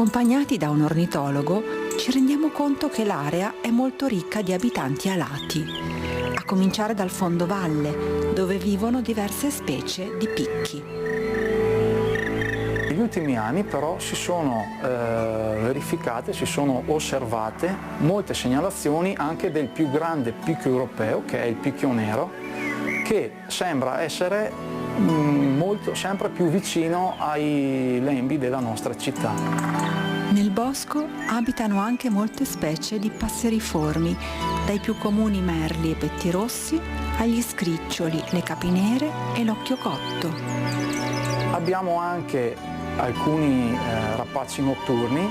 Accompagnati da un ornitologo, ci rendiamo conto che l'area è molto ricca di abitanti alati, a cominciare dal fondovalle, dove vivono diverse specie di picchi. Negli ultimi anni però si sono verificate, si sono osservate molte segnalazioni anche del più grande picchio europeo, che è il picchio nero, che sembra essere sempre più vicino ai lembi della nostra città. Nel bosco abitano anche molte specie di passeriformi, dai più comuni merli e pettirossi agli scriccioli, le capinere e l'occhio cotto. Abbiamo anche alcuni rapaci notturni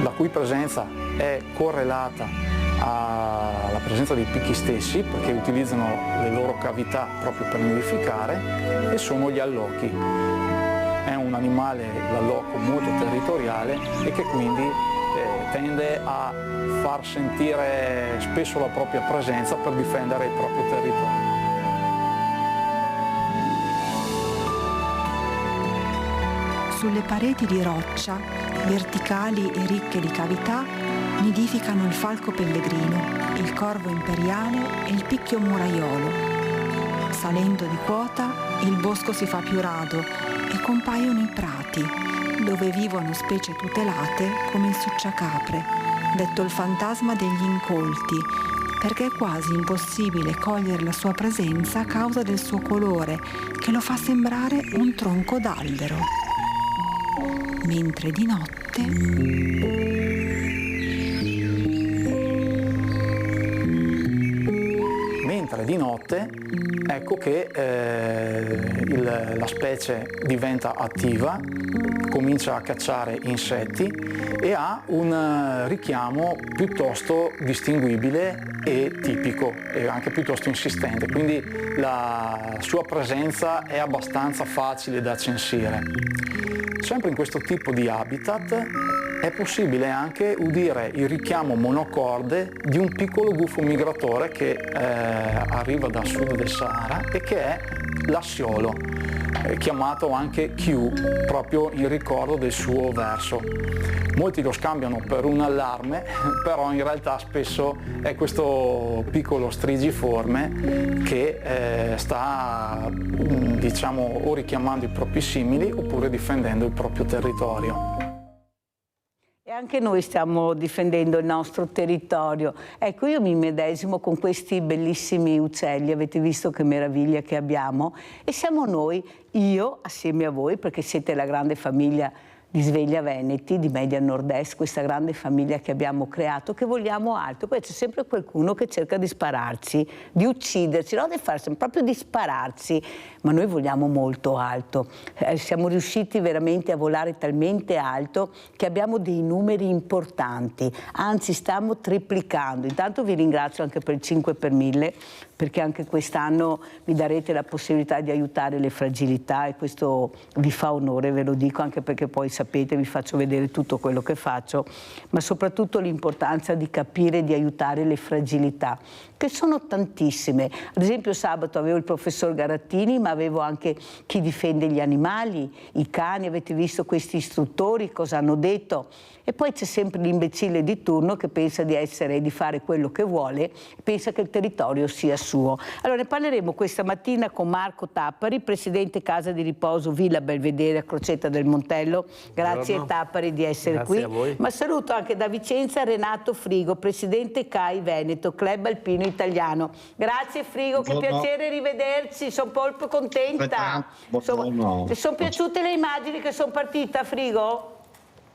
la cui presenza è correlata alla presenza dei picchi stessi, perché utilizzano le loro cavità proprio per nidificare, e sono gli allocchi. È un animale, l'allocco, molto territoriale e che quindi tende a far sentire spesso la propria presenza per difendere il proprio territorio. Sulle pareti di roccia, verticali e ricche di cavità, nidificano il falco pellegrino, il corvo imperiale e il picchio muraiolo. Salendo di quota, il bosco si fa più rado e compaiono i prati, dove vivono specie tutelate come il succiacapre, detto il fantasma degli incolti, perché è quasi impossibile cogliere la sua presenza a causa del suo colore, che lo fa sembrare un tronco d'albero. Mentre di notte ecco che la specie diventa attiva, comincia a cacciare insetti e ha un richiamo piuttosto distinguibile e tipico e anche piuttosto insistente, quindi la sua presenza è abbastanza facile da censire. Sempre in questo tipo di habitat è possibile anche udire il richiamo monocorde di un piccolo gufo migratore che arriva dal sud del Sahara e che è l'assiolo, chiamato anche Q, proprio in ricordo del suo verso. Molti lo scambiano per un allarme, però in realtà spesso è questo piccolo strigiforme che sta, diciamo, o richiamando i propri simili oppure difendendo il proprio territorio. E anche noi stiamo difendendo il nostro territorio. Ecco, io mi medesimo con questi bellissimi uccelli, avete visto che meraviglia che abbiamo? E siamo noi, io assieme a voi, perché siete la grande famiglia di Sveglia Veneti, di Media Nord-Est, questa grande famiglia che abbiamo creato, che vogliamo alto. Poi c'è sempre qualcuno che cerca di spararci, di ucciderci, no? Di farsi, proprio di spararci, ma noi vogliamo molto alto. Siamo riusciti veramente a volare talmente alto che abbiamo dei numeri importanti, anzi stiamo triplicando. Intanto vi ringrazio anche per il 5 per 1000, perché anche quest'anno mi darete la possibilità di aiutare le fragilità e questo vi fa onore, ve lo dico, anche perché poi sapete, vi faccio vedere tutto quello che faccio, ma soprattutto l'importanza di capire e di aiutare le fragilità, che sono tantissime. Ad esempio sabato avevo il professor Garattini, ma avevo anche chi difende gli animali, i cani, avete visto questi istruttori cosa hanno detto? E poi c'è sempre l'imbecille di turno che pensa di essere e di fare quello che vuole, pensa che il territorio sia suo. Allora ne parleremo questa mattina con Marco Tappari, presidente Casa di Riposo Villa Belvedere a Crocetta del Montello. Grazie Tappari di essere qui. A voi. Ma saluto anche da Vicenza Renato Frigo, presidente CAI Veneto, Club Alpino Italiano. Grazie Frigo, che piacere rivederci, sono proprio contenta. Buongiorno. Le sono piaciute le immagini che sono partita, Frigo?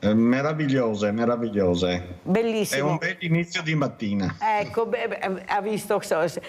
Meravigliose, meravigliose. Bellissimo. È un bel inizio di mattina. Ecco, ha visto,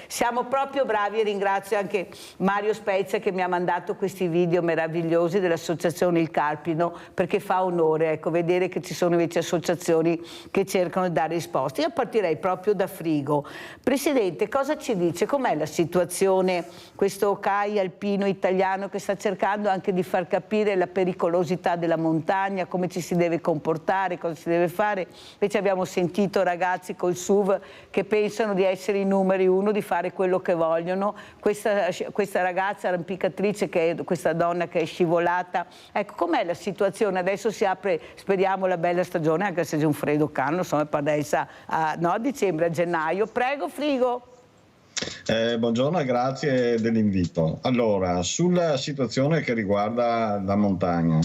siamo proprio bravi, e ringrazio anche Mario Spezia che mi ha mandato questi video meravigliosi dell'associazione Il Carpino, perché fa onore, ecco, vedere che ci sono invece associazioni che cercano di dare risposte. Io partirei proprio da Frigo. Presidente, cosa ci dice? Com'è la situazione, questo CAI alpino italiano che sta cercando anche di far capire la pericolosità della montagna, come ci si deve comportare, cosa si deve fare. Invece abbiamo sentito ragazzi col SUV che pensano di essere i numeri uno, di fare quello che vogliono. Questa ragazza arrampicatrice, questa donna che è scivolata, ecco com'è la situazione. Adesso si apre, speriamo, la bella stagione, anche se c'è un freddo canno, insomma, adesso a dicembre, a gennaio. Prego, Frigo. Buongiorno e grazie dell'invito. Allora, sulla situazione che riguarda la montagna,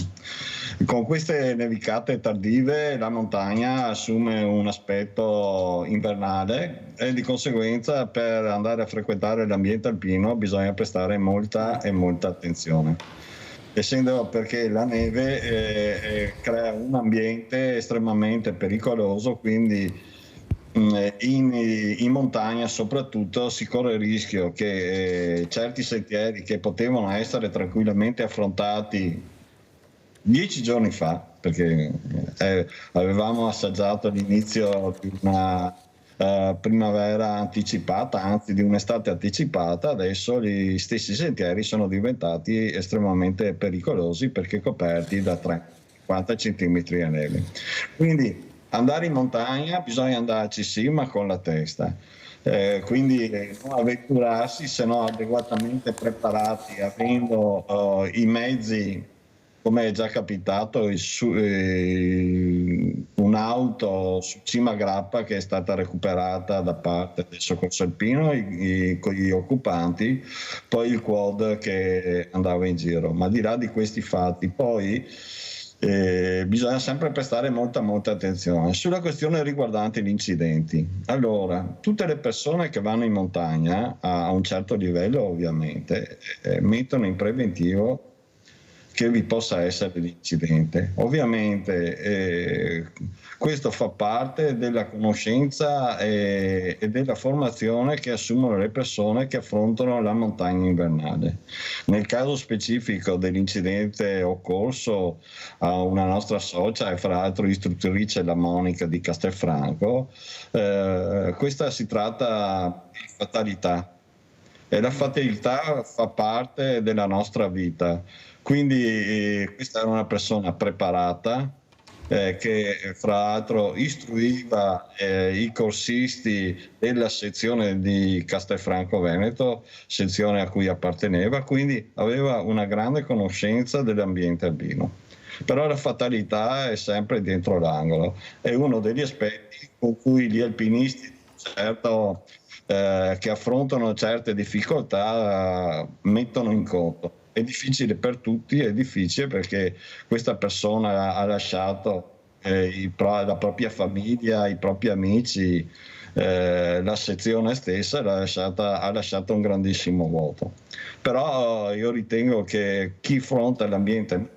con queste nevicate tardive la montagna assume un aspetto invernale e di conseguenza per andare a frequentare l'ambiente alpino bisogna prestare molta attenzione. Essendo perché la neve crea un ambiente estremamente pericoloso, quindi in montagna soprattutto si corre il rischio che certi sentieri che potevano essere tranquillamente affrontati 10 giorni fa, perché avevamo assaggiato l'inizio di una primavera anticipata, anzi di un'estate anticipata, adesso gli stessi sentieri sono diventati estremamente pericolosi perché coperti da 30-50 centimetri di neve. Quindi andare in montagna bisogna andarci sì, ma con la testa. Quindi non avventurarsi se non adeguatamente preparati, avendo i mezzi, come è già capitato, un'auto su cima grappa che è stata recuperata da parte del soccorso alpino con gli occupanti, poi il quad che andava in giro. Ma al di là di questi fatti, poi bisogna sempre prestare molta attenzione sulla questione riguardante gli incidenti. Allora, tutte le persone che vanno in montagna a un certo livello ovviamente mettono in preventivo che vi possa essere l'incidente. Ovviamente questo fa parte della conoscenza e della formazione che assumono le persone che affrontano la montagna invernale. Nel caso specifico dell'incidente occorso a una nostra socia e fra l'altro istruttrice, la Monica di Castelfranco, questa si tratta di fatalità e la fatalità fa parte della nostra vita. Quindi questa era una persona preparata che fra l'altro istruiva i corsisti della sezione di Castelfranco Veneto, sezione a cui apparteneva, quindi aveva una grande conoscenza dell'ambiente alpino. Però la fatalità è sempre dietro l'angolo, è uno degli aspetti con cui gli alpinisti certo, che affrontano certe difficoltà mettono in conto. È difficile per tutti, è difficile perché questa persona ha lasciato la propria famiglia, i propri amici, la sezione stessa ha lasciato un grandissimo vuoto. Però io ritengo che chi affronta l'ambiente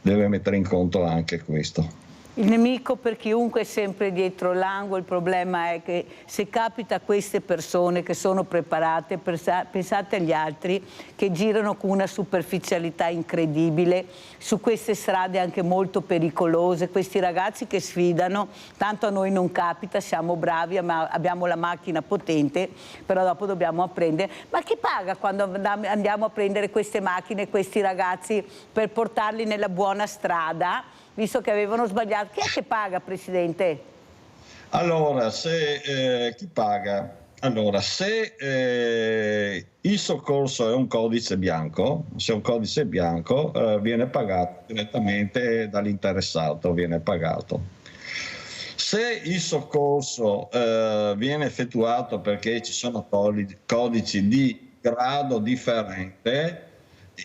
deve mettere in conto anche questo. Il nemico per chiunque è sempre dietro l'angolo, il problema è che se capita a queste persone che sono preparate, pensate agli altri che girano con una superficialità incredibile su queste strade anche molto pericolose, questi ragazzi che sfidano, tanto a noi non capita, siamo bravi, abbiamo la macchina potente, però dopo dobbiamo apprendere. Ma chi paga quando andiamo a prendere queste macchine, questi ragazzi per portarli nella buona strada? Visto che avevano sbagliato, chi è che paga, Presidente? Allora, chi paga? Allora, se il soccorso è un codice bianco, se è un codice bianco viene pagato direttamente dall'interessato, viene pagato. Se il soccorso viene effettuato perché ci sono codici di grado differente,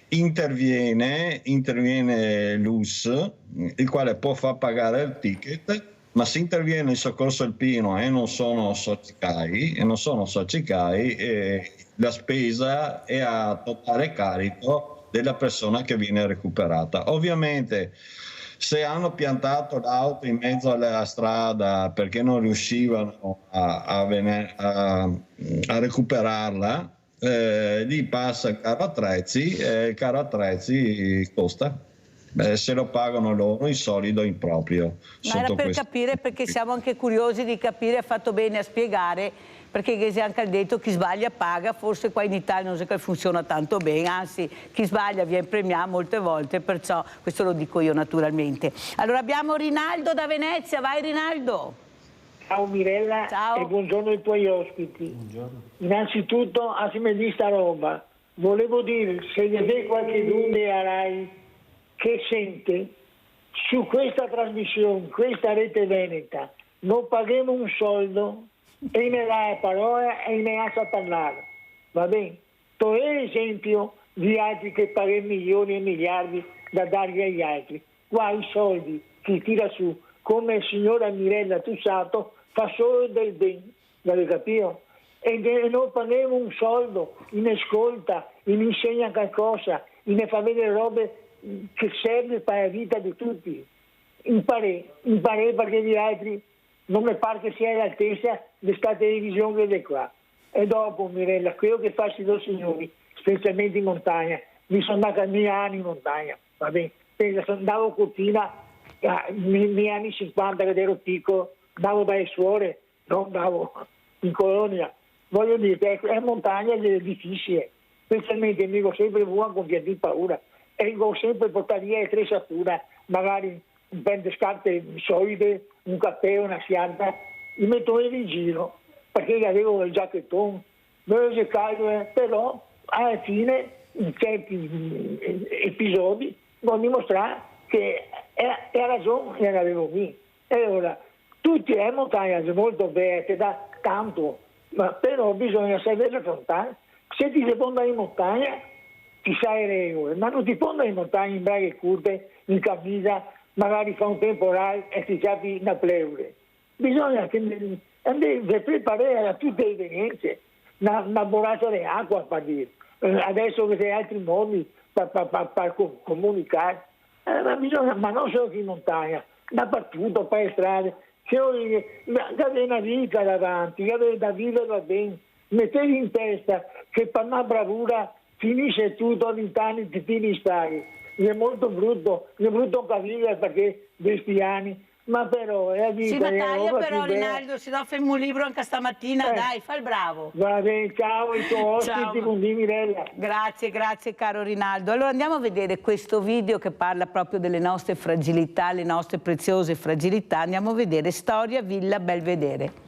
interviene l'US, il quale può far pagare il ticket, ma se interviene il soccorso alpino e non sono socicai, la spesa è a totale carico della persona che viene recuperata. Ovviamente se hanno piantato l'auto in mezzo alla strada perché non riuscivano a recuperarla, lì passa il carro attrezzi e il carro attrezzi costa. Se lo pagano loro in solido, in proprio. Ma era per capire, perché siamo anche curiosi di capire, ha fatto bene a spiegare, perché si è anche detto chi sbaglia paga, forse qua in Italia non so che funziona tanto bene, anzi chi sbaglia viene premiato molte volte, perciò questo lo dico io naturalmente. Allora abbiamo Rinaldo da Venezia, vai Rinaldo. Ciao Mirella. Ciao. E buongiorno ai tuoi ospiti. Buongiorno. Innanzitutto, me di sta roba, volevo dire, se c'è qualche dubbio a Rai che sente su questa trasmissione, questa rete veneta, non paghiamo un soldo e ne dà la parola e ne ha a parlare, va bene? To è esempio di altri che pagano milioni e miliardi da dare agli altri. Qua i soldi chi tira su, come il signora Mirella Tussato, fa solo del bene, l'avete capito? E non paghiamo un soldo, in ascolta, in insegna qualcosa, in fa vedere robe che serve per la vita di tutti. Imparare perché gli altri non mi pare che sia all'altezza di questa televisione che è qua. E dopo, Mirella, quello che fa i signori, specialmente in montagna, mi sono andato a 1000 anni in montagna, va bene? Andavo a Cortina, negli anni 50 che ero piccolo, andavo dalle suore, non andavo in colonia. Voglio dire, è montagna ed è difficile, specialmente mi ho sempre avuto con di paura e ho sempre portato via le 3 sapure, magari un paio di scarpe solide, un cappello, una sciarpa, mi metto in giro perché avevo il giacchettone, vedo caldo, però alla fine in certi episodi ho dimostrato che era ragione e l'avevo lì. E ora, tutti le montagne sono molto verde, da tanto, ma però bisogna saper affrontare. Se ti si può andare in montagna, ti sai regole, ma non ti può andare in montagna in braghe curte, in camisa, magari fa un temporale e ti capi una pleure. Bisogna che preparare a tutte le evenienze, una borraccia di acqua per dire. Adesso che c'è altri modi per comunicare, ma non solo in montagna, dappertutto, per le strade. Che avere una vita davanti, che avere da vivere bene, mettevi in testa che per una bravura finisce tutto a 20 anni ti tiri stare. È molto brutto capire perché questi anni, ma però è la vita. Sì, ma taglia però Rinaldo, se no fermo un libro anche stamattina, dai, fai il bravo. Va bene, ciao ai tuoi ospiti, con Mirella. Grazie caro Rinaldo. Allora andiamo a vedere questo video che parla proprio delle nostre fragilità, le nostre preziose fragilità. Andiamo a vedere Storia Villa Belvedere.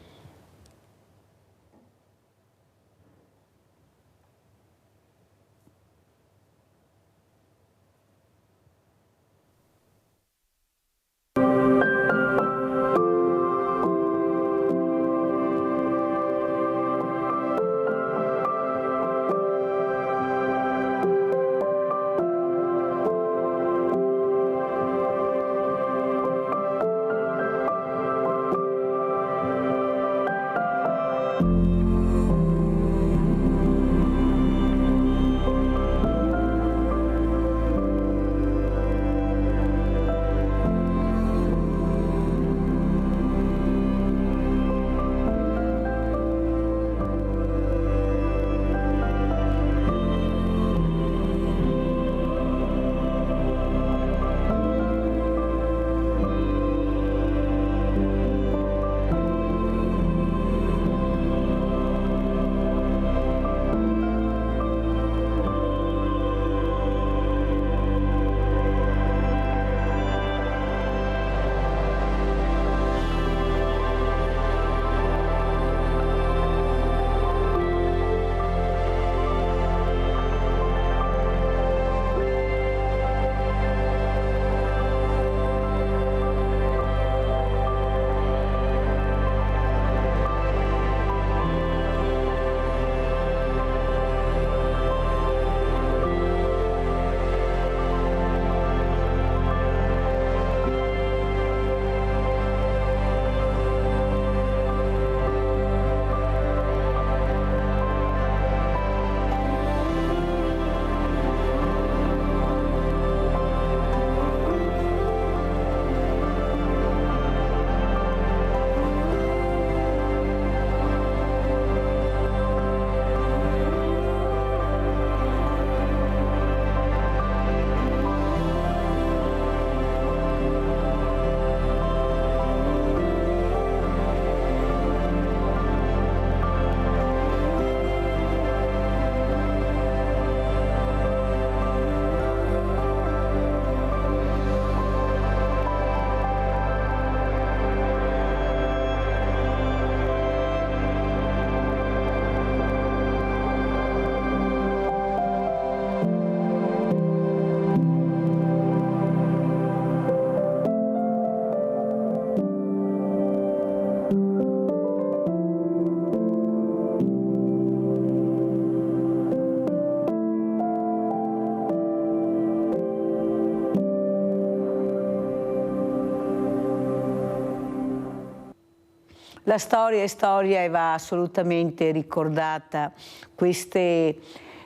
La storia è storia e va assolutamente ricordata. Queste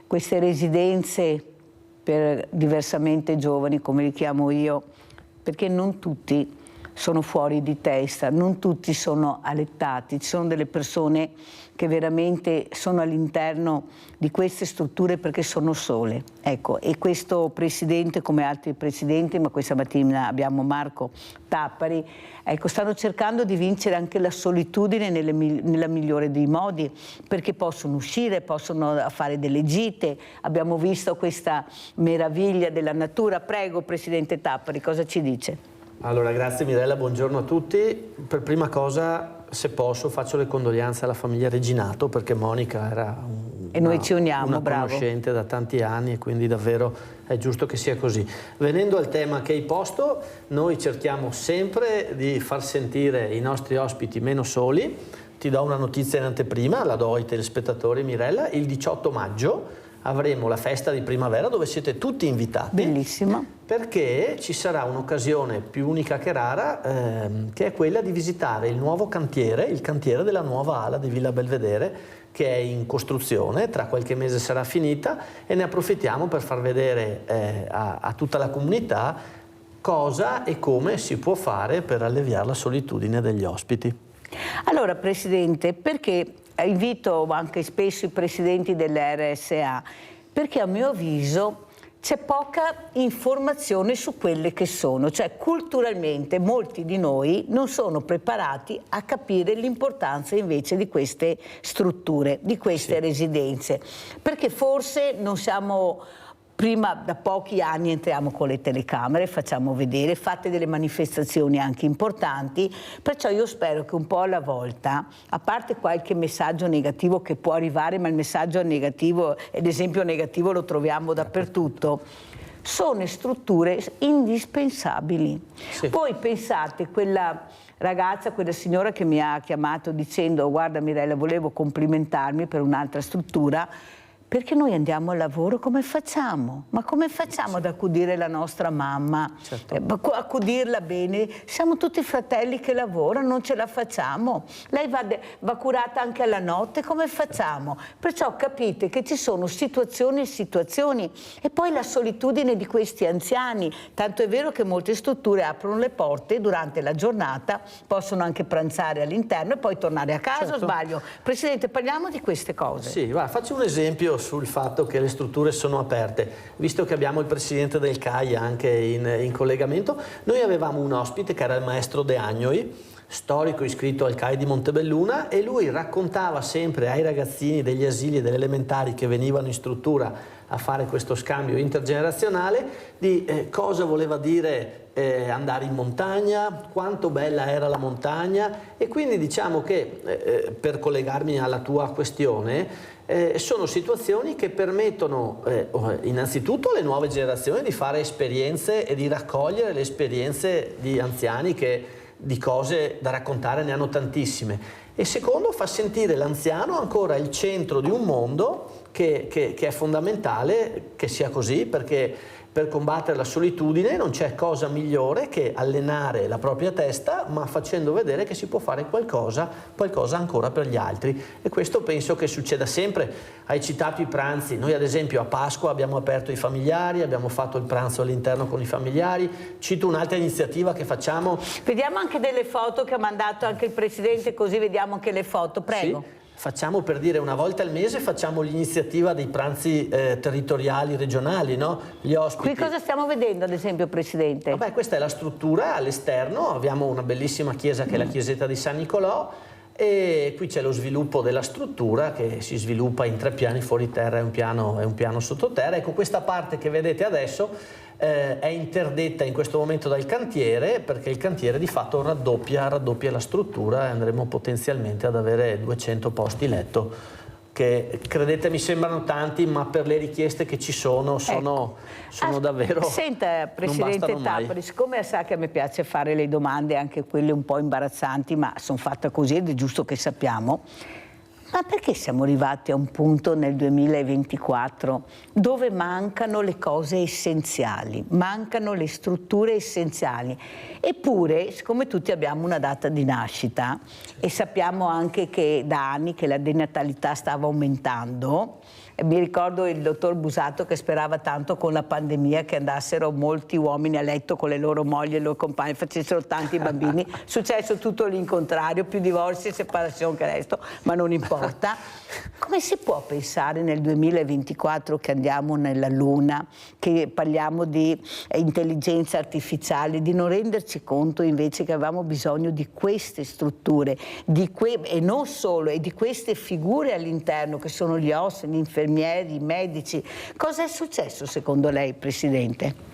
residenze per diversamente giovani, come li chiamo io, perché non tutti sono fuori di testa, non tutti sono alettati, ci sono delle persone che veramente sono all'interno di queste strutture perché sono sole. Ecco, e questo presidente, come altri presidenti, ma questa mattina abbiamo Marco Tappari, ecco, stanno cercando di vincere anche la solitudine nella migliore dei modi, perché possono uscire, possono fare delle gite. Abbiamo visto questa meraviglia della natura. Prego, Presidente Tappari, cosa ci dice? Allora, grazie Mirella, buongiorno a tutti. Per prima cosa, se posso, faccio le condoglianze alla famiglia Reginato, perché Monica era una conoscente da tanti anni e quindi davvero è giusto che sia così. Venendo al tema che hai posto, noi cerchiamo sempre di far sentire i nostri ospiti meno soli. Ti do una notizia in anteprima, la do ai telespettatori, Mirella. Il 18 maggio avremo la festa di primavera dove siete tutti invitati. Bellissima. Perché ci sarà un'occasione più unica che rara, che è quella di visitare il nuovo cantiere, il cantiere della nuova ala di Villa Belvedere, che è in costruzione, tra qualche mese sarà finita, e ne approfittiamo per far vedere a tutta la comunità cosa e come si può fare per alleviare la solitudine degli ospiti. Allora, Presidente, perché invito anche spesso i presidenti delle RSA, perché a mio avviso c'è poca informazione su quelle che sono, cioè culturalmente molti di noi non sono preparati a capire l'importanza invece di queste strutture, di queste residenze, perché forse non siamo... Prima, da pochi anni, entriamo con le telecamere, facciamo vedere, fate delle manifestazioni anche importanti, perciò io spero che un po' alla volta, a parte qualche messaggio negativo che può arrivare, ma il messaggio negativo, l'esempio negativo lo troviamo dappertutto, sono strutture indispensabili. Sì. Voi pensate, quella ragazza, quella signora che mi ha chiamato dicendo guarda Mirella, volevo complimentarmi per un'altra struttura, perché noi andiamo al lavoro, come facciamo? Ma come facciamo ad accudire la nostra mamma? Certo. Accudirla bene? Siamo tutti fratelli che lavorano, non ce la facciamo. Lei va curata anche alla notte, come facciamo? Perciò capite che ci sono situazioni e situazioni. E poi la solitudine di questi anziani. Tanto è vero che molte strutture aprono le porte durante la giornata, possono anche pranzare all'interno e poi tornare a casa, certo. O sbaglio? Presidente, parliamo di queste cose. Sì, guarda, faccio un esempio sul fatto che le strutture sono aperte. Visto che abbiamo il presidente del CAI anche in collegamento, noi avevamo un ospite che era il maestro De Agnoi, storico iscritto al CAI di Montebelluna, e lui raccontava sempre ai ragazzini degli asili e delle elementari che venivano in struttura a fare questo scambio intergenerazionale di cosa voleva dire andare in montagna, quanto bella era la montagna, e quindi diciamo che per collegarmi alla tua questione sono situazioni che permettono innanzitutto alle nuove generazioni di fare esperienze e di raccogliere le esperienze di anziani che di cose da raccontare ne hanno tantissime, e secondo fa sentire l'anziano ancora il centro di un mondo che è fondamentale che sia così, perché per combattere la solitudine non c'è cosa migliore che allenare la propria testa, ma facendo vedere che si può fare qualcosa ancora per gli altri, e questo penso che succeda sempre. Hai citato i pranzi, noi ad esempio a Pasqua abbiamo aperto i familiari, abbiamo fatto il pranzo all'interno con i familiari. Cito un'altra iniziativa che facciamo. Vediamo anche delle foto che ha mandato anche il Presidente, così vediamo anche le foto, prego. Sì. Facciamo, per dire, una volta al mese facciamo l'iniziativa dei pranzi territoriali regionali, no? Gli ospiti. Qui cosa stiamo vedendo ad esempio, Presidente? Vabbè, questa è la struttura all'esterno, abbiamo una bellissima chiesa che è la chiesetta di San Nicolò, e qui c'è lo sviluppo della struttura che si sviluppa in 3 piani fuori terra e un piano sottoterra. Ecco, questa parte che vedete adesso è interdetta in questo momento dal cantiere, perché il cantiere di fatto raddoppia la struttura e andremo potenzialmente ad avere 200 posti letto, che credetemi sembrano tanti, ma per le richieste che ci sono davvero... Senta, Presidente Tappari, siccome sa che a me piace fare le domande, anche quelle un po' imbarazzanti, ma sono fatte così ed è giusto che sappiamo, Ma perché siamo arrivati a un punto nel 2024 dove mancano le cose essenziali, mancano le strutture essenziali? Eppure, siccome tutti abbiamo una data di nascita e sappiamo anche che da anni che la denatalità stava aumentando, mi ricordo il dottor Busato che sperava tanto con la pandemia che andassero molti uomini a letto con le loro mogli e le loro compagne, facessero tanti bambini. È successo tutto l'incontrario, più divorzi e separazione che resto, ma non importa. Come si può pensare nel 2024 che andiamo nella Luna, che parliamo di intelligenza artificiale, di non renderci conto invece che avevamo bisogno di queste strutture, e non solo, e di queste figure all'interno che sono gli OSS, gli infermieri, i medici. Cosa è successo secondo lei, Presidente?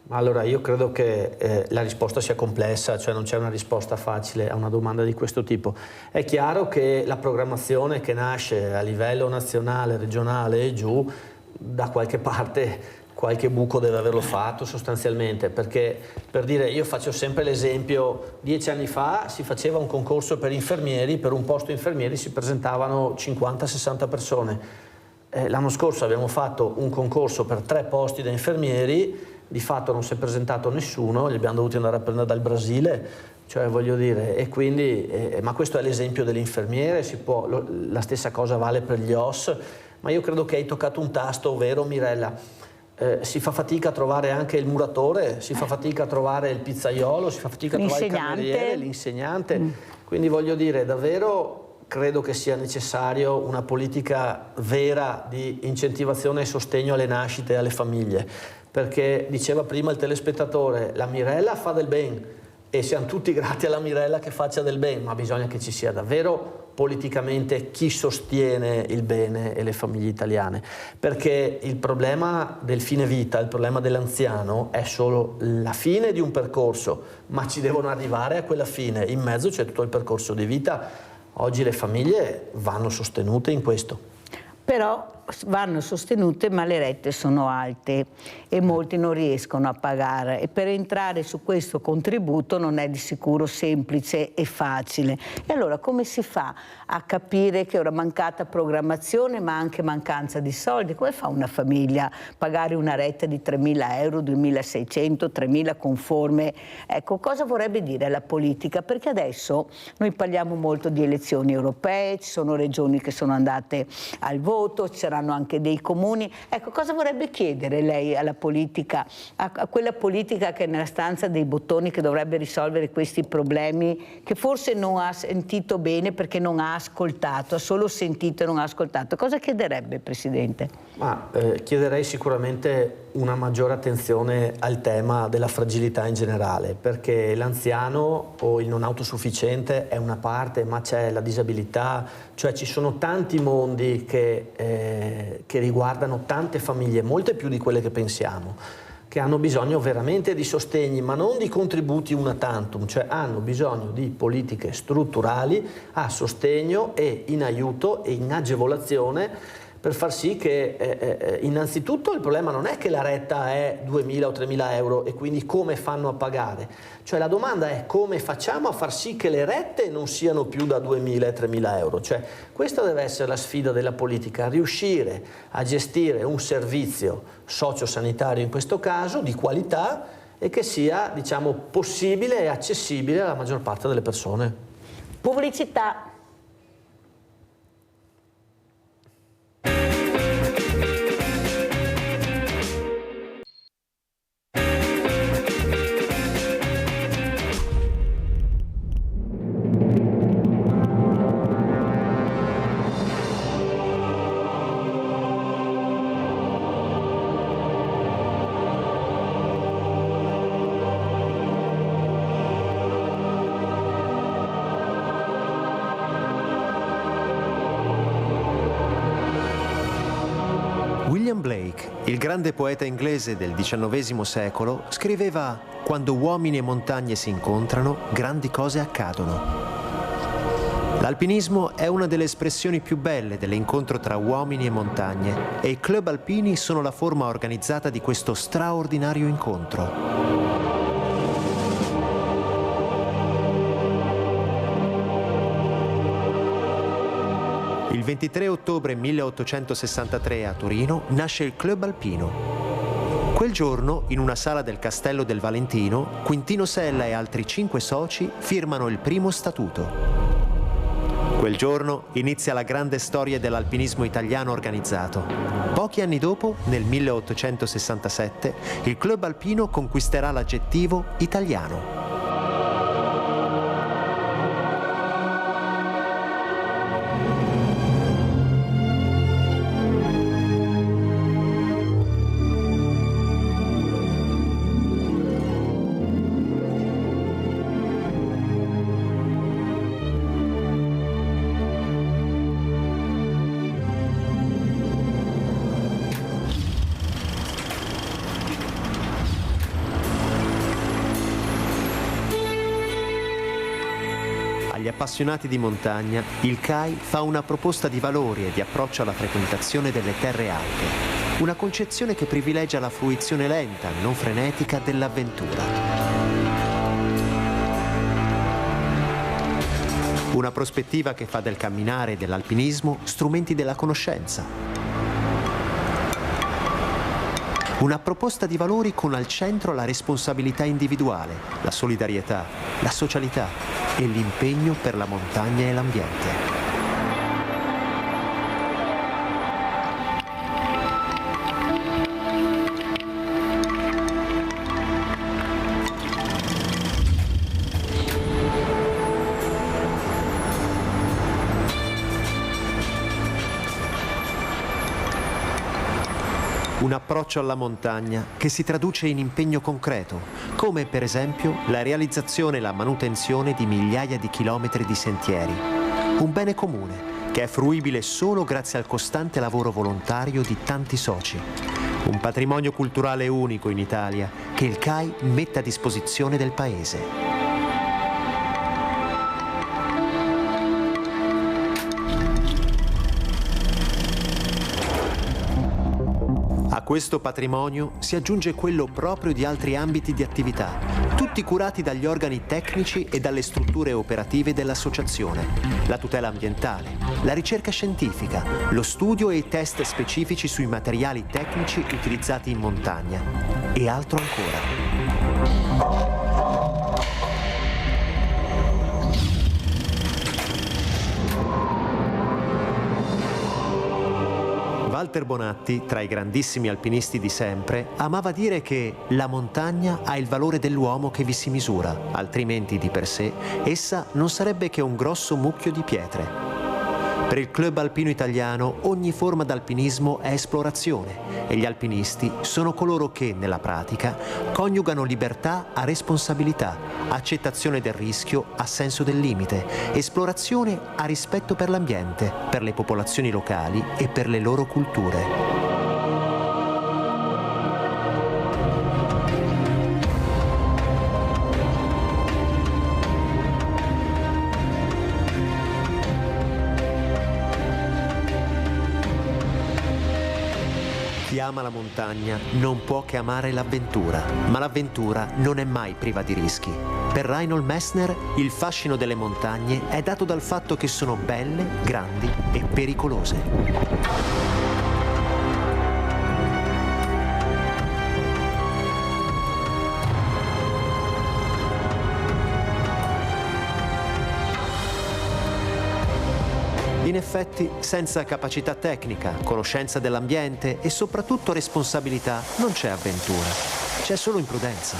Allora, io credo che la risposta sia complessa, cioè non c'è una risposta facile a una domanda di questo tipo. È chiaro che la programmazione che nasce a livello nazionale, regionale e giù, da qualche parte qualche buco deve averlo fatto sostanzialmente, perché, per dire, io faccio sempre l'esempio, 10 anni fa si faceva un concorso per infermieri, per un posto infermieri si presentavano 50-60 persone. L'anno scorso abbiamo fatto un concorso per 3 posti da infermieri, di fatto non si è presentato nessuno, li abbiamo dovuti andare a prendere dal Brasile, cioè voglio dire, e quindi, ma questo è l'esempio dell'infermiere, la stessa cosa vale per gli OSS, ma io credo che hai toccato un tasto, vero Mirella? Si fa fatica a trovare anche il muratore, si fa fatica a trovare il pizzaiolo, si fa fatica a trovare il cameriere, l'insegnante, quindi voglio dire, davvero credo che sia necessario una politica vera di incentivazione e sostegno alle nascite e alle famiglie, perché diceva prima il telespettatore, la Mirella fa del ben e siamo tutti grati alla Mirella che faccia del ben, ma bisogna che ci sia davvero politicamente chi sostiene il bene e le famiglie italiane, perché il problema del fine vita, il problema dell'anziano è solo la fine di un percorso, ma ci devono arrivare a quella fine, in mezzo c'è tutto il percorso di vita. Oggi le famiglie vanno sostenute in questo. Però vanno sostenute, ma le rette sono alte e molti non riescono a pagare, e per entrare su questo contributo non è di sicuro semplice e facile. E allora come si fa a capire che è una mancata programmazione ma anche mancanza di soldi? Come fa una famiglia a pagare una retta di 3.000 euro, 2.600, 3.000 conforme? Ecco, cosa vorrebbe dire la politica? Perché adesso noi parliamo molto di elezioni europee, ci sono regioni che sono andate al voto, ci saranno anche dei comuni. Ecco, cosa vorrebbe chiedere lei alla politica, a quella politica che è nella stanza dei bottoni, che dovrebbe risolvere questi problemi, che forse non ha sentito bene perché non ha ascoltato, ha solo sentito e non ha ascoltato? Cosa chiederebbe, Presidente? Chiederei sicuramente una maggiore attenzione al tema della fragilità in generale, perché l'anziano o il non autosufficiente è una parte, ma c'è la disabilità, cioè ci sono tanti mondi che riguardano tante famiglie, molte più di quelle che pensiamo, che hanno bisogno veramente di sostegni, ma non di contributi una tantum, cioè hanno bisogno di politiche strutturali a sostegno e in aiuto e in agevolazione, per far sì che innanzitutto il problema non è che la retta è 2.000 o 3.000 euro e quindi come fanno a pagare, cioè la domanda è come facciamo a far sì che le rette non siano più da 2.000 e 3.000 euro, cioè questa deve essere la sfida della politica, riuscire a gestire un servizio sociosanitario in questo caso di qualità e che sia, diciamo, possibile e accessibile alla maggior parte delle persone. Pubblicità. William Blake, il grande poeta inglese del XIX secolo, scriveva: «Quando uomini e montagne si incontrano, grandi cose accadono». L'alpinismo è una delle espressioni più belle dell'incontro tra uomini e montagne e i club alpini sono la forma organizzata di questo straordinario incontro. Il 23 ottobre 1863 a Torino nasce il Club Alpino. Quel giorno, in una sala del Castello del Valentino, Quintino Sella e altri 5 soci firmano il primo statuto. Quel giorno inizia la grande storia dell'alpinismo italiano organizzato. Pochi anni dopo, nel 1867, il Club Alpino conquisterà l'aggettivo italiano. Agli appassionati di montagna, il CAI fa una proposta di valori e di approccio alla frequentazione delle terre alte. Una concezione che privilegia la fruizione lenta, non frenetica, dell'avventura. Una prospettiva che fa del camminare e dell'alpinismo strumenti della conoscenza. Una proposta di valori con al centro la responsabilità individuale, la solidarietà, la socialità e l'impegno per la montagna e l'ambiente. Un approccio alla montagna che si traduce in impegno concreto, come per esempio la realizzazione e la manutenzione di migliaia di chilometri di sentieri. Un bene comune che è fruibile solo grazie al costante lavoro volontario di tanti soci. Un patrimonio culturale unico in Italia che il CAI mette a disposizione del Paese. A questo patrimonio si aggiunge quello proprio di altri ambiti di attività, tutti curati dagli organi tecnici e dalle strutture operative dell'associazione. La tutela ambientale, la ricerca scientifica, lo studio e i test specifici sui materiali tecnici utilizzati in montagna e altro ancora. Walter Bonatti, tra i grandissimi alpinisti di sempre, amava dire che la montagna ha il valore dell'uomo che vi si misura, altrimenti di per sé essa non sarebbe che un grosso mucchio di pietre. Per il Club Alpino Italiano ogni forma d'alpinismo è esplorazione e gli alpinisti sono coloro che, nella pratica, coniugano libertà a responsabilità, accettazione del rischio a senso del limite, esplorazione a rispetto per l'ambiente, per le popolazioni locali e per le loro culture. Chi ama la montagna non può che amare l'avventura, ma l'avventura non è mai priva di rischi. Per Reinhold Messner il fascino delle montagne è dato dal fatto che sono belle, grandi e pericolose. In effetti, senza capacità tecnica, conoscenza dell'ambiente e soprattutto responsabilità, non c'è avventura, c'è solo imprudenza.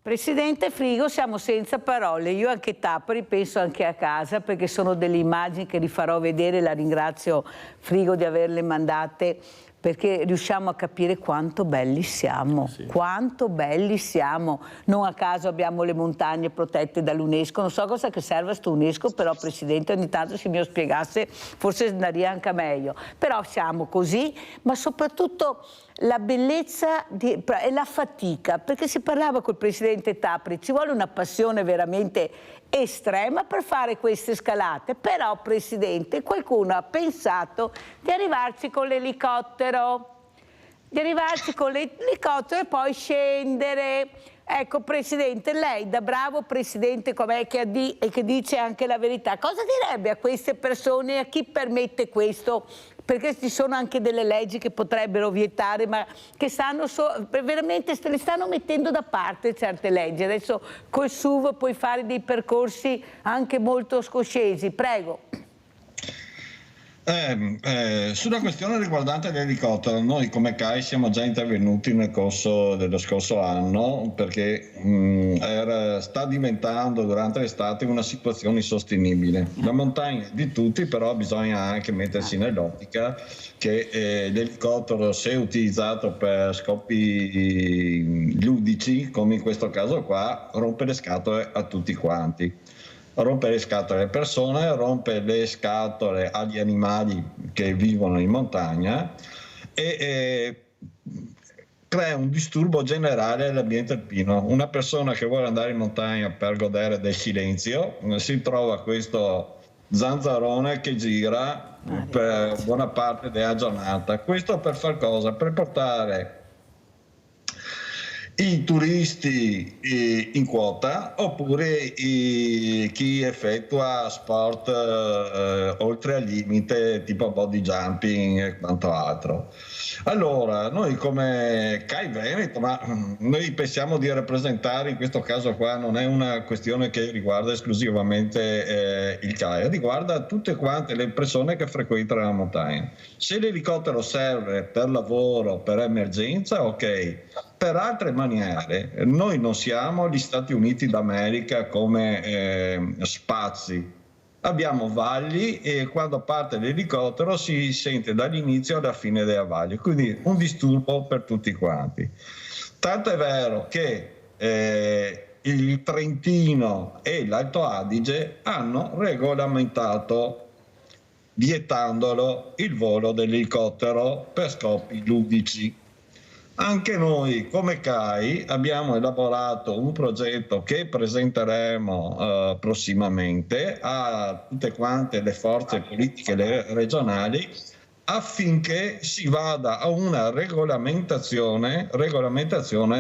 Presidente Frigo, siamo senza parole, io anche Tapari, penso anche a casa, perché sono delle immagini che rifarò vedere, la ringrazio Frigo di averle mandate, perché riusciamo a capire quanto belli siamo, sì. Quanto belli siamo. Non a caso abbiamo le montagne protette dall'UNESCO, non so cosa che serve a sto UNESCO, però Presidente ogni tanto se mi lo spiegasse forse andaria anche meglio. Però siamo così, ma soprattutto la bellezza e la fatica, perché si parlava col Presidente Tapri, ci vuole una passione veramente estrema per fare queste scalate, però Presidente qualcuno ha pensato di arrivarci con l'elicottero. di arrivarci con l'elicottero e poi scendere. Ecco, Presidente, lei da bravo Presidente com'è che dice anche la verità, cosa direbbe a queste persone, a chi permette questo? Perché ci sono anche delle leggi che potrebbero vietare, ma che stanno veramente le stanno mettendo da parte certe leggi. Adesso col SUV puoi fare dei percorsi anche molto scoscesi. Prego. Sulla questione riguardante l'elicottero, noi come CAI siamo già intervenuti nel corso dello scorso anno perché sta diventando durante l'estate una situazione insostenibile. La montagna è di tutti, però bisogna anche mettersi nell'ottica che l'elicottero, se utilizzato per scopi ludici, come in questo caso qua, rompe le scatole a tutti quanti. Rompe le scatole alle persone, rompe le scatole agli animali che vivono in montagna e crea un disturbo generale all'ambiente alpino. Una persona che vuole andare in montagna per godere del silenzio si trova questo zanzarone che gira per buona parte della giornata. Questo per far cosa? Per portare i turisti in quota oppure chi effettua sport oltre al limite tipo body jumping e quanto altro. Allora, noi come CAI Veneto, ma noi pensiamo di rappresentare in questo caso qua, non è una questione che riguarda esclusivamente il CAI, riguarda tutte quante le persone che frequentano la montagna. Se l'elicottero serve per lavoro, per emergenza, ok. Per altre maniere, noi non siamo gli Stati Uniti d'America come spazi. Abbiamo valli e quando parte l'elicottero si sente dall'inizio alla fine della valle, quindi un disturbo per tutti quanti. Tanto è vero che il Trentino e l'Alto Adige hanno regolamentato, vietandolo, il volo dell'elicottero per scopi ludici. Anche noi come CAI abbiamo elaborato un progetto che presenteremo prossimamente a tutte quante le forze politiche regionali affinché si vada a una regolamentazione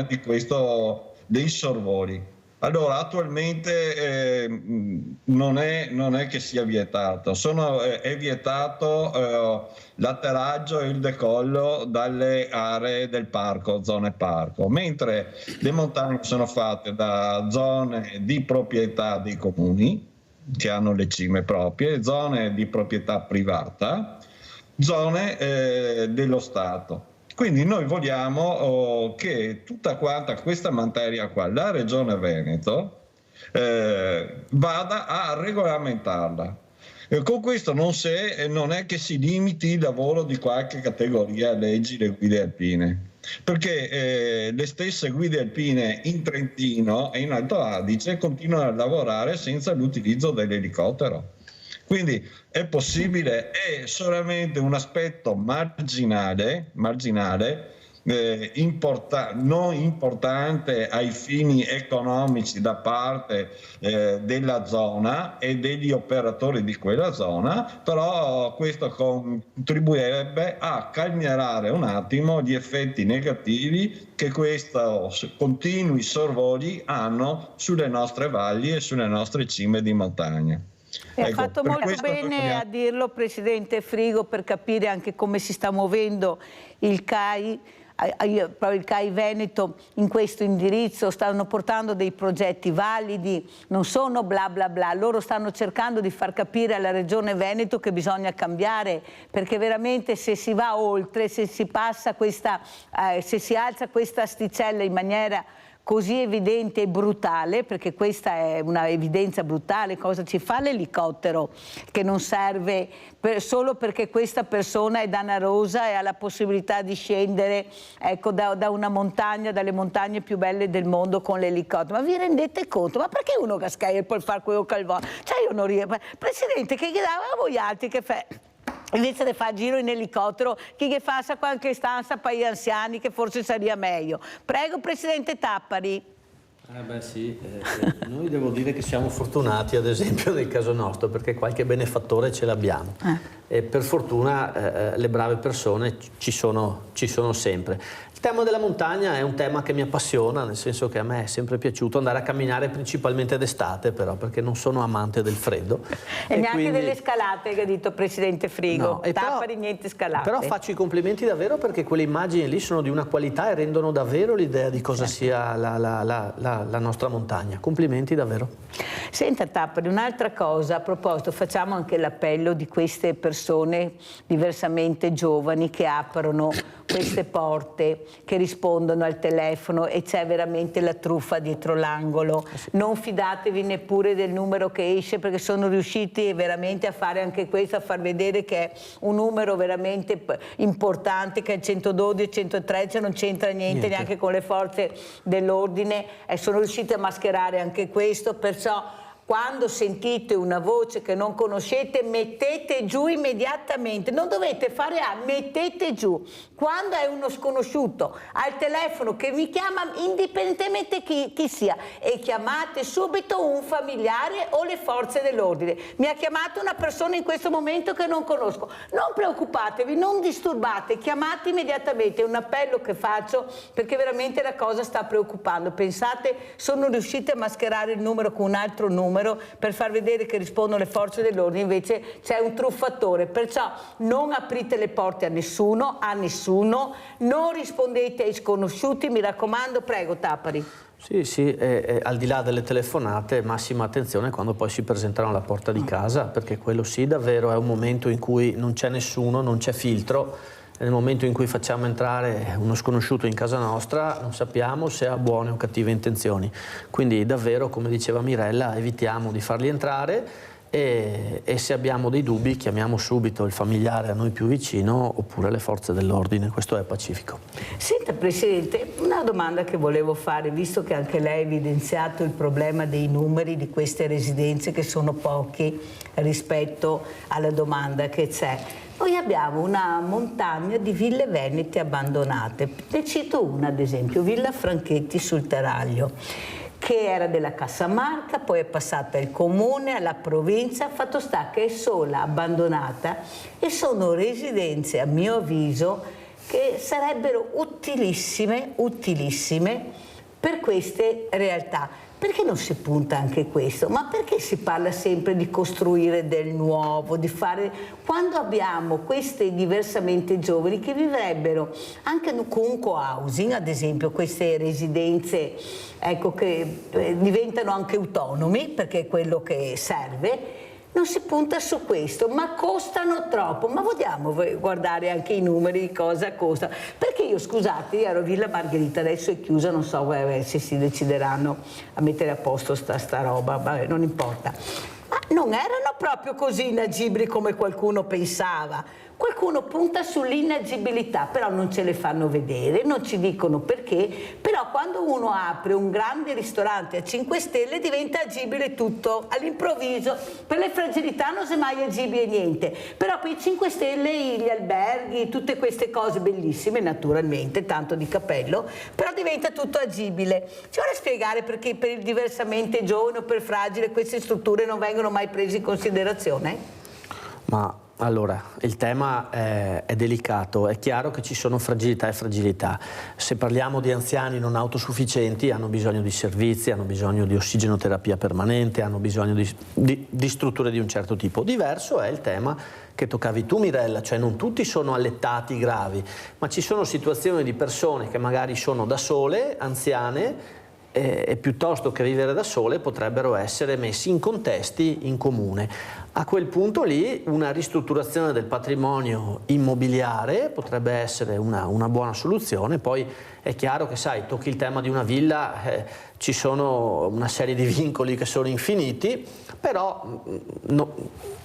di questo, dei sorvoli. Allora, attualmente non è che sia vietato, è vietato l'atterraggio e il decollo dalle aree del parco, zone parco, mentre le montagne sono fatte da zone di proprietà dei comuni, che hanno le cime proprie, zone di proprietà privata, zone dello Stato. Quindi noi vogliamo che tutta quanta questa materia qua, la Regione Veneto, vada a regolamentarla. Con questo non è che si limiti il lavoro di qualche categoria, leggi le guide alpine, perché le stesse guide alpine in Trentino e in Alto Adige continuano a lavorare senza l'utilizzo dell'elicottero. Quindi è possibile, è solamente un aspetto marginale, non importante ai fini economici da parte della zona e degli operatori di quella zona, però questo contribuirebbe a calmierare un attimo gli effetti negativi che questi continui sorvoli hanno sulle nostre valli e sulle nostre cime di montagna. Ha fatto molto bene a dirlo, Presidente Frigo, per capire anche come si sta muovendo il CAI Veneto in questo indirizzo. Stanno portando dei progetti validi, non sono bla bla bla, loro stanno cercando di far capire alla Regione Veneto che bisogna cambiare, perché veramente se si va oltre, se si passa se si alza questa asticella in maniera così evidente e brutale, perché questa è una evidenza brutale, cosa ci fa l'elicottero che non serve solo perché questa persona è danarosa e ha la possibilità di scendere, ecco, da una montagna, dalle montagne più belle del mondo con l'elicottero. Ma vi rendete conto? Ma perché uno casca e poi fare quello che vuole? Cioè io non riesco. Presidente, che dava a voi altri che fa? Invece di fare giro in elicottero, chi fa qualche stanza per gli anziani che forse sarebbe meglio. Prego, Presidente Tappari. Noi devo dire che siamo fortunati, ad esempio nel caso nostro, perché qualche benefattore ce l'abbiamo e per fortuna le brave persone ci sono sempre. Il tema della montagna è un tema che mi appassiona, nel senso che a me è sempre piaciuto andare a camminare principalmente d'estate, però, perché non sono amante del freddo. E neanche quindi delle scalate, che ha detto Presidente Frigo, no, Tappari, niente scalate. Però faccio i complimenti davvero, perché quelle immagini lì sono di una qualità e rendono davvero l'idea di cosa sia la nostra montagna. Complimenti davvero. Senta Tappari, un'altra cosa, a proposito, facciamo anche l'appello di queste persone diversamente giovani che aprono queste porte, che rispondono al telefono e c'è veramente la truffa dietro l'angolo. Non fidatevi neppure del numero che esce, perché sono riusciti veramente a fare anche questo, a far vedere che è un numero veramente importante, che è il 112, 113, non c'entra niente neanche con le forze dell'ordine, e sono riusciti a mascherare anche questo, perciò quando sentite una voce che non conoscete, mettete giù immediatamente, non dovete fare mettete giù. Quando è uno sconosciuto al telefono che vi chiama, indipendentemente chi sia, e chiamate subito un familiare o le forze dell'ordine. Mi ha chiamato una persona in questo momento che non conosco, non preoccupatevi, non disturbate, chiamate immediatamente. È un appello che faccio, perché veramente la cosa sta preoccupando. Pensate, sono riusciti a mascherare il numero con un altro numero per far vedere che rispondono le forze dell'ordine, invece c'è un truffatore. Perciò non aprite le porte a nessuno, non rispondete ai sconosciuti, mi raccomando. Prego Tappari. Sì, al di là delle telefonate, massima attenzione quando poi si presentano alla porta di casa, perché quello sì davvero è un momento in cui non c'è nessuno, non c'è filtro. Nel momento in cui facciamo entrare uno sconosciuto in casa nostra non sappiamo se ha buone o cattive intenzioni, quindi davvero, come diceva Mirella, evitiamo di farli entrare e se abbiamo dei dubbi chiamiamo subito il familiare a noi più vicino oppure le forze dell'ordine. Questo è pacifico. Senta Presidente, una domanda che volevo fare, visto che anche lei ha evidenziato il problema dei numeri di queste residenze, che sono pochi rispetto alla domanda che c'è. Noi abbiamo una montagna di ville venete abbandonate. Ne cito una, ad esempio, Villa Franchetti sul Teraglio, che era della Cassamarca, poi è passata al comune, alla provincia. Fatto sta che è sola, abbandonata, e sono residenze, a mio avviso, che sarebbero utilissime per queste realtà. Perché non si punta anche questo? Ma perché si parla sempre di costruire del nuovo, di fare, quando abbiamo queste diversamente giovani che vivrebbero anche con un co-housing, ad esempio, queste residenze, ecco, che diventano anche autonomi, perché è quello che serve. Non si punta su questo, ma costano troppo. Ma vogliamo guardare anche i numeri di cosa costa? Perché io, scusate, ero a Villa Margherita, adesso è chiusa, non so se si decideranno a mettere a posto sta roba, vabbè, non importa. Ma non erano proprio così inagibili come qualcuno pensava. Qualcuno punta sull'inagibilità, però non ce le fanno vedere, non ci dicono perché, però quando uno apre un grande ristorante a 5 stelle diventa agibile tutto, all'improvviso, per le fragilità non si è mai agibile niente, però per i 5 stelle, gli alberghi, tutte queste cose bellissime, naturalmente, tanto di cappello, però diventa tutto agibile. Ci vuole spiegare perché per il diversamente giovane o per fragile queste strutture non vengono mai prese in considerazione? Ma allora, il tema è delicato, è chiaro che ci sono fragilità e fragilità. Se parliamo di anziani non autosufficienti, hanno bisogno di servizi, hanno bisogno di ossigenoterapia permanente, hanno bisogno di strutture di un certo tipo. Diverso è il tema che toccavi tu, Mirella, cioè non tutti sono allettati gravi, ma ci sono situazioni di persone che magari sono da sole, anziane, e piuttosto che vivere da sole potrebbero essere messi in contesti in comune. A quel punto lì una ristrutturazione del patrimonio immobiliare potrebbe essere una buona soluzione. Poi è chiaro che, sai, tocchi il tema di una villa, ci sono una serie di vincoli che sono infiniti, però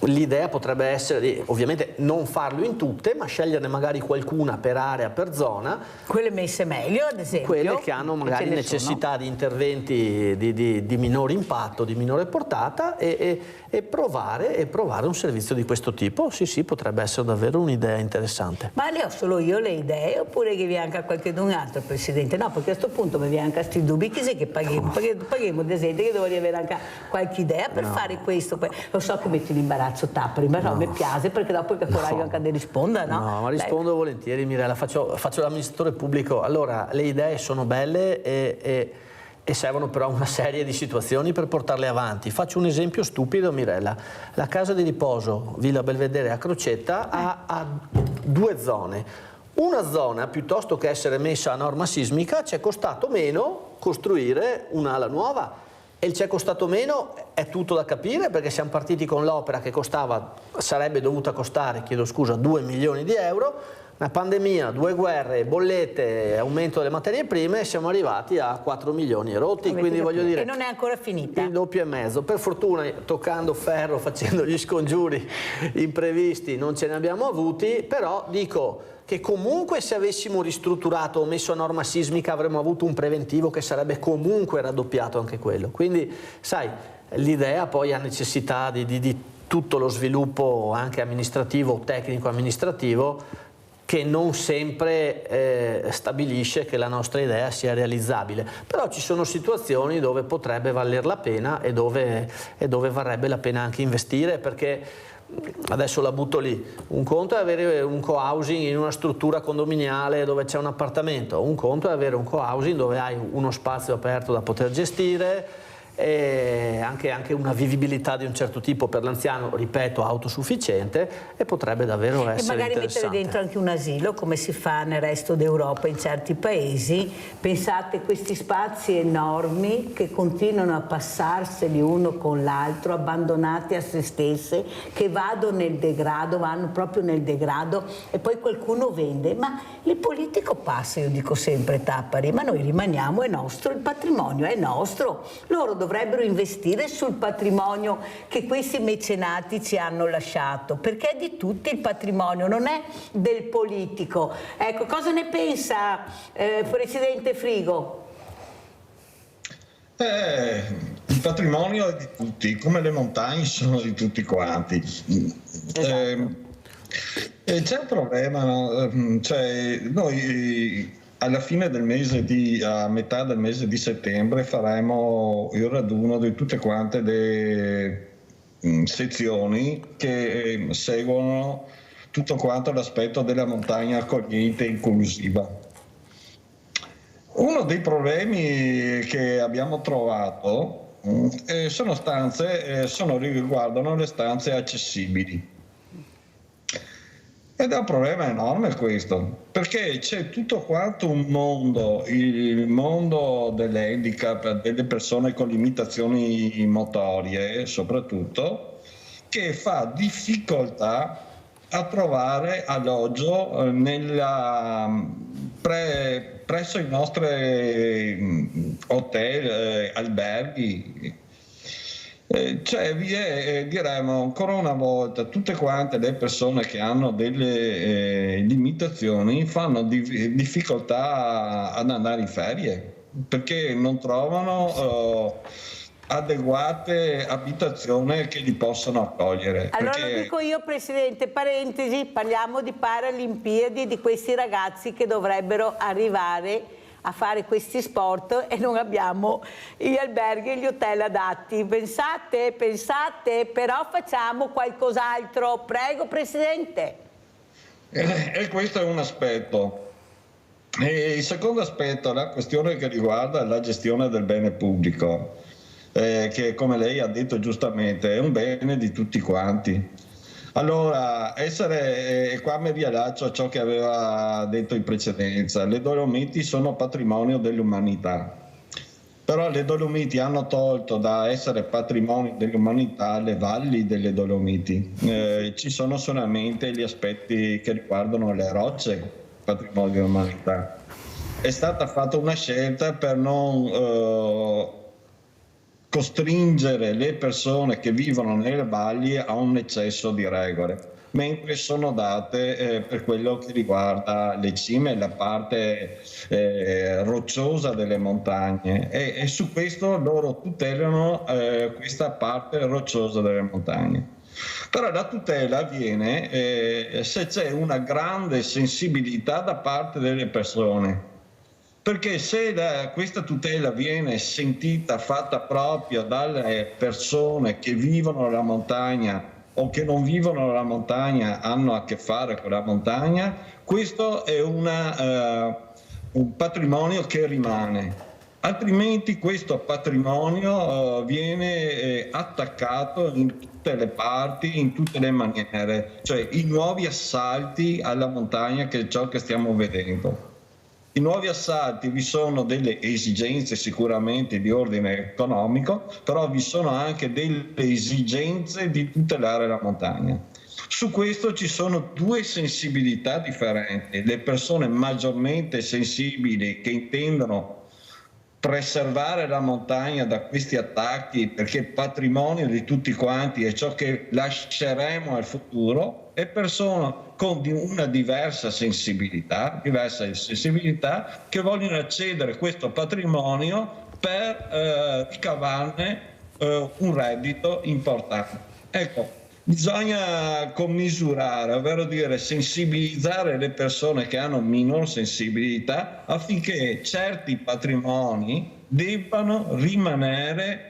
l'idea potrebbe essere di ovviamente non farlo in tutte, ma sceglierne magari qualcuna per area, per zona. Quelle messe meglio, ad esempio. Quelle che hanno magari necessità di interventi di minore impatto, di minore portata, e provare e provare un servizio di questo tipo. Sì, potrebbe essere davvero un'idea interessante. Ma le ho solo io le idee oppure che vi anche a qualcun altro, Presidente? No, perché a questo punto mi viene anche a sti dubbi chi che paghiamo ad esempio, che devo avere anche qualche idea per fare questo. Lo so che metti in imbarazzo Tappari, ma no, mi piace perché dopo che coraggio anche di rispondere, no? No, ma rispondo volentieri, Mirella, faccio l'amministratore pubblico. Allora, le idee sono belle e servono però una serie di situazioni per portarle avanti. Faccio un esempio stupido, Mirella. La casa di riposo Villa Belvedere a Crocetta ha 2 zone. Una zona, piuttosto che essere messa a norma sismica, ci è costato meno costruire un'ala nuova. E ci è costato meno, è tutto da capire, perché siamo partiti con l'opera che sarebbe dovuta costare, 2 milioni di euro. Una pandemia, 2 guerre, bollette, aumento delle materie prime, siamo arrivati a 4 milioni rotti, quindi voglio dire... E non è ancora finita. Il doppio e mezzo. Per fortuna, toccando ferro, facendo gli scongiuri imprevisti, non ce ne abbiamo avuti, però dico che comunque se avessimo ristrutturato o messo a norma sismica avremmo avuto un preventivo che sarebbe comunque raddoppiato anche quello. Quindi, sai, l'idea poi ha necessità di tutto lo sviluppo anche amministrativo, tecnico-amministrativo, che non sempre stabilisce che la nostra idea sia realizzabile. Però ci sono situazioni dove potrebbe valer la pena e dove varrebbe la pena anche investire, perché adesso la butto lì, un conto è avere un co-housing in una struttura condominiale dove c'è un appartamento, un conto è avere un co-housing dove hai uno spazio aperto da poter gestire, e anche una vivibilità di un certo tipo per l'anziano, ripeto, autosufficiente, e potrebbe davvero essere interessante. E magari mettere dentro anche un asilo, come si fa nel resto d'Europa in certi paesi. Pensate, questi spazi enormi che continuano a passarseli uno con l'altro, abbandonati a se stesse, che vanno proprio nel degrado, e poi qualcuno vende. Ma il politico passa, io dico sempre, Tappari, ma noi rimaniamo, è nostro, il patrimonio è nostro. Loro dovrebbero investire sul patrimonio che questi mecenati ci hanno lasciato, perché è di tutti il patrimonio, non è del politico. Ecco, cosa ne pensa Presidente Frigo? Il patrimonio è di tutti, come le montagne sono di tutti quanti. Esatto. C'è un problema, no? Cioè, noi alla fine del mese a metà del mese di settembre faremo il raduno di tutte quante le sezioni che seguono tutto quanto l'aspetto della montagna accogliente e inclusiva. Uno dei problemi che abbiamo trovato riguardano le stanze accessibili. Ed è un problema enorme questo, perché c'è tutto quanto un mondo, il mondo dell'handicap, delle persone con limitazioni motorie soprattutto, che fa difficoltà a trovare alloggio presso i nostri hotel, alberghi. Cioè diremo ancora una volta, tutte quante le persone che hanno delle limitazioni fanno difficoltà ad andare in ferie, perché non trovano adeguate abitazioni che li possano accogliere. Allora lo dico io, Presidente, parentesi, parliamo di Paralimpiadi, di questi ragazzi che dovrebbero arrivare a fare questi sport e non abbiamo gli alberghi e gli hotel adatti. Pensate, però facciamo qualcos'altro. Prego, Presidente. E questo è un aspetto. E il secondo aspetto è la questione che riguarda la gestione del bene pubblico, che come lei ha detto giustamente è un bene di tutti quanti. Allora, qua mi riallaccio a ciò che aveva detto in precedenza, le Dolomiti sono patrimonio dell'umanità, però le Dolomiti hanno tolto da essere patrimonio dell'umanità le valli delle Dolomiti, ci sono solamente gli aspetti che riguardano le rocce, patrimonio dell'umanità. È stata fatta una scelta per non costringere le persone che vivono nelle valli a un eccesso di regole, mentre sono date per quello che riguarda le cime, la parte rocciosa delle montagne, e su questo loro tutelano questa parte rocciosa delle montagne. Però la tutela avviene se c'è una grande sensibilità da parte delle persone, perché se questa tutela viene sentita, fatta propria dalle persone che vivono la montagna o che non vivono la montagna, hanno a che fare con la montagna, questo è un patrimonio che rimane. Altrimenti questo patrimonio viene attaccato in tutte le parti, in tutte le maniere, cioè i nuovi assalti alla montagna, che è ciò che stiamo vedendo. I nuovi assalti, vi sono delle esigenze sicuramente di ordine economico, però vi sono anche delle esigenze di tutelare la montagna. Su questo ci sono due sensibilità differenti. Le persone maggiormente sensibili che intendono preservare la montagna da questi attacchi, perché patrimonio di tutti quanti è ciò che lasceremo al futuro, e persone con una diversa sensibilità che vogliono accedere a questo patrimonio per ricavarne un reddito importante. Ecco, bisogna commisurare, ovvero dire sensibilizzare le persone che hanno minor sensibilità affinché certi patrimoni debbano rimanere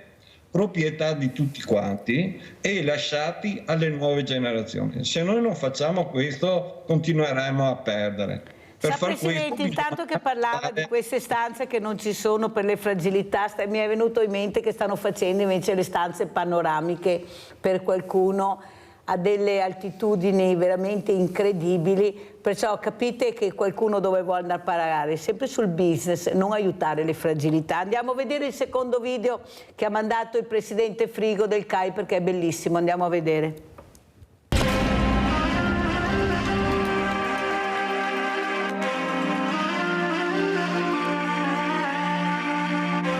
proprietà di tutti quanti e lasciati alle nuove generazioni. Se noi non facciamo questo, continueremo a perdere. Sa, Presidente, intanto che parlava di queste stanze che non ci sono per le fragilità, mi è venuto in mente che stanno facendo invece le stanze panoramiche per qualcuno a delle altitudini veramente incredibili, perciò capite che qualcuno dove vuole andare a parare, sempre sul business, non aiutare le fragilità. Andiamo a vedere il secondo video che ha mandato il Presidente Frigo del CAI, perché è bellissimo, andiamo a vedere.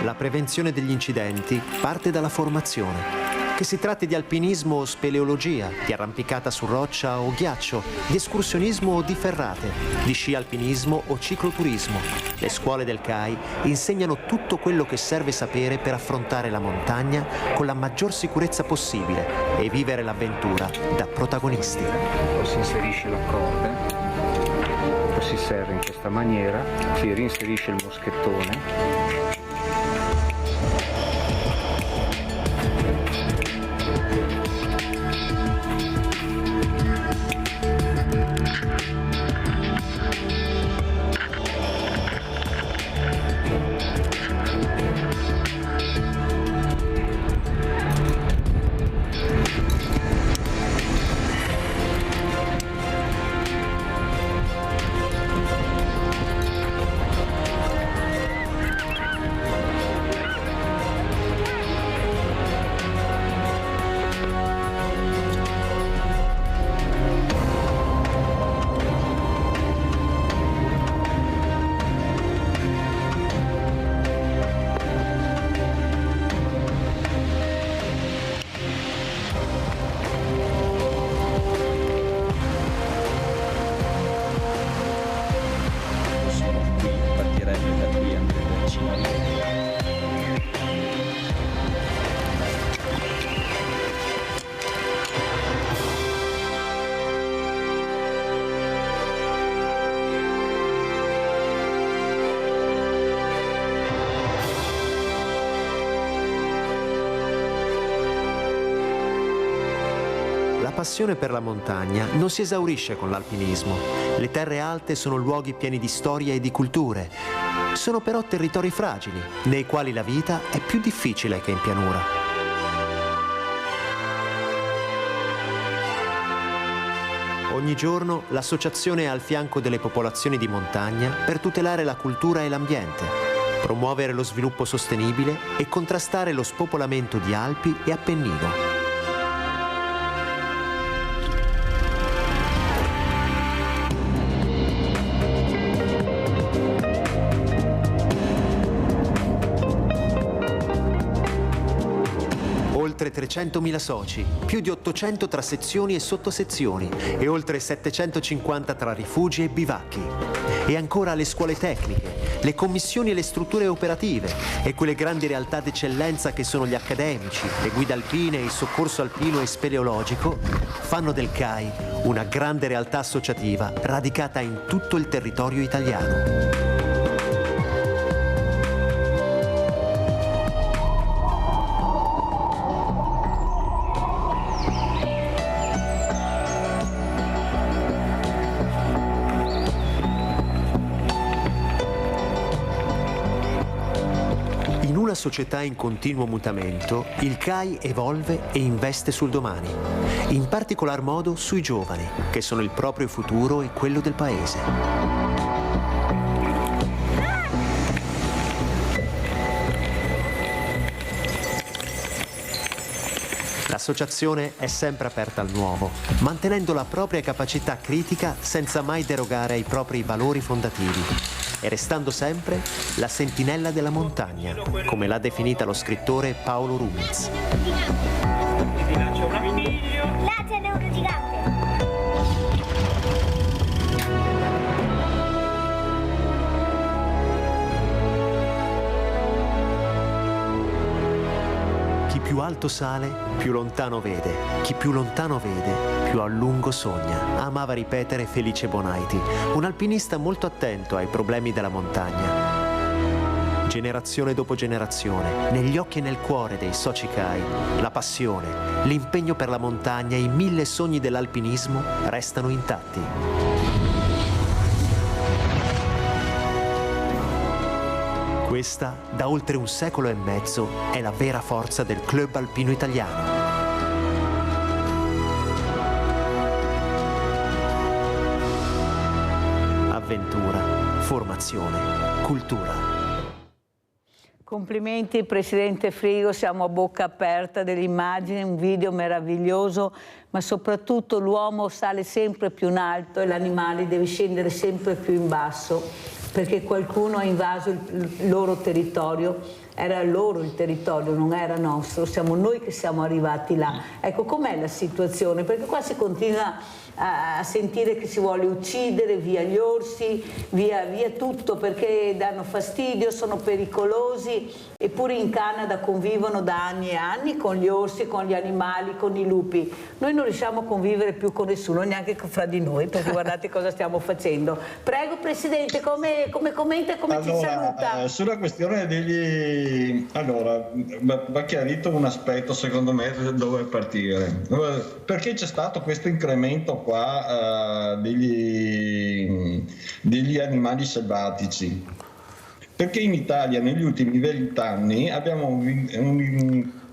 La prevenzione degli incidenti parte dalla formazione. Che si tratti di alpinismo o speleologia, di arrampicata su roccia o ghiaccio, di escursionismo o di ferrate, di sci alpinismo o cicloturismo. Le scuole del CAI insegnano tutto quello che serve sapere per affrontare la montagna con la maggior sicurezza possibile e vivere l'avventura da protagonisti. Poi si inserisce la corda, poi si serra in questa maniera, si reinserisce il moschettone. La passione per la montagna non si esaurisce con l'alpinismo. Le terre alte sono luoghi pieni di storia e di culture. Sono però territori fragili, nei quali la vita è più difficile che in pianura. Ogni giorno l'associazione è al fianco delle popolazioni di montagna per tutelare la cultura e l'ambiente, promuovere lo sviluppo sostenibile e contrastare lo spopolamento di Alpi e Appennino. Oltre 300.000 soci, più di 800 tra sezioni e sottosezioni e oltre 750 tra rifugi e bivacchi. E ancora le scuole tecniche, le commissioni e le strutture operative e quelle grandi realtà d'eccellenza che sono gli accademici, le guide alpine, il soccorso alpino e speleologico, fanno del CAI una grande realtà associativa radicata in tutto il territorio italiano. In una società in continuo mutamento, il CAI evolve e investe sul domani, in particolar modo sui giovani, che sono il proprio futuro e quello del paese. L'associazione è sempre aperta al nuovo, mantenendo la propria capacità critica senza mai derogare ai propri valori fondativi e restando sempre la sentinella della montagna, come l'ha definita lo scrittore Paolo Rumiz. Là ce n'è uno gigante. Chi più alto sale, più lontano vede. Chi più lontano vede, più a lungo sogna. Amava ripetere Felice Bonaiti, un alpinista molto attento ai problemi della montagna. Generazione dopo generazione, negli occhi e nel cuore dei soci CAI, la passione, l'impegno per la montagna e i 1000 sogni dell'alpinismo restano intatti. Questa, da oltre un secolo e mezzo, è la vera forza del Club Alpino Italiano. Avventura, formazione, cultura. Complimenti Presidente Frigo, siamo a bocca aperta delle immagini, un video meraviglioso, ma soprattutto l'uomo sale sempre più in alto e l'animale deve scendere sempre più in basso, perché qualcuno ha invaso il loro territorio. Era loro il territorio, non era nostro, siamo noi che siamo arrivati là. Ecco, com'è la situazione? Perché qua si continua a sentire che si vuole uccidere, via gli orsi, via tutto, perché danno fastidio, sono pericolosi, eppure in Canada convivono da anni e anni con gli orsi, con gli animali, con i lupi. Noi non riusciamo a convivere più con nessuno, neanche fra di noi, perché guardate cosa stiamo facendo. Prego Presidente, come commenta e come ci saluta? Sulla questione degli... Allora, va chiarito un aspetto secondo me dove partire. Perché c'è stato questo incremento qua degli animali selvatici? Perché in Italia negli ultimi 20 anni abbiamo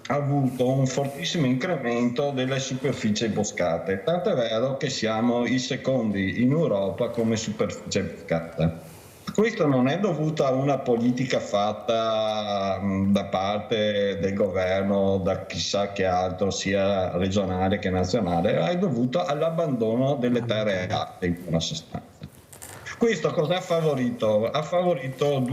avuto un fortissimo incremento delle superfici boscate, tanto è vero che siamo i secondi in Europa come superficie boscata. Questo non è dovuto a una politica fatta da parte del governo, da chissà che altro, sia regionale che nazionale, è dovuto all'abbandono delle terre alte in buona sostanza. Questo cosa ha favorito? Ha favorito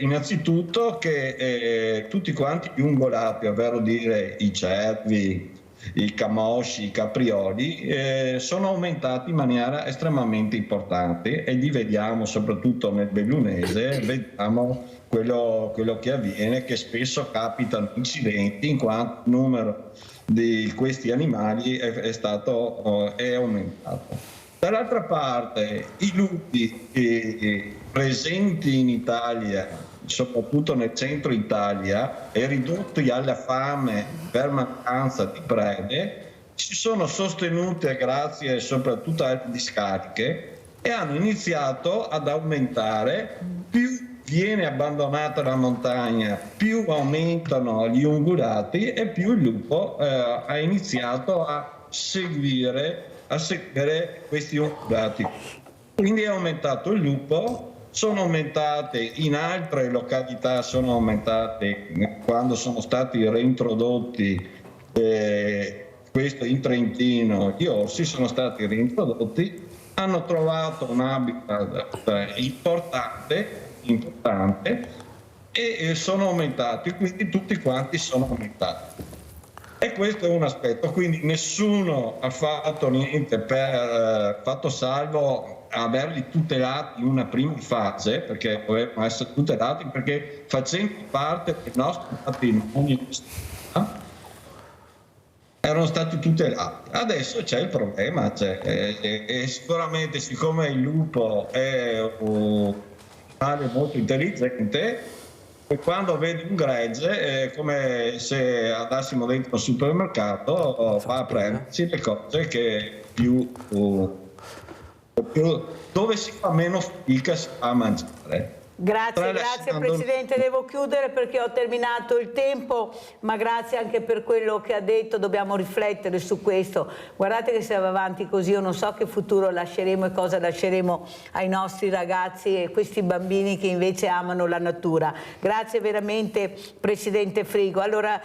innanzitutto che tutti quanti gli ungolati, ovvero dire i cervi, i camosci, i caprioli, sono aumentati in maniera estremamente importante e li vediamo soprattutto nel bellunese, vediamo quello che avviene, che spesso capitano incidenti in quanto il numero di questi animali è aumentato. Dall'altra parte i lupi presenti in Italia, soprattutto nel centro Italia, e ridotti alla fame per mancanza di prede, si sono sostenute grazie soprattutto alle discariche e hanno iniziato ad aumentare. Più viene abbandonata la montagna, più aumentano gli ungulati e più il lupo ha iniziato a seguire questi ungulati. Quindi è aumentato il lupo. Sono aumentate in altre località, sono aumentate quando sono stati reintrodotti, questo in Trentino, gli orsi sono stati reintrodotti, hanno trovato un habitat importante e sono aumentati, quindi tutti quanti sono aumentati. E questo è un aspetto, quindi nessuno ha fatto niente fatto salvo averli tutelati in una prima fase, perché dovevano essere tutelati perché facendo parte del nostro patrimonio erano stati tutelati. Adesso c'è il problema, e sicuramente siccome il lupo è un animale molto intelligente, e quando vedi un gregge è come se andassimo dentro al supermercato, va a prendersi le cose che dove si fa meno fatica si fa a mangiare. Grazie Presidente, devo chiudere perché ho terminato il tempo, ma grazie anche per quello che ha detto, dobbiamo riflettere su questo. Guardate che se va avanti così io non so che futuro lasceremo e cosa lasceremo ai nostri ragazzi e questi bambini che invece amano la natura. Grazie veramente Presidente Frigo. Allora,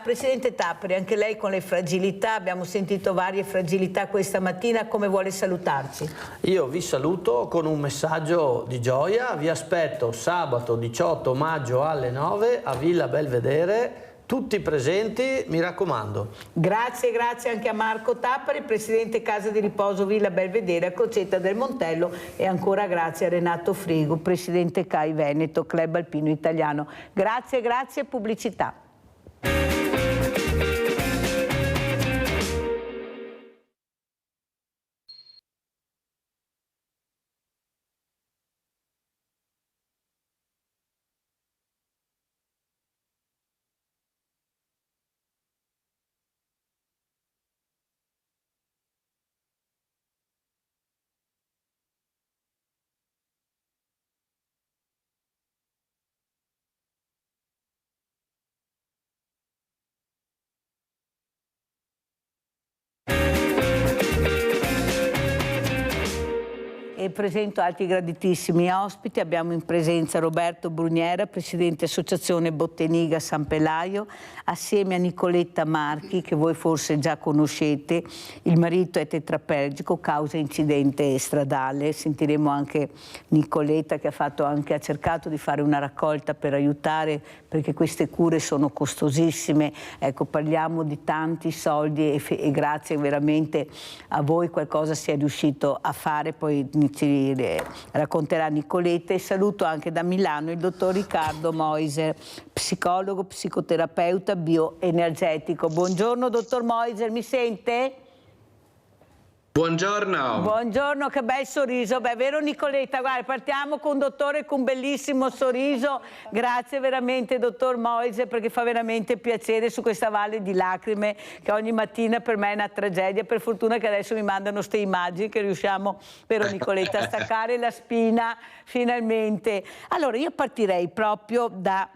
Presidente Tappari, anche lei con le fragilità, abbiamo sentito varie fragilità questa mattina, come vuole salutarci? Io vi saluto con un messaggio di gioia, vi aspetto sabato 18 maggio alle 9 a Villa Belvedere, tutti presenti, mi raccomando. Grazie anche a Marco Tappari, Presidente Casa di Riposo Villa Belvedere a Crocetta del Montello, e ancora grazie a Renato Frigo, Presidente CAI Veneto, Club Alpino Italiano. Grazie, pubblicità. E presento altri graditissimi ospiti. Abbiamo in presenza Roberto Bruniera, Presidente Associazione Botteniga San Pelaio, assieme a Nicoletta Marchi, che voi forse già conoscete. Il marito è tetraplegico causa incidente stradale. Sentiremo anche Nicoletta che ha cercato di fare una raccolta per aiutare, perché queste cure sono costosissime. Ecco, parliamo di tanti soldi e grazie veramente a voi qualcosa si è riuscito a fare. Poi ci racconterà Nicoletta, e saluto anche da Milano il dottor Riccardo Moiser, psicologo, psicoterapeuta bioenergetico. Buongiorno dottor Moiser, mi sente? Buongiorno. Buongiorno, che bel sorriso. Beh, vero Nicoletta? Guarda, partiamo con un dottore con un bellissimo sorriso. Grazie veramente dottor Moiser, perché fa veramente piacere su questa valle di lacrime che ogni mattina per me è una tragedia. Per fortuna che adesso mi mandano ste immagini che riusciamo, vero Nicoletta, a staccare la spina finalmente. Allora io partirei proprio da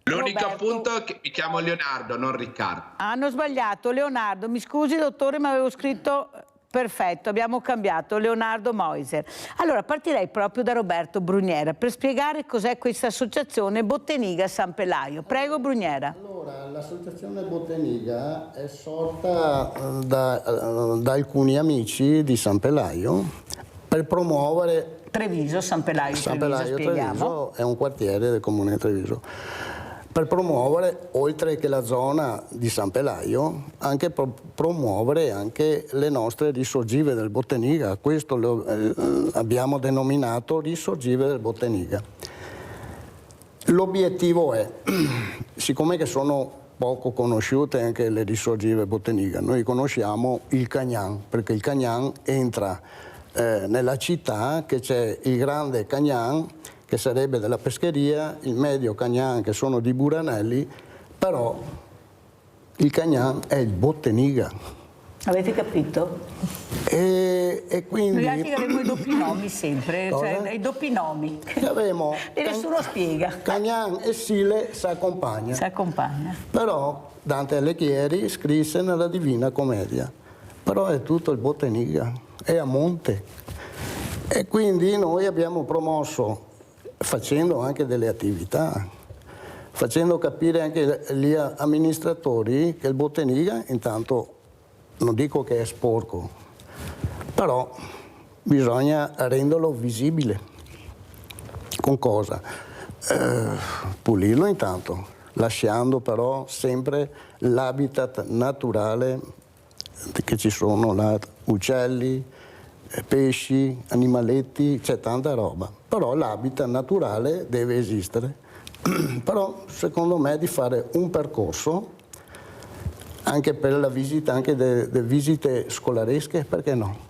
l'unico Roberto. appunto è che mi chiamo Leonardo, non Riccardo. Hanno sbagliato, Leonardo. Mi scusi dottore, ma avevo scritto... Perfetto, abbiamo cambiato, Leonardo Moiser. Allora partirei proprio da Roberto Bruniera per spiegare cos'è questa associazione Botteniga San Pelaio. Prego Bruniera. Allora, l'associazione Botteniga è sorta da alcuni amici di San Pelaio per promuovere... Treviso, San Pelaio, Treviso è un quartiere del comune di Treviso. Per promuovere, oltre che la zona di San Pelaio, anche promuovere anche le nostre risorgive del Botteniga. Questo lo abbiamo denominato risorgive del Botteniga. L'obiettivo è, siccome che sono poco conosciute anche le risorgive Botteniga, noi conosciamo il Cagnan, perché il Cagnan entra nella città, che c'è il grande Cagnan, che sarebbe della pescheria, il medio Cagnan, che sono di Buranelli, però il Cagnan è il Botteniga. Avete capito? E quindi... Noi altri avremo i doppi nomi sempre, cioè i doppi nomi. Avremo e nessuno spiega. Cagnan e Sile si accompagna. Si accompagna. Però Dante Alighieri scrisse nella Divina Commedia. Però è tutto il Botteniga, è a monte. E quindi noi abbiamo promosso, facendo anche delle attività, facendo capire anche agli amministratori che il Botteniga, intanto non dico che è sporco, però bisogna renderlo visibile. Con cosa? Pulirlo intanto, lasciando però sempre l'habitat naturale che ci sono là, uccelli, pesci, animaletti, c'è tanta roba. Però l'habitat naturale deve esistere. Però secondo me di fare un percorso anche per la visita, anche delle visite scolaresche, perché no?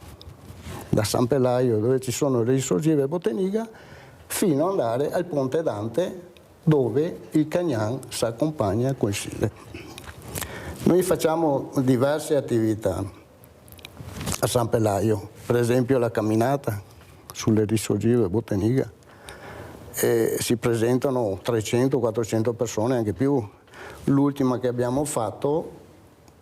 Da San Pelaio, dove ci sono le risorgive e Botteniga, fino ad andare al Ponte Dante, dove il Cagnan si accompagna con Sile. Noi facciamo diverse attività a San Pelaio, per esempio la camminata sulle risorgive e Botteniga. Si presentano 300-400 persone, anche più. L'ultima che abbiamo fatto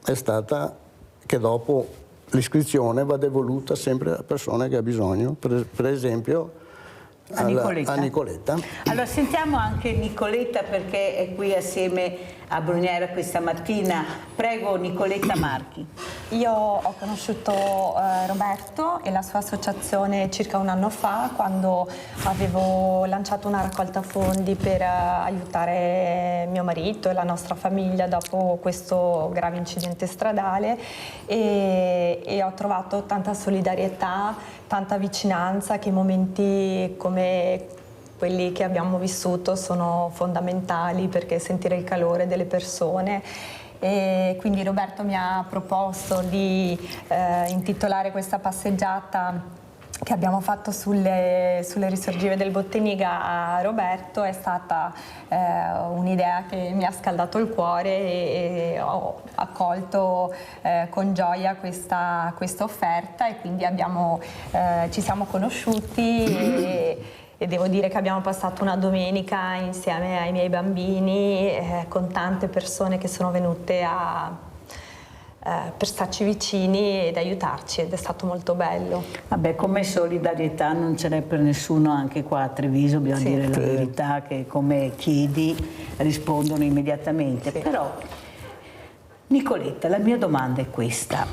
è stata che dopo l'iscrizione va devoluta sempre a persone che ha bisogno, per esempio a Nicoletta. Allora sentiamo anche Nicoletta, perché è qui assieme a Bruniera questa mattina. Prego, Nicoletta Marchi. Io ho conosciuto Roberto e la sua associazione circa un anno fa, quando avevo lanciato una raccolta fondi per aiutare mio marito e la nostra famiglia dopo questo grave incidente stradale, e ho trovato tanta solidarietà, tanta vicinanza, che momenti come quelli che abbiamo vissuto sono fondamentali, perché sentire il calore delle persone. E quindi Roberto mi ha proposto di intitolare questa passeggiata che abbiamo fatto sulle risorgive del Botteniga a Roberto. È stata un'idea che mi ha scaldato il cuore e ho accolto con gioia questa offerta, e quindi ci siamo conosciuti e devo dire che abbiamo passato una domenica insieme ai miei bambini con tante persone che sono venute per starci vicini ed aiutarci, ed è stato molto bello. Vabbè, come solidarietà non ce n'è per nessuno anche qua a Treviso, bisogna dire la verità, che come chiedi rispondono immediatamente. Sì. Però, Nicoletta, la mia domanda è questa.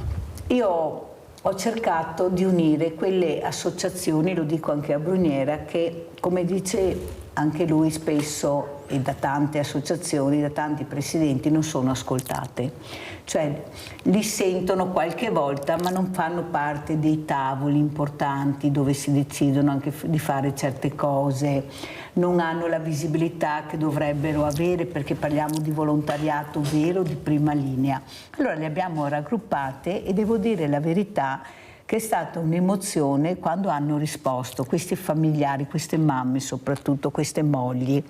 Io ho cercato di unire quelle associazioni, lo dico anche a Bruniera, che, come dice anche lui spesso, e da tante associazioni, da tanti presidenti, non sono ascoltate. Cioè li sentono qualche volta, ma non fanno parte dei tavoli importanti dove si decidono anche di fare certe cose, non hanno la visibilità che dovrebbero avere, perché parliamo di volontariato vero di prima linea. Allora le abbiamo raggruppate, e devo dire la verità che è stata un'emozione quando hanno risposto questi familiari, queste mamme soprattutto, queste mogli,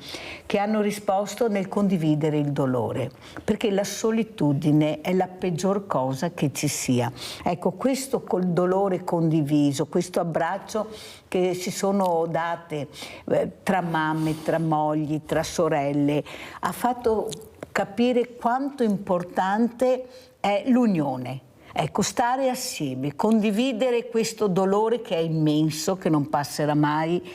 che hanno risposto nel condividere il dolore, perché la solitudine è la peggior cosa che ci sia. Ecco, questo col dolore condiviso, questo abbraccio che si sono date tra mamme, tra mogli, tra sorelle, ha fatto capire quanto importante è l'unione. Ecco, stare assieme, condividere questo dolore che è immenso, che non passerà mai,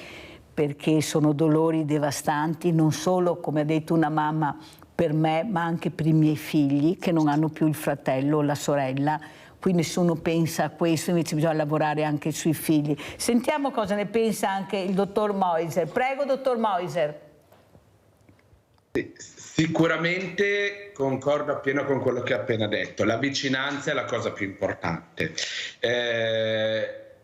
perché sono dolori devastanti, non solo, come ha detto una mamma, per me, ma anche per i miei figli, che non hanno più il fratello o la sorella. Qui nessuno pensa a questo, invece bisogna lavorare anche sui figli. Sentiamo cosa ne pensa anche il dottor Moiser. Prego, dottor Moiser. Sicuramente concordo appieno con quello che ha appena detto. La vicinanza è la cosa più importante.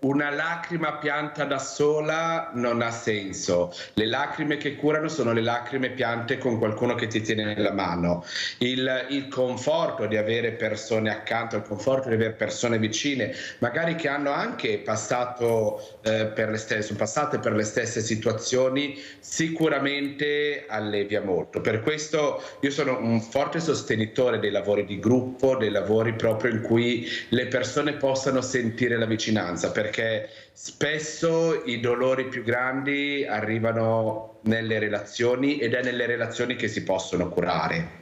Una lacrima pianta da sola non ha senso. Le lacrime che curano sono le lacrime piante con qualcuno che ti tiene nella mano. Il conforto di avere persone accanto, il conforto di avere persone vicine, magari che hanno anche passato sono passate per le stesse situazioni, sicuramente allevia molto. Per questo io sono un forte sostenitore dei lavori di gruppo, dei lavori proprio in cui le persone possano sentire la vicinanza, perché spesso i dolori più grandi arrivano nelle relazioni, ed è nelle relazioni che si possono curare.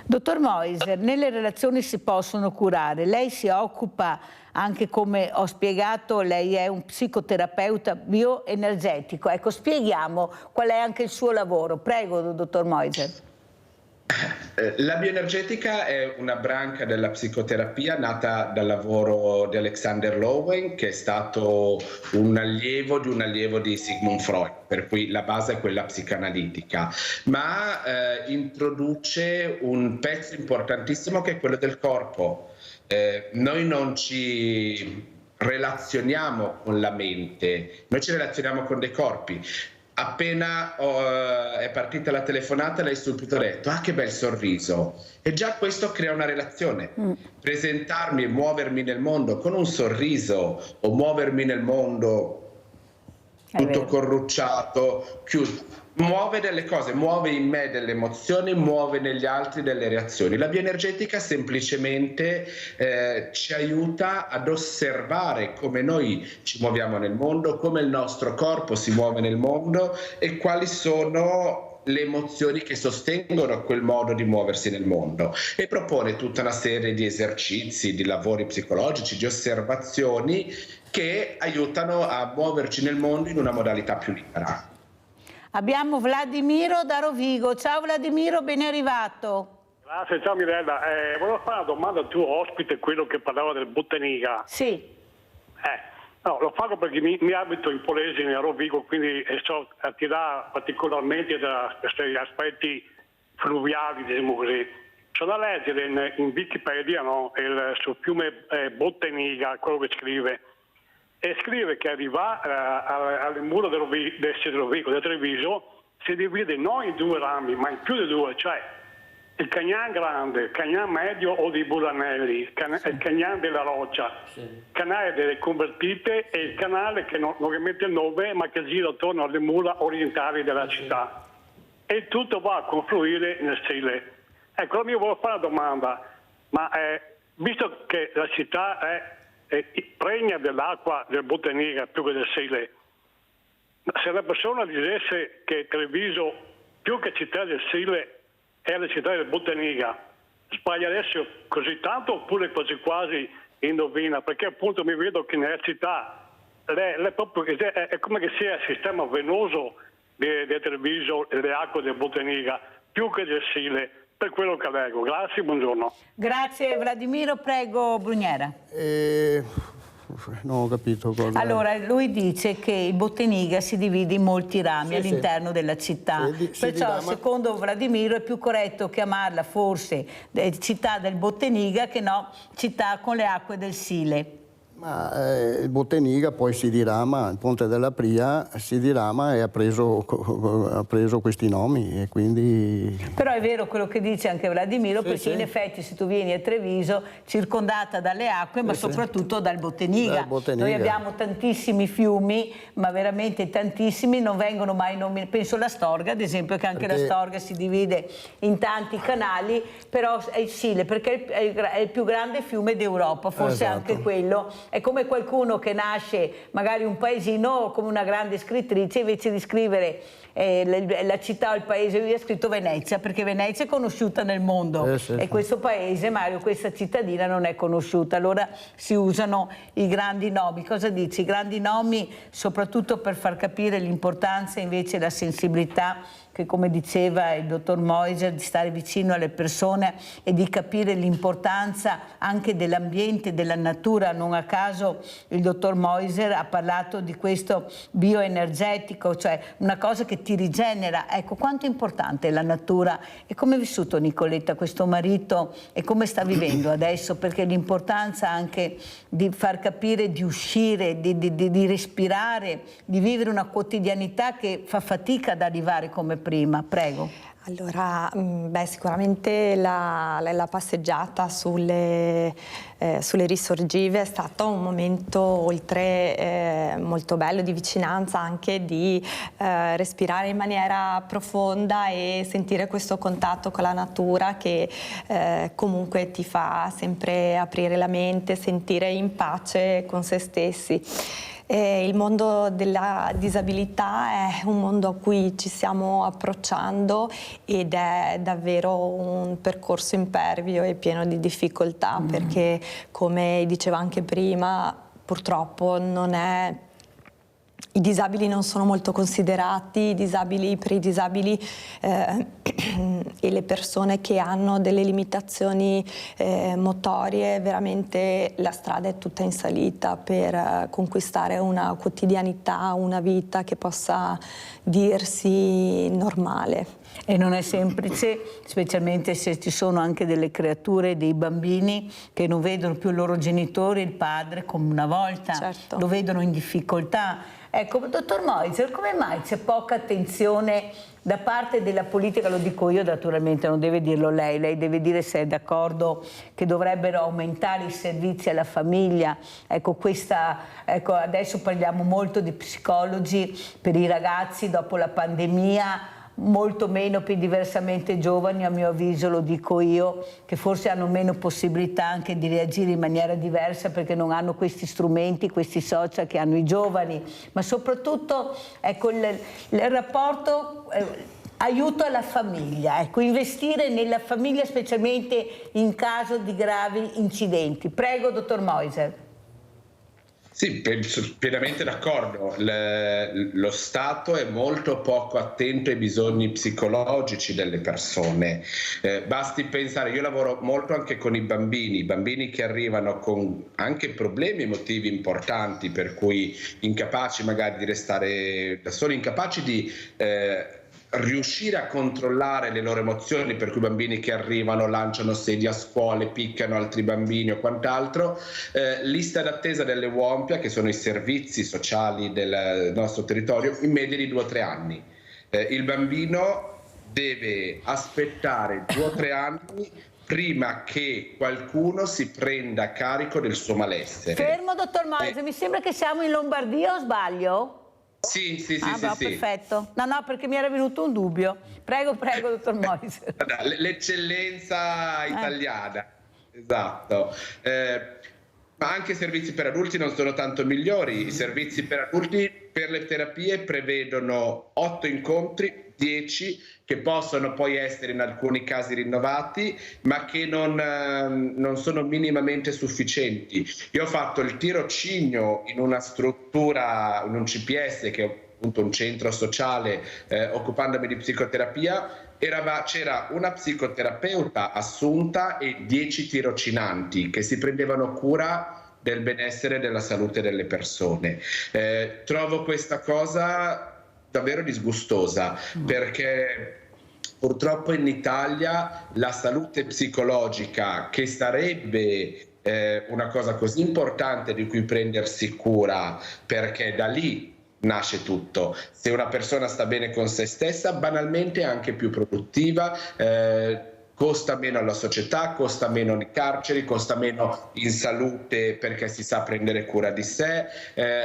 Dottor Moiser, nelle relazioni si possono curare. Lei si occupa anche, come ho spiegato, lei è un psicoterapeuta bioenergetico. Ecco, spieghiamo qual è anche il suo lavoro. Prego, dottor Moiser. La bioenergetica è una branca della psicoterapia nata dal lavoro di Alexander Lowen, che è stato un allievo di Sigmund Freud, per cui la base è quella psicanalitica, ma introduce un pezzo importantissimo che è quello del corpo. Noi non ci relazioniamo con la mente, noi ci relazioniamo con dei corpi. Appena è partita la telefonata, lei subito ha detto: ah, che bel sorriso, e già questo crea una relazione. Presentarmi e muovermi nel mondo con un sorriso, o muovermi nel mondo tutto corrucciato, chiuso, muove delle cose, muove in me delle emozioni, muove negli altri delle reazioni. La bioenergetica semplicemente ci aiuta ad osservare come noi ci muoviamo nel mondo, come il nostro corpo si muove nel mondo e quali sono le emozioni che sostengono quel modo di muoversi nel mondo, e propone tutta una serie di esercizi, di lavori psicologici, di osservazioni che aiutano a muoverci nel mondo in una modalità più libera. Abbiamo Vladimiro da Rovigo. Ciao Vladimiro, ben arrivato. Grazie, ciao Mirella. Volevo fare una domanda al tuo ospite, quello che parlava del Botteniga. Sì. No, lo faccio perché mi abito in Polesine, a Rovigo, quindi so attirare particolarmente da questi aspetti fluviali, diciamo così. Sono a leggere in Wikipedia, no, sul fiume Botteniga, quello che scrive. E scrive che arriva alle mura del Rovigo, del Treviso, si divide non in due rami, ma in più di due, cioè il Cagnan grande, il Cagnan medio o dei Buranelli, il Cagnan della Roccia, il canale delle Convertite e il canale che non rimette il nome, ma che gira attorno alle mura orientali della città. E tutto va a confluire nel Sile. Ecco, io volevo fare una domanda, ma visto che la città è pregna dell'acqua del Botteniga più che del Sile, se la persona dicesse che Treviso più che città del Sile è la città del Botteniga, sbaglieresse così tanto oppure quasi quasi indovina? Perché appunto mi vedo che nella città è come che sia il sistema venoso di Treviso e le acque del Botteniga più che del Sile. Per quello che leggo. Grazie, buongiorno. Grazie Vladimiro, prego Brugnera. Non ho capito cosa. Allora, lui dice che il Botteniga si divide in molti rami all'interno della città. Perciò, secondo Vladimiro, è più corretto chiamarla forse città del Botteniga che no città con le acque del Sile. Ma il Botteniga poi si dirama, il Ponte della Pria si dirama e ha preso questi nomi e quindi... Però è vero quello che dice anche Vladimiro, perché in effetti se tu vieni a Treviso circondata dalle acque ma soprattutto dal Botteniga. Noi abbiamo tantissimi fiumi, ma veramente tantissimi, non vengono mai nominati. Penso alla Storga ad esempio, che anche la Storga si divide in tanti canali, però è il Sile perché è il più grande fiume d'Europa, forse anche quello. È come qualcuno che nasce magari un paesino come una grande scrittrice, invece di scrivere la città o il paese, lui ha scritto Venezia, perché Venezia è conosciuta nel mondo e questo paese, Mario, questa cittadina non è conosciuta, allora si usano i grandi nomi. Cosa dici? I grandi nomi soprattutto per far capire l'importanza invece e la sensibilità che, come diceva il dottor Moiser, di stare vicino alle persone e di capire l'importanza anche dell'ambiente, della natura. Non a caso il dottor Moiser ha parlato di questo bioenergetico, cioè una cosa che ti rigenera. Ecco, quanto è importante la natura. E come è vissuto Nicoletta questo marito e come sta vivendo adesso? Perché l'importanza anche di far capire, di uscire, di respirare, di vivere una quotidianità che fa fatica ad arrivare come prima. Prego. Allora, sicuramente la passeggiata sulle risorgive è stato un momento oltre molto bello di vicinanza, anche di respirare in maniera profonda e sentire questo contatto con la natura che comunque ti fa sempre aprire la mente, sentire in pace con se stessi. Il mondo della disabilità è un mondo a cui ci stiamo approcciando ed è davvero un percorso impervio e pieno di difficoltà, perché, come diceva anche prima, purtroppo i disabili non sono molto considerati, per i disabili e le persone che hanno delle limitazioni motorie, veramente la strada è tutta in salita per conquistare una quotidianità, una vita che possa dirsi normale. E non è semplice, specialmente se ci sono anche delle creature, dei bambini che non vedono più il loro genitore, il padre, come una volta, certo. Lo vedono in difficoltà. Ecco, dottor Meuser, come mai c'è poca attenzione da parte della politica? Lo dico io, naturalmente non deve dirlo lei deve dire se è d'accordo che dovrebbero aumentare i servizi alla famiglia. Ecco, adesso parliamo molto di psicologi per i ragazzi dopo la pandemia, molto meno per i diversamente giovani, a mio avviso, lo dico io, che forse hanno meno possibilità anche di reagire in maniera diversa perché non hanno questi strumenti, questi social che hanno i giovani, ma soprattutto ecco, il rapporto aiuto alla famiglia, ecco, investire nella famiglia specialmente in caso di gravi incidenti. Prego, dottor Meuser. Sì, pienamente d'accordo. Lo Stato è molto poco attento ai bisogni psicologici delle persone. Basti pensare, io lavoro molto anche con i bambini che arrivano con anche problemi emotivi importanti, per cui incapaci magari di restare da soli, incapaci di riuscire a controllare le loro emozioni, per cui bambini che arrivano lanciano sedie a scuole, picchiano altri bambini o quant'altro. Lista d'attesa delle UOMPIA, che sono i servizi sociali del nostro territorio, in media di 2 o 3 anni. Il bambino deve aspettare 2 o 3 anni prima che qualcuno si prenda carico del suo malessere. Fermo, dottor Meuser, mi sembra che siamo in Lombardia, o sbaglio? Sì, sì, perfetto. No, perché mi era venuto un dubbio. Prego, dottor Meuser. L'eccellenza italiana, esatto. Ma anche i servizi per adulti non sono tanto migliori. I servizi per adulti per le terapie prevedono 8 incontri, 10 che possono poi essere in alcuni casi rinnovati, ma che non sono minimamente sufficienti. Io ho fatto il tirocinio in una struttura, in un CPS, che è appunto un centro sociale, occupandomi di psicoterapia. C'era una psicoterapeuta assunta e 10 tirocinanti che si prendevano cura del benessere e della salute delle persone. Trovo questa cosa davvero disgustosa, perché purtroppo in Italia la salute psicologica, che sarebbe una cosa così importante di cui prendersi cura, perché da lì nasce tutto. Se una persona sta bene con se stessa, banalmente è anche più produttiva, costa meno alla società, costa meno nei carceri, costa meno in salute perché si sa prendere cura di sé,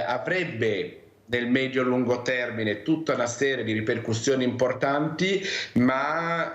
avrebbe nel medio-lungo termine tutta una serie di ripercussioni importanti, ma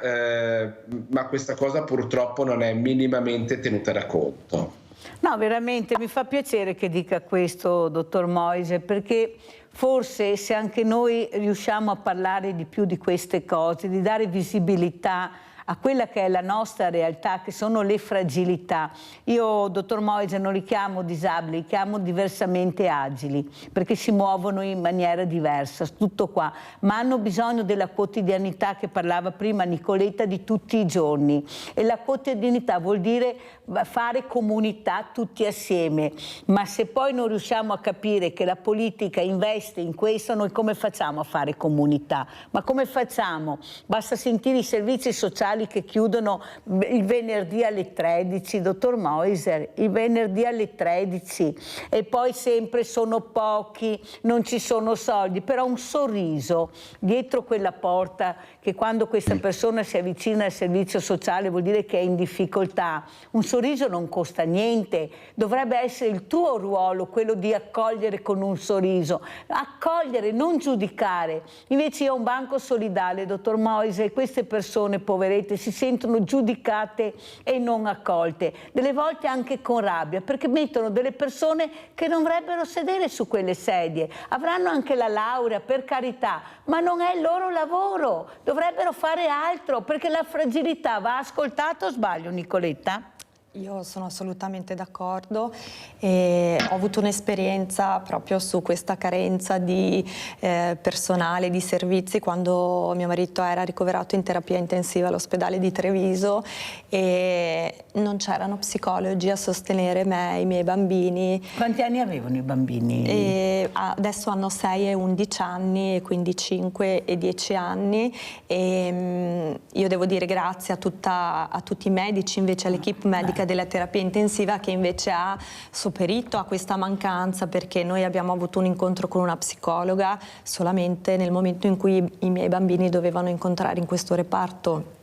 questa cosa purtroppo non è minimamente tenuta da conto. No, veramente mi fa piacere che dica questo, dottor Meuser, perché forse se anche noi riusciamo a parlare di più di queste cose, di dare visibilità a quella che è la nostra realtà, che sono le fragilità. Io, dottor Meuser, non li chiamo disabili, li chiamo diversamente agili, perché si muovono in maniera diversa, tutto qua, ma hanno bisogno della quotidianità che parlava prima Nicoletta, di tutti i giorni. E la quotidianità vuol dire fare comunità tutti assieme, ma se poi non riusciamo a capire che la politica investe in questo, noi come facciamo a fare comunità? Ma come facciamo? Basta sentire i servizi sociali che chiudono il venerdì alle 13, dottor Meuser, il venerdì alle 13, e poi sempre sono pochi, non ci sono soldi, però un sorriso dietro quella porta, che quando questa persona si avvicina al servizio sociale vuol dire che è in difficoltà. Un sorriso non costa niente, dovrebbe essere il tuo ruolo quello di accogliere con un sorriso, accogliere, non giudicare. Invece io ho un banco solidale, dottor Meuser, e queste persone poverette si sentono giudicate e non accolte, delle volte anche con rabbia, perché mettono delle persone che non dovrebbero sedere su quelle sedie. Avranno anche la laurea, per carità, ma non è il loro lavoro, dovrebbero fare altro, perché la fragilità va ascoltata. O sbaglio, Nicoletta? Io sono assolutamente d'accordo e ho avuto un'esperienza proprio su questa carenza di personale, di servizi, quando mio marito era ricoverato in terapia intensiva all'ospedale di Treviso e non c'erano psicologi a sostenere me e i miei bambini. Quanti anni avevano i bambini? Adesso hanno 6 e 11 anni, e quindi 5 e 10 anni e io devo dire grazie a tutti i medici, invece all'equipe medica della terapia intensiva, che invece ha sopperito a questa mancanza, perché noi abbiamo avuto un incontro con una psicologa solamente nel momento in cui i miei bambini dovevano incontrare in questo reparto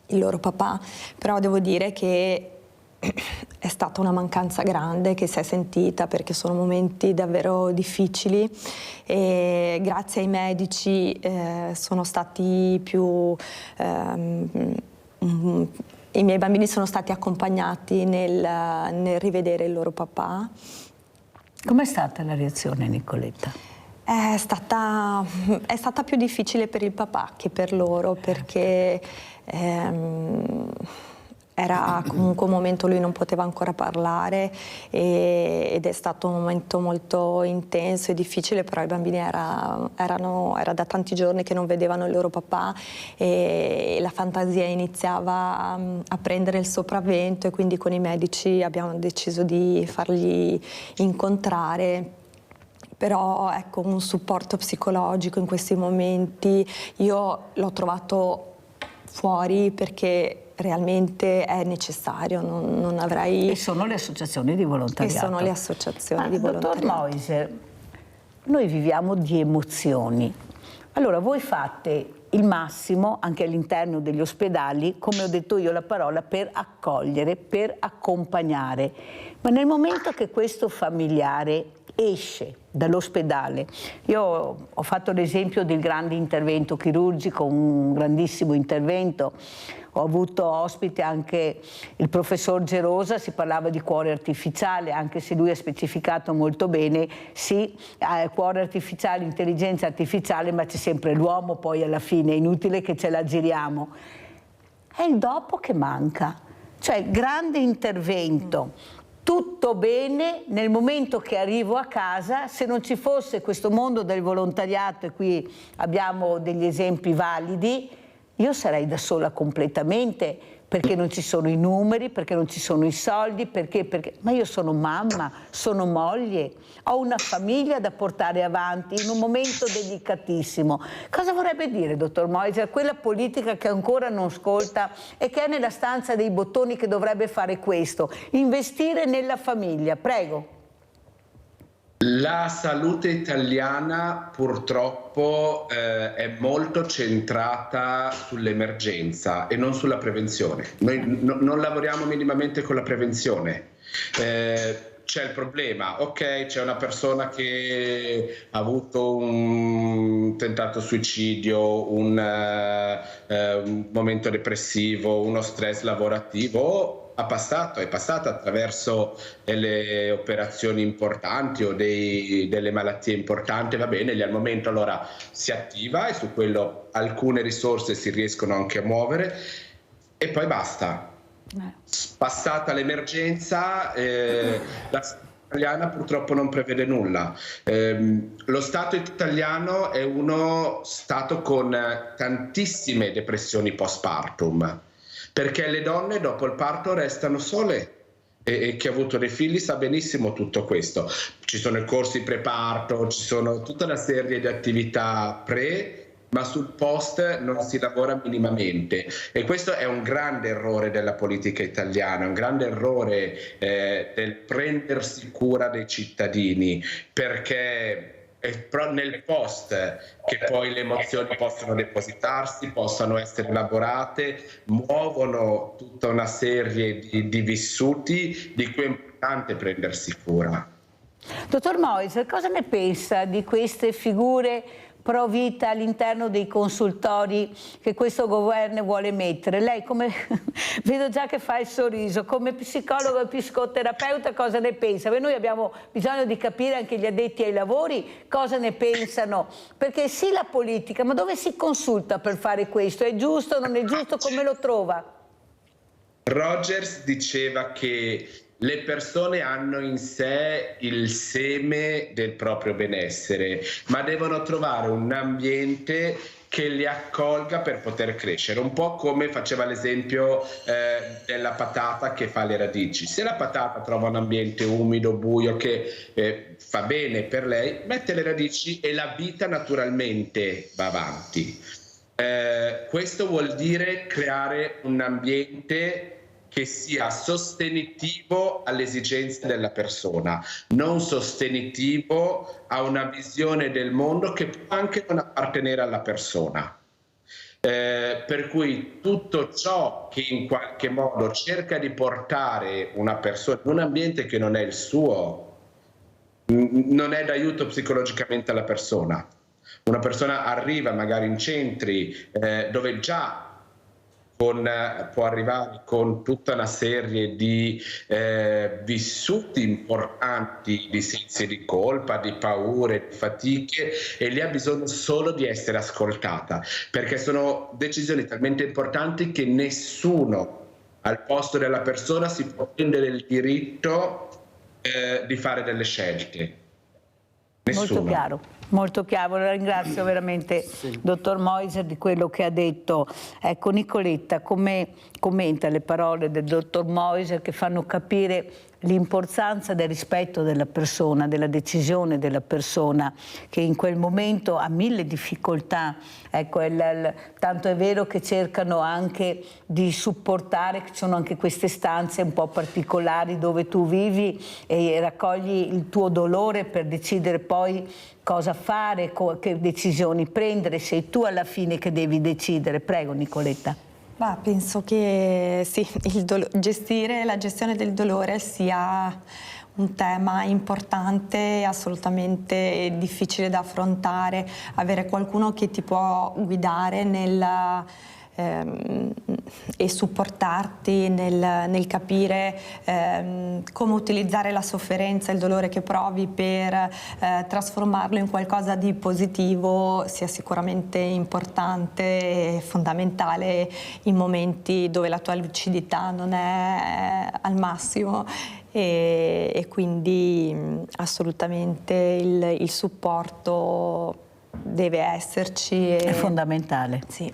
il loro papà. Però devo dire che è stata una mancanza grande che si è sentita, perché sono momenti davvero difficili e grazie ai medici sono stati più i miei bambini sono stati accompagnati nel rivedere il loro papà. Com'è stata la reazione, Nicoletta? È stata più difficile per il papà che per loro, perché era comunque un momento, lui non poteva ancora parlare ed è stato un momento molto intenso e difficile, però i bambini era da tanti giorni che non vedevano il loro papà e la fantasia iniziava a prendere il sopravvento, e quindi con i medici abbiamo deciso di farli incontrare. Però ecco, un supporto psicologico in questi momenti io l'ho trovato fuori, perché realmente è necessario, non avrei... E sono le associazioni di volontariato. E sono le associazioni di volontariato. Dottor Moiser, noi viviamo di emozioni. Allora, voi fate il massimo anche all'interno degli ospedali, come ho detto io la parola, per accogliere, per accompagnare. Ma nel momento che questo familiare esce dall'ospedale, io ho fatto l'esempio del grande intervento chirurgico, un grandissimo intervento, ho avuto ospite anche il professor Gerosa, si parlava di cuore artificiale, anche se lui ha specificato molto bene, sì, cuore artificiale, intelligenza artificiale, ma c'è sempre l'uomo poi alla fine, è inutile che ce la giriamo. È il dopo che manca, cioè grande intervento, tutto bene, nel momento che arrivo a casa, se non ci fosse questo mondo del volontariato, e qui abbiamo degli esempi validi, io sarei da sola completamente, perché non ci sono i numeri, perché non ci sono i soldi, ma io sono mamma, sono moglie, ho una famiglia da portare avanti in un momento delicatissimo. Cosa vorrebbe dire, dottor Moiser, quella politica che ancora non ascolta e che è nella stanza dei bottoni, che dovrebbe fare questo, investire nella famiglia? Prego. La salute italiana purtroppo è molto centrata sull'emergenza e non sulla prevenzione. Noi non lavoriamo minimamente con la prevenzione. C'è il problema, ok, c'è una persona che ha avuto un tentato suicidio, un momento depressivo, uno stress lavorativo, è passato attraverso delle operazioni importanti o delle malattie importanti, va bene, lì al momento allora si attiva e su quello alcune risorse si riescono anche a muovere e poi basta. Passata l'emergenza, la società italiana purtroppo non prevede nulla. Lo Stato italiano è uno Stato con tantissime depressioni postpartum, perché le donne dopo il parto restano sole e chi ha avuto dei figli sa benissimo tutto questo. Ci sono i corsi preparto, ci sono tutta una serie di attività ma sul post non si lavora minimamente e questo è un grande errore della politica italiana, un grande errore del prendersi cura dei cittadini, perché è nel post che poi le emozioni possono depositarsi, possano essere elaborate, muovono tutta una serie di vissuti di cui è importante prendersi cura. Dottor Moiser, cosa ne pensa di queste figure pro vita all'interno dei consultori che questo governo vuole mettere? Lei, come vedo già che fa il sorriso, come psicologo e psicoterapeuta cosa ne pensa? Noi abbiamo bisogno di capire anche gli addetti ai lavori cosa ne pensano, perché sì la politica, ma dove si consulta per fare questo? È giusto, non è giusto, come lo trova? Rogers diceva che le persone hanno in sé il seme del proprio benessere, ma devono trovare un ambiente che li accolga per poter crescere, un po' come faceva l'esempio della patata che fa le radici. Se la patata trova un ambiente umido, buio, che fa bene per lei, mette le radici e la vita naturalmente va avanti. Questo vuol dire creare un ambiente che sia sostenitivo alle esigenze della persona, non sostenitivo a una visione del mondo che può anche non appartenere alla persona. Per cui tutto ciò che in qualche modo cerca di portare una persona in un ambiente che non è il suo, non è d'aiuto psicologicamente alla persona. Una persona arriva magari in centri dove già può arrivare con tutta una serie di vissuti importanti, di sensi di colpa, di paure, di fatiche, e lì ha bisogno solo di essere ascoltata, perché sono decisioni talmente importanti che nessuno al posto della persona si può prendere il diritto di fare delle scelte. Nessuno. Molto chiaro, la ringrazio veramente, dottor Moiser, di quello che ha detto. Ecco, Nicoletta, come commenta le parole del dottor Moiser che fanno capire l'importanza del rispetto della persona, della decisione della persona, che in quel momento ha mille difficoltà. Ecco, tanto è vero che cercano anche di supportare, che ci sono anche queste stanze un po' particolari dove tu vivi e raccogli il tuo dolore per decidere poi cosa fare, che decisioni prendere. Sei tu alla fine che devi decidere. Prego, Nicoletta. Penso che sì, la gestione del dolore sia un tema importante, assolutamente difficile da affrontare. Avere qualcuno che ti può guidare e supportarti nel capire come utilizzare la sofferenza, il dolore che provi per trasformarlo in qualcosa di positivo sia sicuramente importante e fondamentale in momenti dove la tua lucidità non è al massimo e quindi assolutamente il supporto deve esserci. È fondamentale. Sì.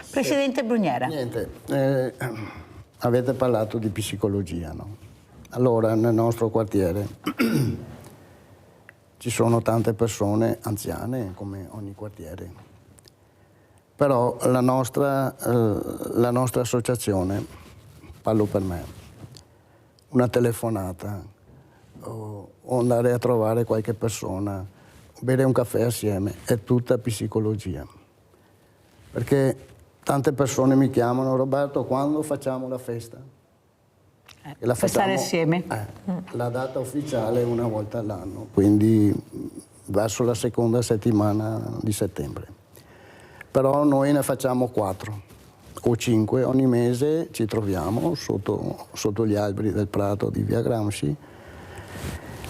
Presidente Brugnera. Niente, avete parlato di psicologia, no? Allora, nel nostro quartiere ci sono tante persone anziane, come ogni quartiere, però la nostra associazione, parlo per me, una telefonata o andare a trovare qualche persona, bere un caffè assieme, è tutta psicologia. Perché tante persone mi chiamano: Roberto, quando facciamo la festa? La stare assieme? La data ufficiale è una volta all'anno, quindi verso la seconda settimana di settembre. Però noi ne facciamo 4 o 5, ogni mese ci troviamo sotto gli alberi del Prato di Via Gramsci.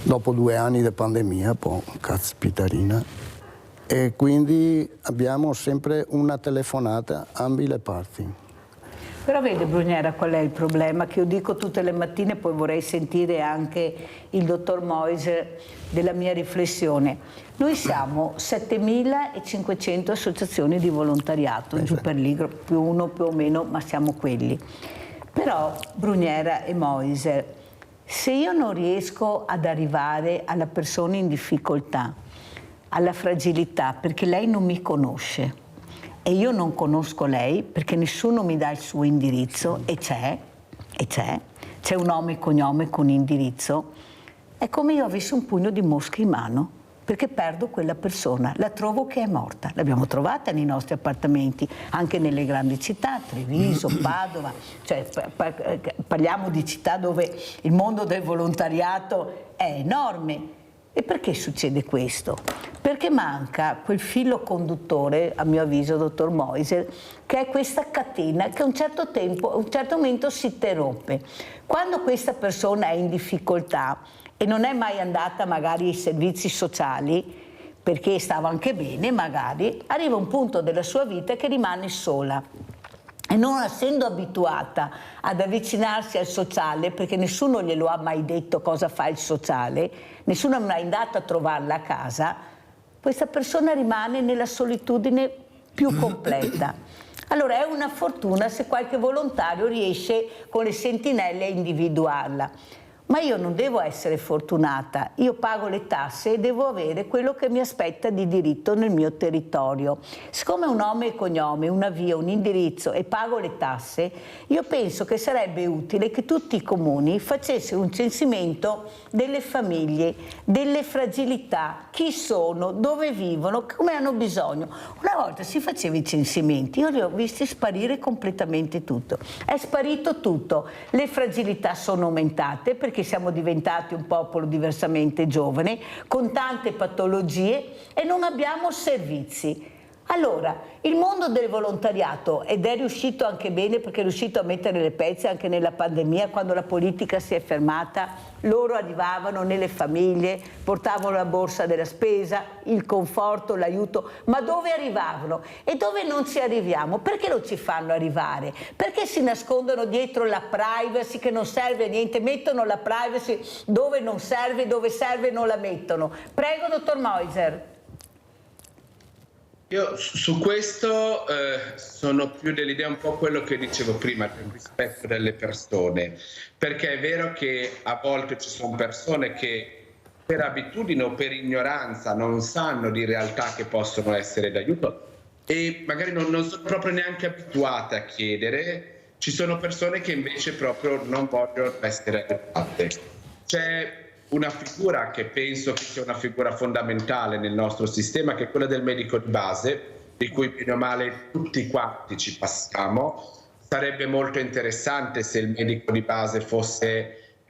Dopo 2 anni di pandemia, poi caspitarina, e quindi abbiamo sempre una telefonata ambi le parti. Però vede Brugnera qual è il problema? Che io dico tutte le mattine, poi vorrei sentire anche il dottor Moiser della mia riflessione. Noi siamo 7.500 associazioni di volontariato, giù per lì, più uno più o meno, ma siamo quelli. Però Brugnera e Moiser, se io non riesco ad arrivare alla persona in difficoltà, alla fragilità, perché lei non mi conosce e io non conosco lei, perché nessuno mi dà il suo indirizzo, e c'è un nome e cognome con indirizzo, è come io avessi un pugno di mosche in mano, perché perdo quella persona, la trovo che è morta. L'abbiamo trovata nei nostri appartamenti, anche nelle grandi città, Treviso, Padova, cioè parliamo di città dove il mondo del volontariato è enorme. E perché succede questo? Perché manca quel filo conduttore, a mio avviso, dottor Moiser, che è questa catena che a un certo momento si interrompe. Quando questa persona è in difficoltà e non è mai andata magari ai servizi sociali, perché stava anche bene magari, arriva un punto della sua vita che rimane sola. e non essendo abituata ad avvicinarsi al sociale, perché nessuno glielo ha mai detto cosa fa il sociale, nessuno è mai andato a trovarla a casa, questa persona rimane nella solitudine più completa. Allora è una fortuna se qualche volontario riesce con le sentinelle a individuarla. Ma io non devo essere fortunata, io pago le tasse e devo avere quello che mi aspetta di diritto nel mio territorio. Siccome un nome e cognome, una via, un indirizzo e pago le tasse, io penso che sarebbe utile che tutti i comuni facessero un censimento delle famiglie, delle fragilità, chi sono, dove vivono, come hanno bisogno. Una volta si faceva i censimenti, io li ho visti sparire completamente tutto. È sparito tutto, le fragilità sono aumentate perché siamo diventati un popolo diversamente giovane, con tante patologie e non abbiamo servizi. Allora, il mondo del volontariato, ed è riuscito anche bene perché è riuscito a mettere le pezze anche nella pandemia, quando la politica si è fermata, loro arrivavano nelle famiglie, portavano la borsa della spesa, il conforto, l'aiuto, ma dove arrivavano? E dove non ci arriviamo? Perché non ci fanno arrivare? Perché si nascondono dietro la privacy che non serve a niente, mettono la privacy dove non serve, dove serve non la mettono. Prego, dottor Meuser. Io su questo sono più dell'idea un po' quello che dicevo prima, del rispetto delle persone, perché è vero che a volte ci sono persone che per abitudine o per ignoranza non sanno di realtà che possono essere d'aiuto e magari non sono proprio neanche abituate a chiedere. Ci sono persone che invece proprio non vogliono essere aiutate. C'è una figura che penso che sia una figura fondamentale nel nostro sistema, che è quella del medico di base, di cui bene o male tutti quanti ci passiamo. Sarebbe molto interessante se il medico di base fosse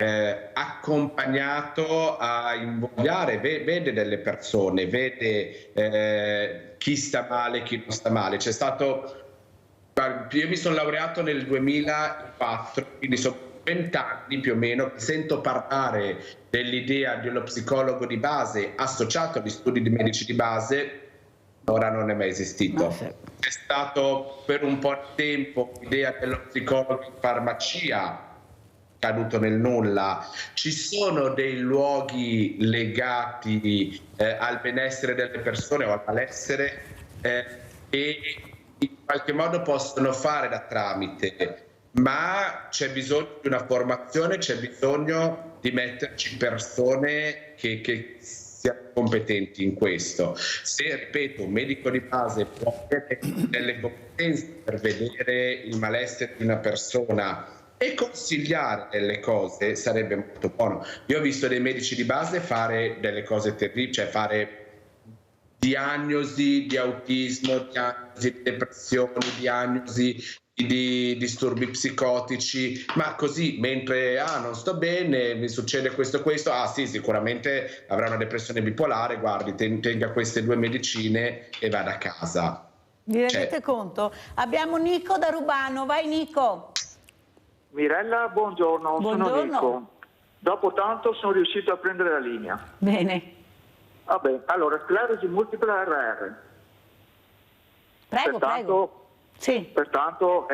accompagnato a invogliare, vede delle persone, vede chi sta male, chi non sta male. C'è stato, io mi sono laureato nel 2004, quindi sono 20 anni più o meno, sento parlare dell'idea dello psicologo di base associato agli studi di medici di base, ora non è mai esistito. È stato per un po' di tempo l'idea dello psicologo in farmacia, caduto nel nulla. Ci sono dei luoghi legati al benessere delle persone o al malessere e in qualche modo possono fare da tramite, ma c'è bisogno di una formazione, c'è bisogno di metterci persone che siano competenti in questo. Se, ripeto, un medico di base può avere delle competenze per vedere il malessere di una persona e consigliare delle cose, sarebbe molto buono. Io ho visto dei medici di base fare delle cose terribili, cioè fare diagnosi di autismo, diagnosi di depressione, diagnosi di disturbi psicotici, ma così mentre non sto bene, mi succede questo, sì, sicuramente avrà una depressione bipolare, guardi, tenga queste 2 medicine e vada a casa. Vi rendete conto? Abbiamo Nico da Rubano, vai Nico. Mirella, buongiorno, sono Nico. Dopo tanto sono riuscito a prendere la linea. Bene. Vabbè, allora, sclerosi multipla RR. Prego. Sì. Pertanto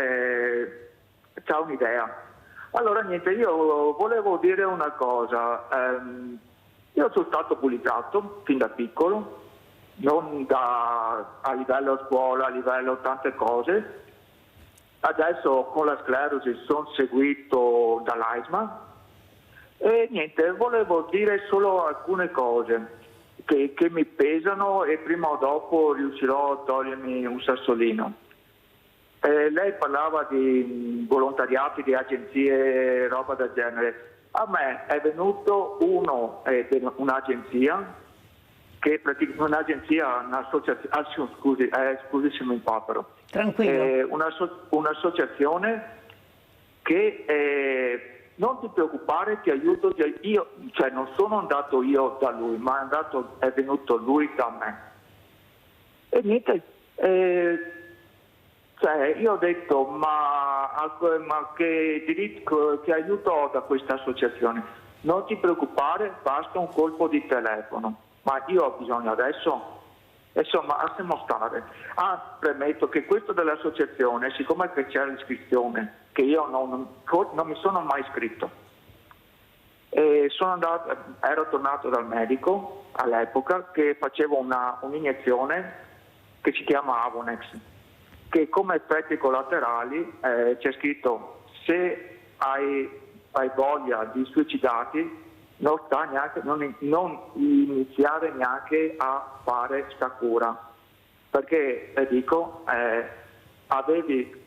c'ha un'idea. Allora niente, io volevo dire una cosa. Io sono stato bullizzato fin da piccolo, non a livello scuola, a livello tante cose. Adesso con la sclerosi sono seguito dall'AISMA e niente, volevo dire solo alcune cose che mi pesano e prima o dopo riuscirò a togliermi un sassolino. Lei parlava di volontariati, di agenzie, roba del genere. A me è venuto un'agenzia, che un'agenzia, un'associazione, scusi se mi impapero. Tranquillo. Un'associazione che non ti preoccupare, ti aiuto, io, cioè non sono andato io da lui, ma è venuto lui da me. E niente, io ho detto, ma che diritto, che aiuto ho da questa associazione? Non ti preoccupare, basta un colpo di telefono. Ma io ho bisogno adesso. Insomma, lasciamo stare. Premetto che questo dell'associazione, siccome c'è l'iscrizione, che io non mi sono mai iscritto, ero tornato dal medico all'epoca che facevo un'iniezione che si chiama Avonex, che come effetti collaterali c'è scritto: se hai voglia di suicidarti, non iniziare neanche a fare sta cura, perché dico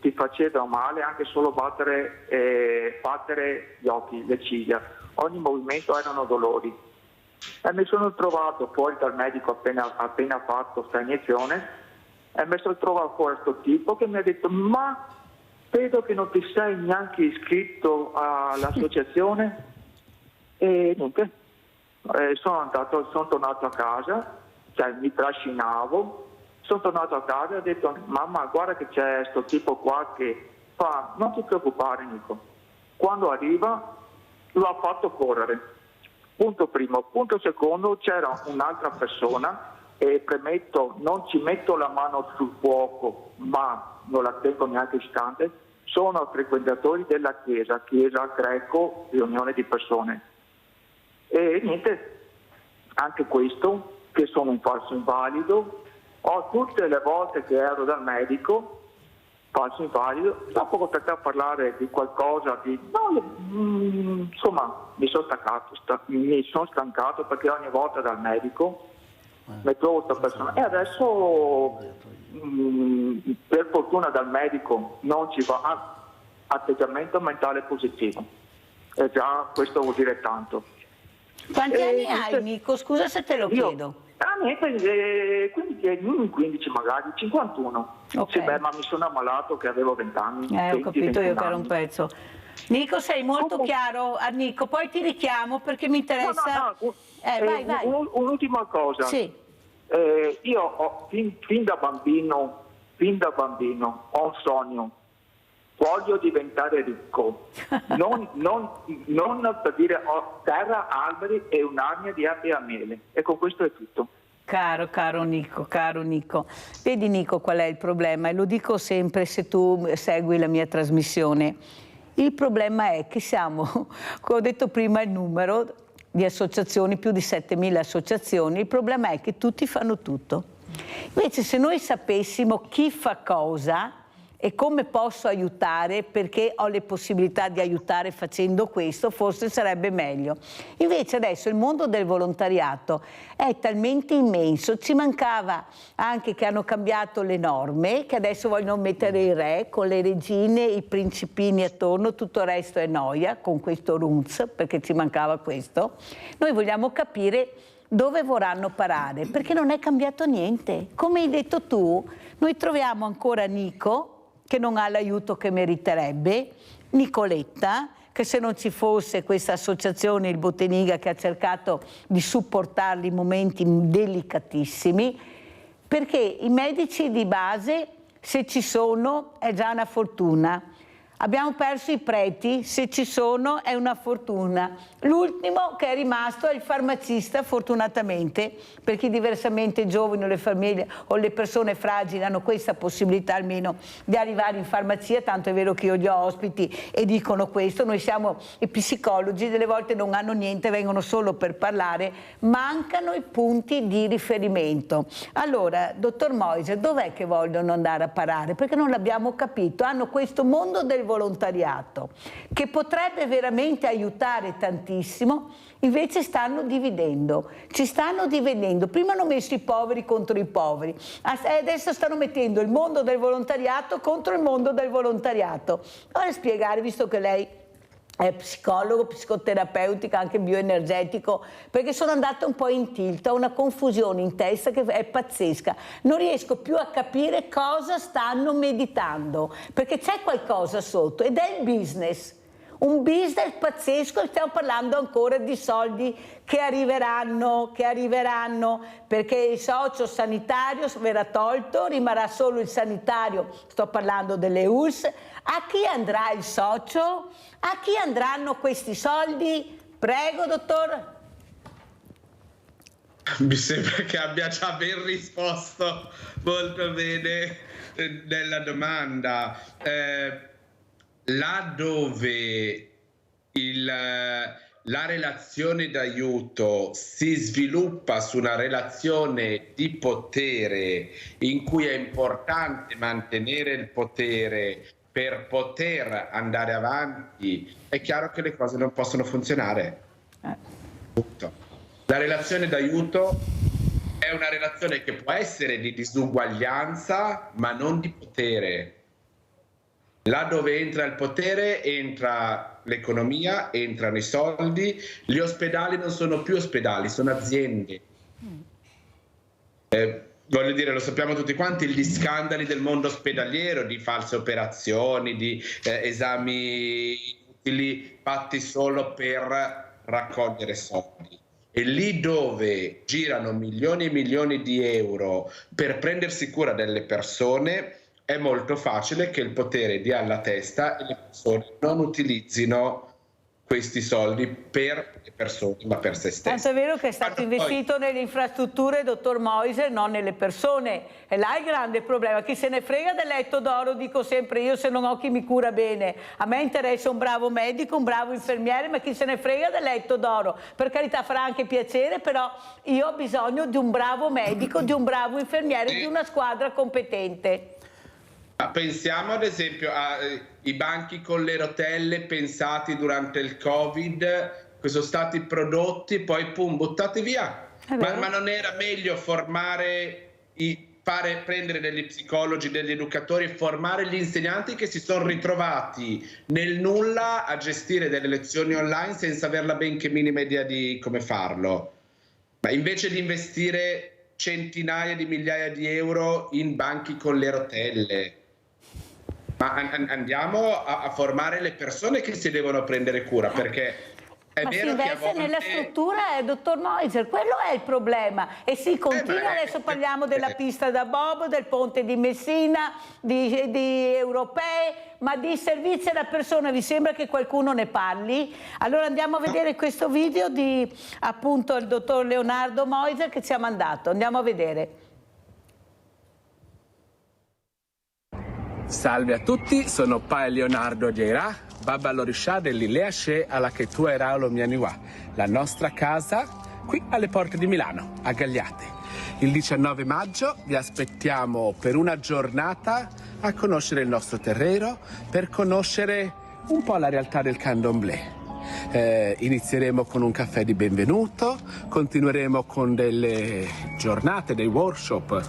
ti faceva male anche solo battere gli occhi, le ciglia, ogni movimento erano dolori. E mi sono trovato fuori dal medico appena fatto questa iniezione, e mi sono trovato fuori questo tipo che mi ha detto: ma vedo che non ti sei neanche iscritto all'associazione. E niente, sono tornato a casa, cioè mi trascinavo, sono tornato a casa e ho detto: mamma, guarda che c'è questo tipo qua che fa, non ti preoccupare Nico, quando arriva lo ha fatto correre. Punto primo. Punto secondo, c'era un'altra persona, e premetto, non ci metto la mano sul fuoco, ma non la tengo neanche istante, sono frequentatori della chiesa greco, riunione di persone. E niente, anche questo, che sono un falso invalido, ho tutte le volte che ero dal medico, falso invalido, dopo ho tentato a parlare di qualcosa, insomma mi sono stancato perché ogni volta dal medico mi trovo questa persona, e adesso per fortuna dal medico non ci va, atteggiamento mentale positivo, e già questo vuol dire tanto. Quanti anni hai, Nico? Scusa se te lo chiedo. Niente, 15 magari, 51. Okay. Sì, ma mi sono ammalato che avevo 20 anni. Ho capito io che era un pezzo. Nico, sei molto chiaro, Nico, poi ti richiamo perché mi interessa... Vai. Un'ultima cosa. Sì. Io fin da bambino ho un sogno. Voglio diventare ricco, non per dire ho terra, alberi e un'arnia di api a miele. E con questo è tutto. Caro Nico. Vedi Nico qual è il problema? E lo dico sempre se tu segui la mia trasmissione. Il problema è che siamo, come ho detto prima, il numero di associazioni, più di 7.000 associazioni. Il problema è che tutti fanno tutto. Invece se noi sapessimo chi fa cosa e come posso aiutare, perché ho le possibilità di aiutare facendo questo, forse sarebbe meglio. Invece adesso il mondo del volontariato è talmente immenso, ci mancava anche che hanno cambiato le norme, che adesso vogliono mettere i re con le regine, i principini attorno, tutto il resto è noia con questo RUNZ, perché ci mancava questo. Noi vogliamo capire dove vorranno parare, perché non è cambiato niente. Come hai detto tu, noi troviamo ancora Nico, che non ha l'aiuto che meriterebbe, Nicoletta, che se non ci fosse questa associazione, il Boteniga, che ha cercato di supportarli in momenti delicatissimi, perché i medici di base, se ci sono, è già una fortuna. Abbiamo perso i preti, se ci sono è una fortuna. L'ultimo che è rimasto è il farmacista, fortunatamente, perché diversamente i giovani o le famiglie o le persone fragili hanno questa possibilità almeno di arrivare in farmacia, tanto è vero che io li ho ospiti e dicono questo. Noi siamo i psicologi, delle volte non hanno niente, vengono solo per parlare, mancano i punti di riferimento. Allora, dottor Moiser, dov'è che vogliono andare a parare? Perché non l'abbiamo capito, hanno questo mondo del volontariato che potrebbe veramente aiutare tantissimo, invece stanno dividendo, ci stanno dividendo. Prima hanno messo i poveri contro i poveri, adesso stanno mettendo il mondo del volontariato contro il mondo del volontariato. Vorrei spiegare, visto che lei è psicologo, psicoterapeutica, anche bioenergetico, perché sono andata un po' in tilt, ho una confusione in testa che è pazzesca, non riesco più a capire cosa stanno meditando, perché c'è qualcosa sotto ed è il business. Un business pazzesco, stiamo parlando ancora di soldi che arriveranno, perché il socio sanitario verrà tolto, rimarrà solo il sanitario, sto parlando delle ULSS. A chi andrà il socio? A chi andranno questi soldi? Prego, dottor. Mi sembra che abbia già ben risposto molto bene nella domanda. Laddove la relazione d'aiuto si sviluppa su una relazione di potere in cui è importante mantenere il potere per poter andare avanti, è chiaro che le cose non possono funzionare. La relazione d'aiuto è una relazione che può essere di disuguaglianza, ma non di potere. Là dove entra il potere entra l'economia, entrano i soldi. Gli ospedali non sono più ospedali, sono aziende. Voglio dire, lo sappiamo tutti quanti, gli scandali del mondo ospedaliero, di false operazioni, di esami inutili fatti solo per raccogliere soldi. E lì dove girano milioni e milioni di euro per prendersi cura delle persone, è molto facile che il potere dia alla testa e le persone non utilizzino questi soldi per le persone, ma per se stesse. Tanto è vero che è stato investito nelle infrastrutture, dottor Moiser, non nelle persone. E là è il grande problema. Chi se ne frega del letto d'oro, dico sempre io, se non ho chi mi cura bene. A me interessa un bravo medico, un bravo infermiere, ma chi se ne frega del letto d'oro? Per carità, farà anche piacere, però io ho bisogno di un bravo medico, di un bravo infermiere, di una squadra competente. Pensiamo ad esempio ai banchi con le rotelle pensati durante il Covid, che sono stati prodotti e poi pum, buttati via. Ma non era meglio prendere degli psicologi, degli educatori e formare gli insegnanti che si sono ritrovati nel nulla a gestire delle lezioni online senza avere la benché minima idea di come farlo? Ma invece di investire centinaia di migliaia di euro in banchi con le rotelle, ma andiamo a formare le persone che si devono prendere cura, perché è vero si investe che a volte... nella struttura, dottor Moiser, quello è il problema. E si continua, adesso parliamo della pista da bob, del ponte di Messina, di europei, ma di servizi alla persona vi sembra che qualcuno ne parli? Allora andiamo a vedere questo video di appunto il dottor Leonardo Moiser che ci ha mandato. Andiamo a vedere. Salve a tutti, sono Pai Leonardo Geira, Baba Lorisha dell'Ileasce alla Ketua Eraulo Mianiwa, la nostra casa qui alle porte di Milano, a Gagliate. Il 19 maggio vi aspettiamo per una giornata a conoscere il nostro terreno, per conoscere un po' la realtà del Candomblé. Inizieremo con un caffè di benvenuto, continueremo con delle giornate, dei workshop.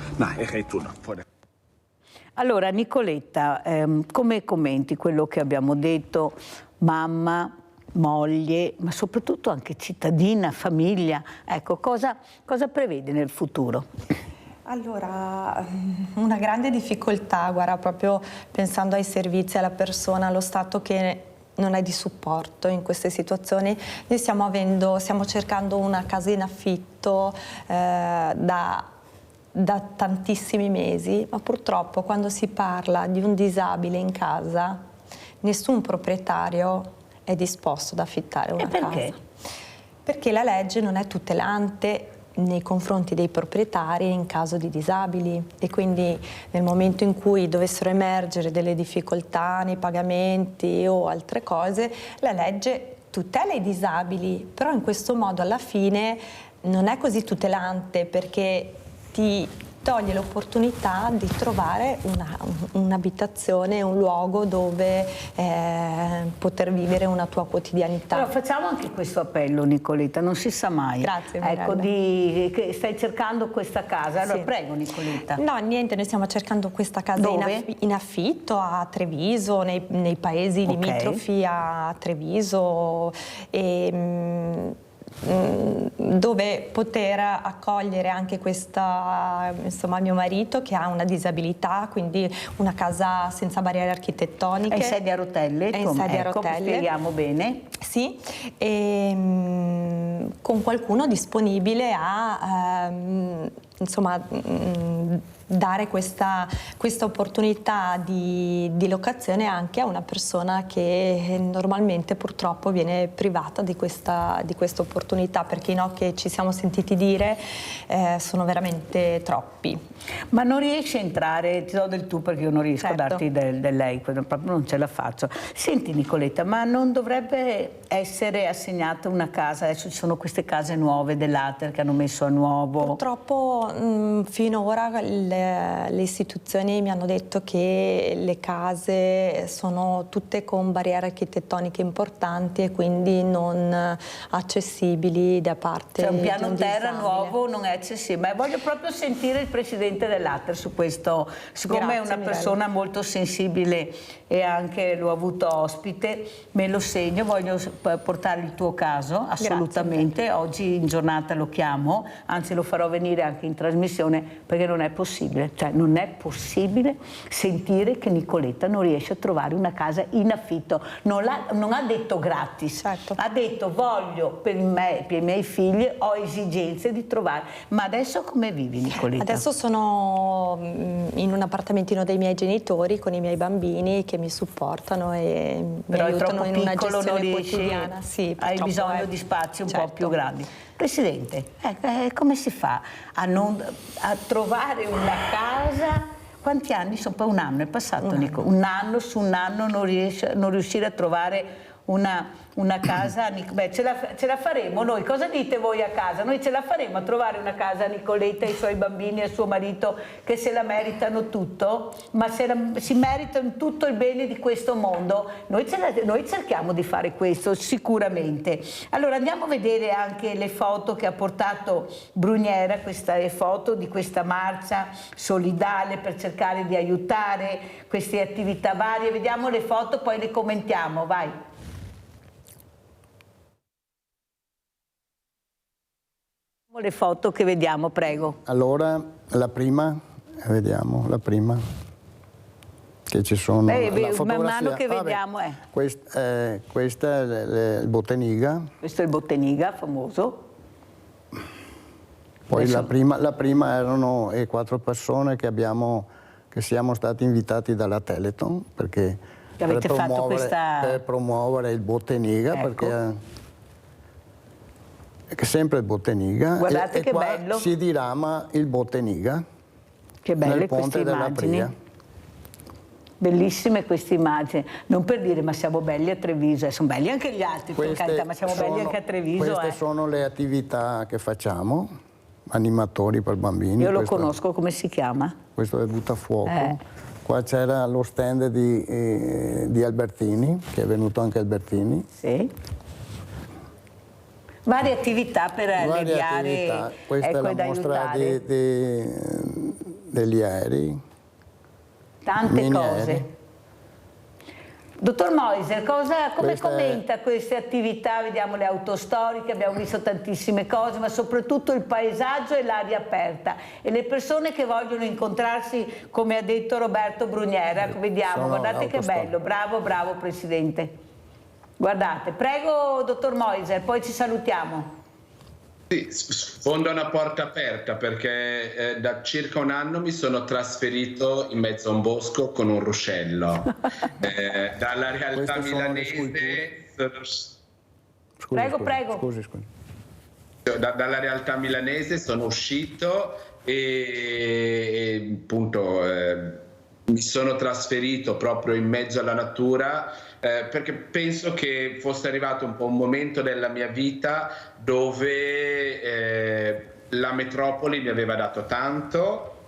Allora Nicoletta, come commenti quello che abbiamo detto, mamma, moglie, ma soprattutto anche cittadina, famiglia, ecco, cosa prevede nel futuro? Allora, una grande difficoltà, guarda, proprio pensando ai servizi, alla persona, allo Stato che non è di supporto in queste situazioni. Noi stiamo cercando una casa in affitto da tantissimi mesi, ma purtroppo quando si parla di un disabile in casa, nessun proprietario è disposto ad affittare una casa. Perché la legge non è tutelante nei confronti dei proprietari in caso di disabili e quindi nel momento in cui dovessero emergere delle difficoltà nei pagamenti o altre cose, la legge tutela i disabili, però in questo modo alla fine non è così tutelante perché ti toglie l'opportunità di trovare un'abitazione, un luogo dove poter vivere una tua quotidianità. Allora facciamo anche questo appello, Nicoletta, non si sa mai. Grazie. Ecco, che stai cercando questa casa. Allora, sì. Prego Nicoletta. No, niente, noi stiamo cercando questa casa in affitto a Treviso, nei paesi limitrofi a Treviso dove poter accogliere anche mio marito che ha una disabilità, quindi una casa senza barriere architettoniche. È in sedia a rotelle? È in sedia a rotelle. Spieghiamo bene. Sì, e con qualcuno disponibile a insomma, dare questa opportunità di locazione anche a una persona che normalmente purtroppo viene privata di questa opportunità, perché i no che ci siamo sentiti dire sono veramente troppi. Ma non riesci a entrare, ti do del tu perché io non riesco a darti del lei, proprio non ce la faccio. Senti Nicoletta, ma non dovrebbe essere assegnata una casa? Adesso ci sono queste case nuove dell'Ater che hanno messo a nuovo. Purtroppo finora le istituzioni mi hanno detto che le case sono tutte con barriere architettoniche importanti e quindi non accessibili da parte di un piano terra disabile. nuovo non è accessibile. Voglio proprio sentire il presidente dell'Ater su questo, siccome è una persona molto sensibile e anche l'ho avuto ospite, me lo segno, voglio portare il tuo caso assolutamente. Grazie. Oggi in giornata lo chiamo, anzi lo farò venire anche in trasmissione, perché non è possibile, cioè non è possibile sentire che Nicoletta non riesce a trovare una casa in affitto. Non ha detto gratis, ha detto voglio per me e per i miei figli, ho esigenze di trovare. Ma adesso come vivi Nicoletta? Adesso sono in un appartamentino dei miei genitori con i miei bambini che mi supportano e mi aiutano in una gestione quotidiana. Sì, hai bisogno di spazi un po' più grandi. Presidente, come si fa a trovare una casa? Quanti anni? Sono poi un anno, è passato Nico. Un anno su un anno non riuscire a trovare una casa. Beh, ce la faremo noi, cosa dite voi a casa? Noi ce la faremo a trovare una casa a Nicoletta, ai suoi bambini e al suo marito che se la meritano tutto, ma si meritano tutto il bene di questo mondo. Noi cerchiamo di fare questo sicuramente. Allora andiamo a vedere anche le foto che ha portato Bruniera, queste foto di questa marcia solidale per cercare di aiutare queste attività varie. Vediamo le foto, poi le commentiamo, vai. Le foto che vediamo, prego. Allora, la prima, vediamo, la prima, che ci sono... man mano che vediamo è. Questa è il Botteniga. Questo è il Botteniga, famoso. Poi la prima erano 4 persone che siamo stati invitati dalla Teleton, perché per promuovere il Botteniga, perché... sempre il Botteniga. Guardate che qua bello. Si dirama il Botteniga. Che belle nel ponte queste immagini. Bellissime queste immagini. Non per dire ma siamo belli a Treviso, sono belli anche gli altri, per carità, ma siamo belli anche a Treviso. Queste sono le attività che facciamo, animatori per bambini. Io lo conosco, come si chiama? Questo è Buttafuoco. Qua c'era lo stand di Albertini, che è venuto anche Albertini. Sì. Varie attività per alleviare, questa è la mostra degli aerei. Tante cose. Dottor Moiser, come commenta queste attività? Vediamo le auto storiche, abbiamo visto tantissime cose, ma soprattutto il paesaggio e l'aria aperta. E le persone che vogliono incontrarsi, come ha detto Roberto Bruniera, vediamo, guardate che bello, bravo Presidente. Guardate, prego dottor Moiser, poi ci salutiamo. Sì, sfondo una porta aperta perché da circa un anno mi sono trasferito in mezzo a un bosco con un ruscello. Dalla realtà milanese... Prego. Scusi. Dalla realtà milanese sono uscito e appunto mi sono trasferito proprio in mezzo alla natura perché penso che fosse arrivato un po' un momento della mia vita dove la metropoli mi aveva dato tanto,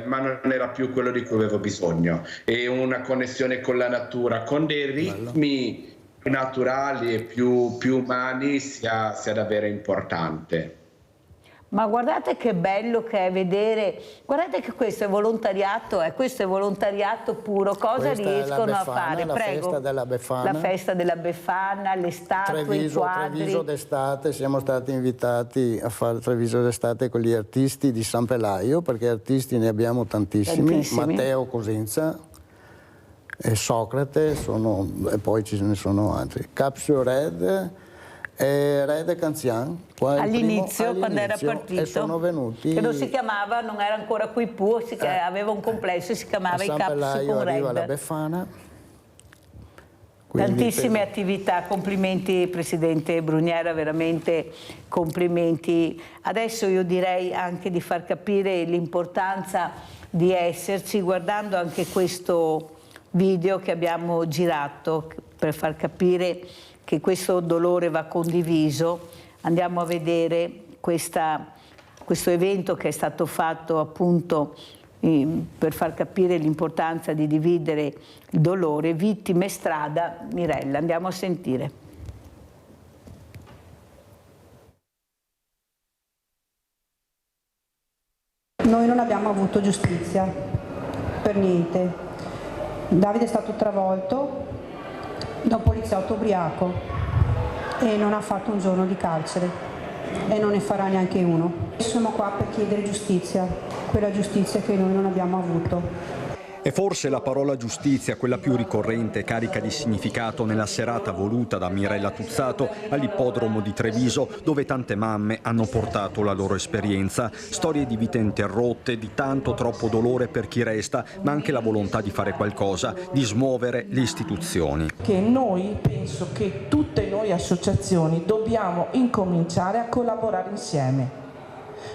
ma non era più quello di cui avevo bisogno, e una connessione con la natura, con dei ritmi più naturali e più umani sia davvero importante. Ma guardate che bello che è vedere, guardate che questo è volontariato, questo è volontariato puro, cosa riescono a fare? La festa della Befana. La festa della Befana, le statue, i quadri. Treviso d'estate, siamo stati invitati a fare Treviso d'estate con gli artisti di San Pelaio, perché artisti ne abbiamo tantissimi. Matteo Cosenza e Socrate, e poi ce ne sono altri. Capsule Red Red Canzian, all'inizio, quando era partito, e sono venuti, che non si chiamava, non era ancora Quipu, aveva un complesso e si chiamava i Caps con arriva la Red. Befana. Tantissime attività, complimenti Presidente Bruniera, veramente complimenti. Adesso io direi anche di far capire l'importanza di esserci, guardando anche questo video che abbiamo girato per far capire che questo dolore va condiviso. Andiamo a vedere questo evento che è stato fatto appunto per far capire l'importanza di dividere il dolore. Vittime strada, Mirella, andiamo a sentire. Noi non abbiamo avuto giustizia, per niente. Davide è stato travolto da un poliziotto ubriaco e non ha fatto un giorno di carcere e non ne farà neanche uno. Siamo qua per chiedere giustizia, quella giustizia che noi non abbiamo avuto. E forse la parola giustizia, quella più ricorrente e carica di significato nella serata voluta da Mirella Tuzzato all'ippodromo di Treviso, dove tante mamme hanno portato la loro esperienza. Storie di vite interrotte, di tanto troppo dolore per chi resta, ma anche la volontà di fare qualcosa, di smuovere le istituzioni. Che noi, penso che tutte noi associazioni dobbiamo incominciare a collaborare insieme.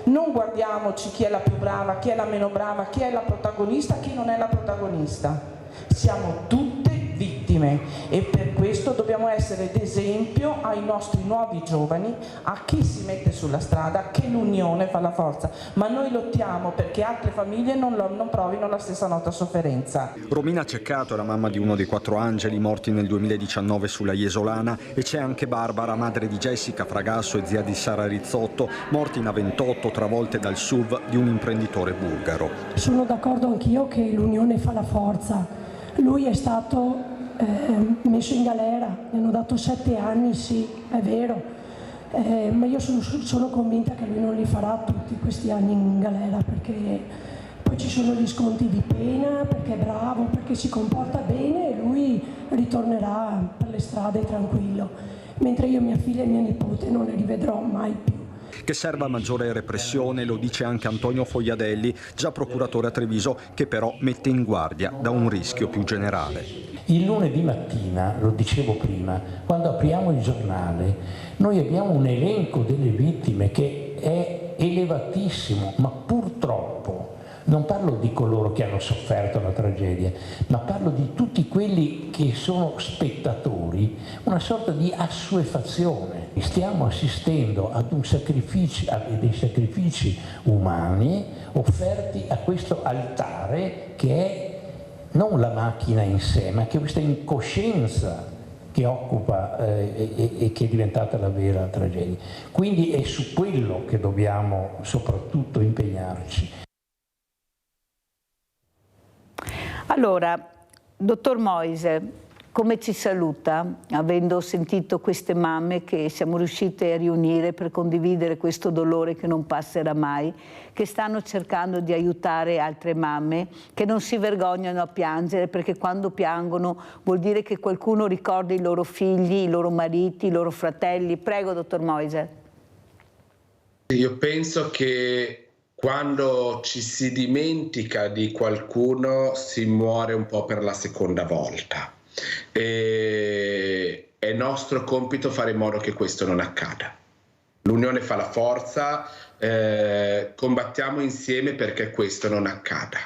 Non guardiamoci chi è la più brava, chi è la meno brava, chi è la protagonista, chi non è la protagonista. Siamo tutte vittime e per questo dobbiamo essere d'esempio ai nostri nuovi giovani, a chi si mette sulla strada, che l'unione fa la forza. Ma noi lottiamo perché altre famiglie non provino la stessa nota sofferenza. Romina Ceccato è la mamma di uno dei 4 angeli morti nel 2019 sulla Jesolana, e c'è anche Barbara, madre di Jessica Fragasso e zia di Sara Rizzotto, morti in A28 travolte dal SUV di un imprenditore bulgaro. Sono d'accordo anch'io che l'unione fa la forza. Lui è stato messo in galera, gli hanno dato 7 anni, sì, è vero, ma io sono convinta che lui non li farà tutti questi anni in galera, perché poi ci sono gli sconti di pena, perché è bravo, perché si comporta bene e lui ritornerà per le strade tranquillo, mentre io mia figlia e mia nipote non le rivedrò mai più. Che serva maggiore repressione, lo dice anche Antonio Fogliadelli, già procuratore a Treviso, che però mette in guardia da un rischio più generale. Il lunedì mattina, lo dicevo prima, quando apriamo il giornale, noi abbiamo un elenco delle vittime che è elevatissimo, ma purtroppo non parlo di coloro che hanno sofferto la tragedia, ma parlo di tutti quelli che sono spettatori, una sorta di assuefazione. Stiamo assistendo ad dei sacrifici umani offerti a questo altare che è non la macchina in sé, ma che questa incoscienza che occupa e che è diventata la vera tragedia. Quindi è su quello che dobbiamo soprattutto impegnarci. Allora, dottor Moise, come ci saluta, avendo sentito queste mamme che siamo riuscite a riunire per condividere questo dolore che non passerà mai, che stanno cercando di aiutare altre mamme, che non si vergognano a piangere, perché quando piangono vuol dire che qualcuno ricorda i loro figli, i loro mariti, i loro fratelli. Prego, dottor Moise. Io penso che quando ci si dimentica di qualcuno si muore un po' per la seconda volta. E è nostro compito fare in modo che questo non accada. L'unione fa la forza, combattiamo insieme perché questo non accada.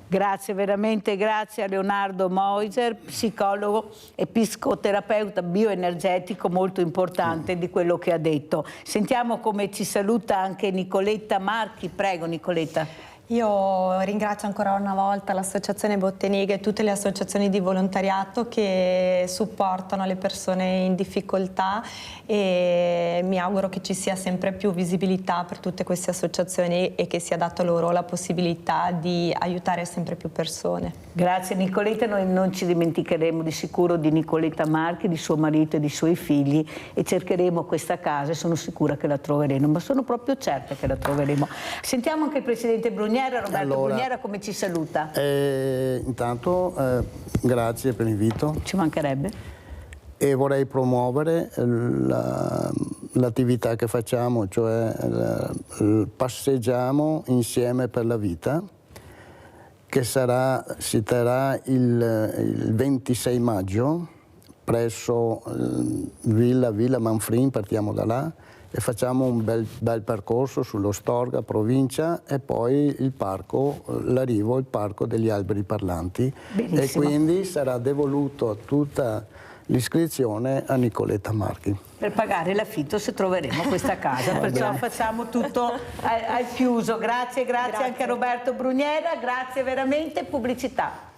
Grazie, veramente grazie a Leonardo Moiser, psicologo e psicoterapeuta bioenergetico, molto importante di quello che ha detto. Sentiamo come ci saluta anche Nicoletta Marchi. Prego, Nicoletta. Io ringrazio ancora una volta l'Associazione Bottenighe e tutte le associazioni di volontariato che supportano le persone in difficoltà, e mi auguro che ci sia sempre più visibilità per tutte queste associazioni e che sia data loro la possibilità di aiutare sempre più persone. Grazie Nicoletta, noi non ci dimenticheremo di sicuro di Nicoletta Marchi, di suo marito e di suoi figli, e cercheremo questa casa e sono sicura che la troveremo, ma sono proprio certa che la troveremo. Sentiamo anche il Presidente Bruniera. Roberto Bruniera, come ci saluta? Intanto grazie per l'invito. Ci mancherebbe. e vorrei promuovere l'attività che facciamo, cioè passeggiamo insieme per la vita, che si terrà il 26 maggio presso Villa Manfrin, partiamo da là e facciamo un bel percorso sullo Storga, provincia, e poi il parco, l'arrivo, il parco degli alberi parlanti. Benissimo. E quindi sarà devoluto tutta l'iscrizione a Nicoletta Marchi. Per pagare l'affitto se troveremo questa casa, perciò facciamo tutto al chiuso. Grazie anche a Roberto Bruniera, grazie veramente. Pubblicità.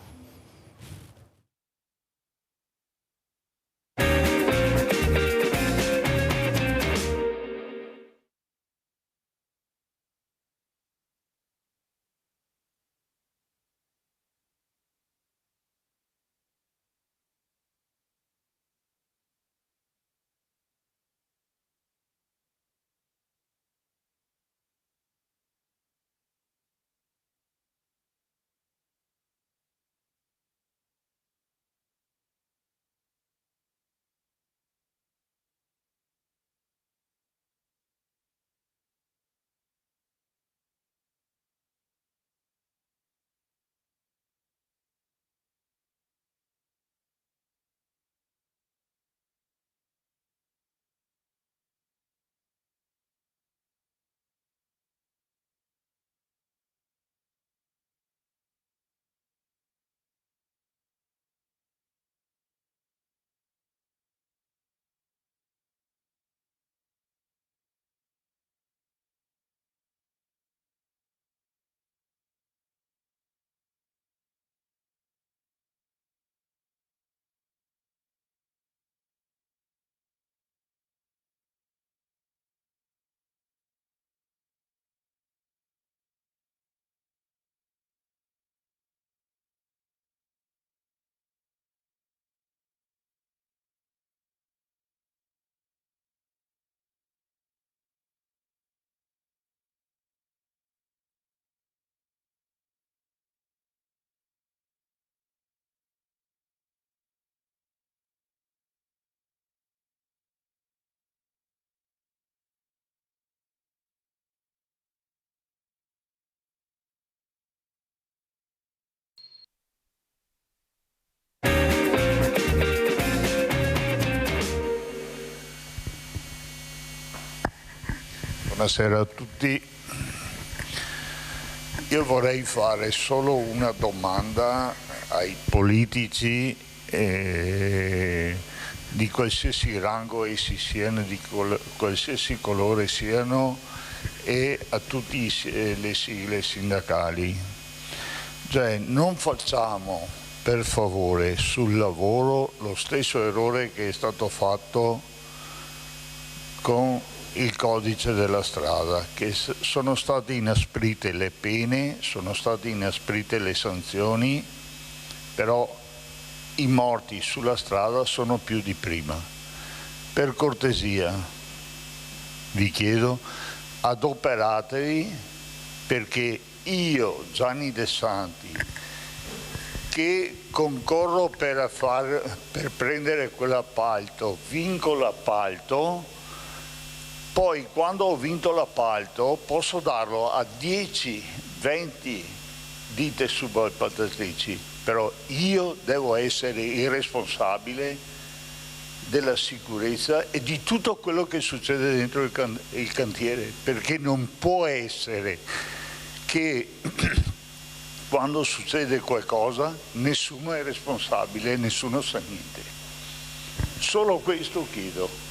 Buonasera a tutti. Io vorrei fare solo una domanda ai politici di qualsiasi rango essi siano, di qualsiasi colore siano, e a tutte le sigle sindacali. Cioè, non facciamo per favore sul lavoro lo stesso errore che è stato fatto con il codice della strada, che sono state inasprite le pene, sono state inasprite le sanzioni, però i morti sulla strada sono più di prima. Per cortesia vi chiedo, adoperatevi perché io, Gianni De Santi, che concorro per prendere quell'appalto, vinco l'appalto, poi quando ho vinto l'appalto posso darlo a 10, 20 ditte subappaltatrici, però io devo essere il responsabile della sicurezza e di tutto quello che succede dentro il cantiere, perché non può essere che quando succede qualcosa nessuno è responsabile, nessuno sa niente. Solo questo chiedo.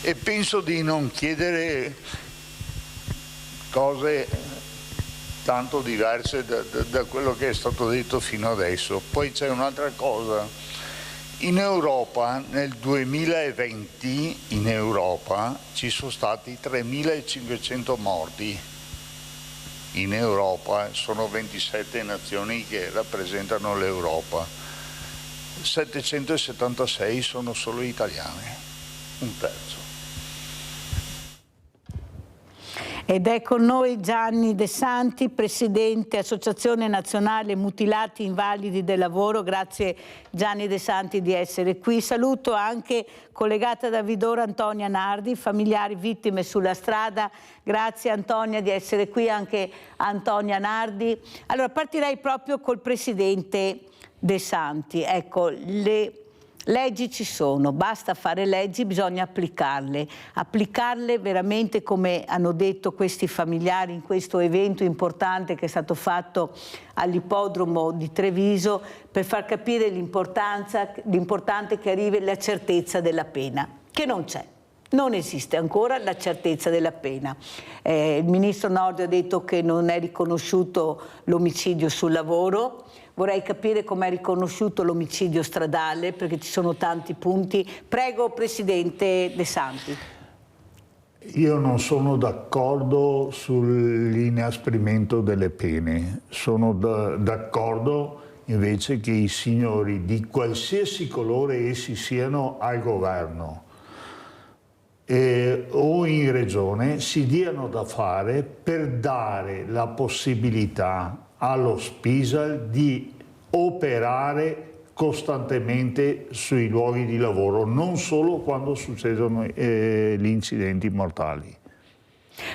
E penso di non chiedere cose tanto diverse da quello che è stato detto fino adesso. Poi c'è un'altra cosa. In Europa, nel 2020, in Europa ci sono stati 3.500 morti. In Europa sono 27 nazioni che rappresentano l'Europa. 776 sono solo italiane, un terzo. Ed è con noi Gianni De Santi, Presidente Associazione Nazionale Mutilati Invalidi del Lavoro. Grazie Gianni De Santi di essere qui. Saluto anche, collegata da Vidoro, Antonia Nardi, familiari vittime sulla strada. Grazie Antonia di essere qui, anche Antonia Nardi. Allora partirei proprio col Presidente De Santi. Ecco, le leggi ci sono, basta fare leggi, bisogna applicarle veramente come hanno detto questi familiari in questo evento importante che è stato fatto all'ippodromo di Treviso, per far capire l'importante che arrivi la certezza della pena, che non c'è. Non esiste ancora la certezza della pena. Il ministro Nordio ha detto che non è riconosciuto l'omicidio sul lavoro. Vorrei capire com'è riconosciuto l'omicidio stradale, perché ci sono tanti punti. Prego, Presidente De Santi. Io non sono d'accordo sull'inasprimento delle pene. Sono d'accordo invece che i signori di qualsiasi colore essi siano al governo o in regione si diano da fare per dare la possibilità allo Spisal di operare costantemente sui luoghi di lavoro, non solo quando succedono gli incidenti mortali.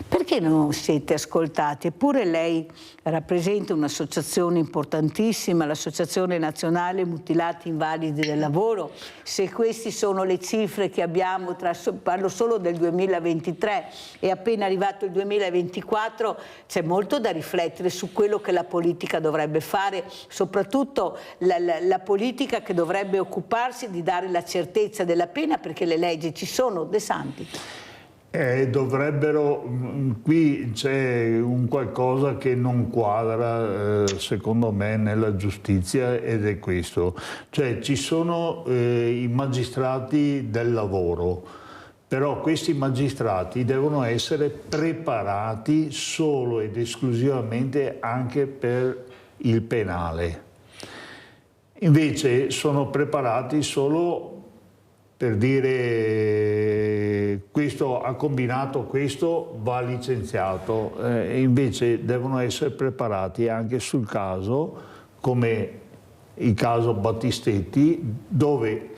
Perché non siete ascoltati? Eppure lei rappresenta un'associazione importantissima, l'Associazione Nazionale Mutilati Invalidi del Lavoro. Se queste sono le cifre che abbiamo, parlo solo del 2023, è appena arrivato il 2024, c'è molto da riflettere su quello che la politica dovrebbe fare, soprattutto la politica che dovrebbe occuparsi di dare la certezza della pena, perché le leggi ci sono. De Santi. Qui c'è un qualcosa che non quadra secondo me nella giustizia, ed è questo, cioè ci sono i magistrati del lavoro, però questi magistrati devono essere preparati solo ed esclusivamente anche per il penale, invece sono preparati solo per dire questo ha combinato questo, va licenziato, invece devono essere preparati anche sul caso, come il caso Battistetti, dove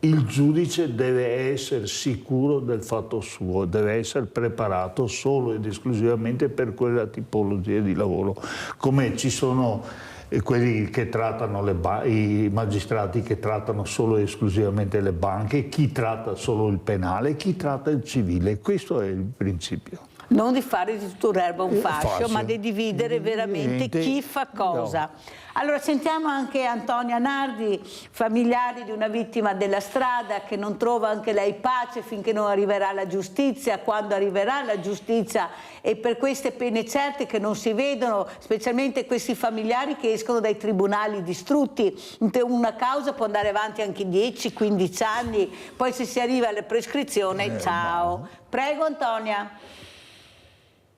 il giudice deve essere sicuro del fatto suo, deve essere preparato solo ed esclusivamente per quella tipologia di lavoro, come ci sono quelli che trattano i magistrati che trattano solo e esclusivamente le banche, chi tratta solo il penale, chi tratta il civile. Questo è il principio. Non di fare di tutto l'erba un fascio, ma di dividere veramente chi fa cosa. No. Allora sentiamo anche Antonia Nardi, familiari di una vittima della strada che non trova anche lei pace finché non arriverà la giustizia, quando arriverà la giustizia, e per queste pene certe che non si vedono, specialmente questi familiari che escono dai tribunali distrutti. Una causa può andare avanti anche 10-15 anni, poi se si arriva alla prescrizione, ciao. Prego Antonia.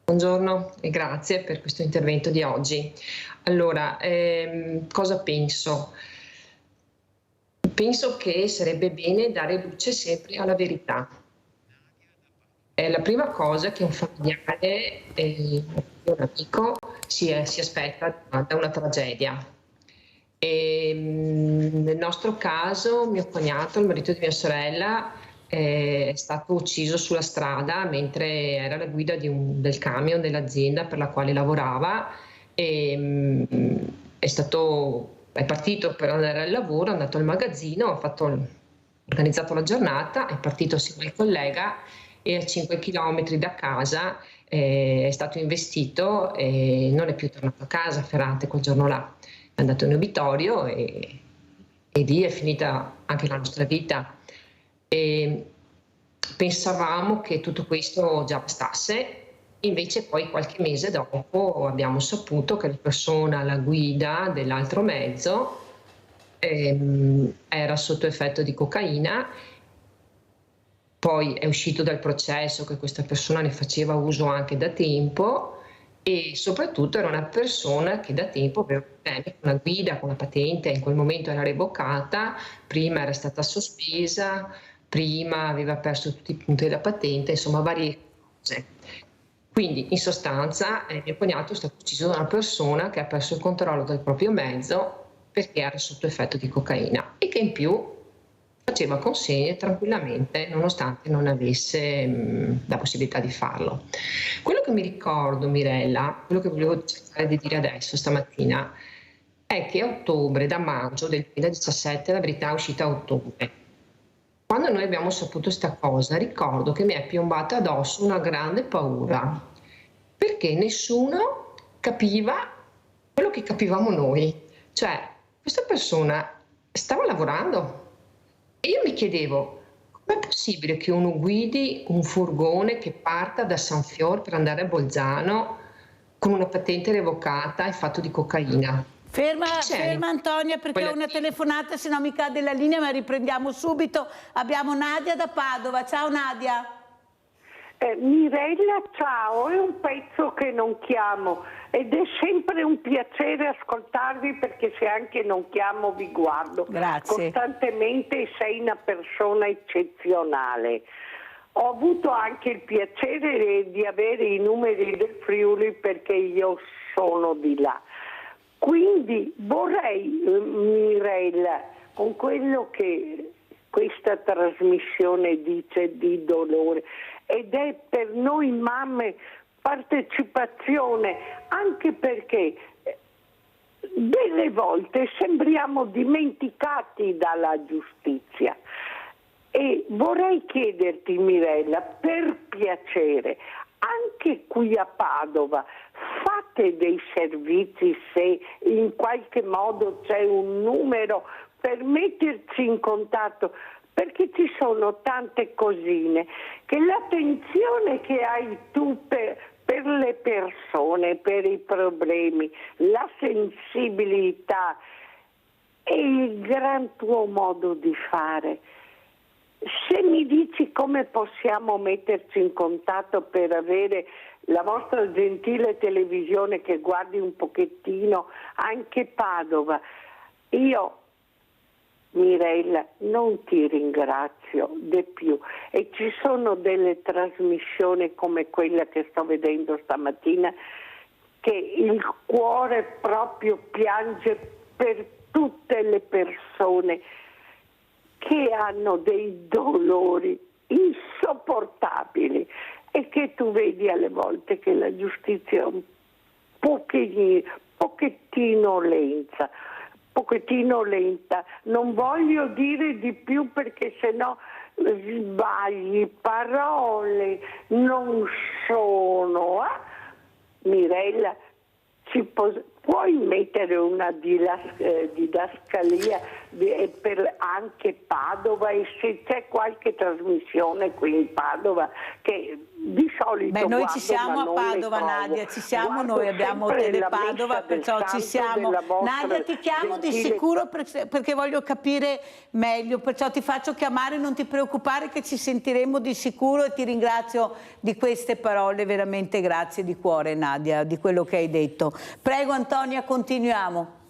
Buongiorno e grazie per questo intervento di oggi. Allora, cosa penso? Penso che sarebbe bene dare luce sempre alla verità. La prima cosa che un familiare, un amico, si aspetta da una tragedia. Nel nostro caso, mio cognato, il marito di mia sorella, è stato ucciso sulla strada mentre era alla guida del camion dell'azienda per la quale lavorava. È partito per andare al lavoro, è andato al magazzino, ha organizzato la giornata, è partito assieme al collega e a 5 km da casa è stato investito e non è più tornato a casa a Ferrate quel giorno là. È andato in obitorio e lì è finita anche la nostra vita. E pensavamo che tutto questo già bastasse, invece poi qualche mese dopo abbiamo saputo che la persona alla guida dell'altro mezzo era sotto effetto di cocaina, poi è uscito dal processo che questa persona ne faceva uso anche da tempo e soprattutto era una persona che da tempo aveva problemi con la guida, con la patente, in quel momento era revocata, prima era stata sospesa, prima aveva perso tutti i punti della patente, insomma varie cose. Quindi in sostanza mio cognato è stato ucciso da una persona che ha perso il controllo del proprio mezzo perché era sotto effetto di cocaina e che in più faceva consegne tranquillamente nonostante non avesse la possibilità di farlo. Quello che mi ricordo, Mirella, quello che volevo cercare di dire adesso stamattina è che a ottobre, da maggio del 2017, la verità è uscita a ottobre. Quando noi abbiamo saputo questa cosa, ricordo che mi è piombata addosso una grande paura, perché nessuno capiva quello che capivamo noi. Cioè, questa persona stava lavorando e io mi chiedevo, com'è possibile che uno guidi un furgone che parta da San Fior per andare a Bolzano con una patente revocata e fatto di cocaina? Ferma Antonia, perché ho una telefonata, se no mi cade la linea, ma riprendiamo subito. Abbiamo Nadia da Padova. Ciao Nadia. Mirella, ciao, è un pezzo che non chiamo ed è sempre un piacere ascoltarvi, perché se anche non chiamo vi guardo. Grazie. Costantemente, sei una persona eccezionale. Ho avuto anche il piacere di avere i numeri del Friuli perché io sono di là. Quindi vorrei, Mirella, con quello che questa trasmissione dice di dolore, ed è per noi mamme partecipazione, anche perché delle volte sembriamo dimenticati dalla giustizia. E vorrei chiederti, Mirella, per piacere, anche qui a Padova fate dei servizi, se in qualche modo c'è un numero per metterci in contatto, perché ci sono tante cosine che l'attenzione che hai tu per le persone, per i problemi, la sensibilità e il gran tuo modo di fare. Se mi dici come possiamo metterci in contatto per avere la vostra gentile televisione che guardi un pochettino anche Padova, io, Mirella, non ti ringrazio di più, e ci sono delle trasmissioni come quella che sto vedendo stamattina che il cuore proprio piange per tutte le persone che hanno dei dolori insopportabili e che tu vedi alle volte che la giustizia è un pochettino lenta. Non voglio dire di più perché sennò sbagli, parole non sono. Mirella, puoi mettere una didascalia per anche Padova, e se c'è qualche trasmissione qui in Padova che di solito noi ci siamo a Padova, Nadia, ci siamo, noi abbiamo Telepadova, perciò ci siamo. Nadia, ti chiamo di sicuro perché voglio capire meglio, perciò ti faccio chiamare, non ti preoccupare che ci sentiremo di sicuro, e ti ringrazio di queste parole, veramente grazie di cuore Nadia, di quello che hai detto. Prego Antonia, continuiamo.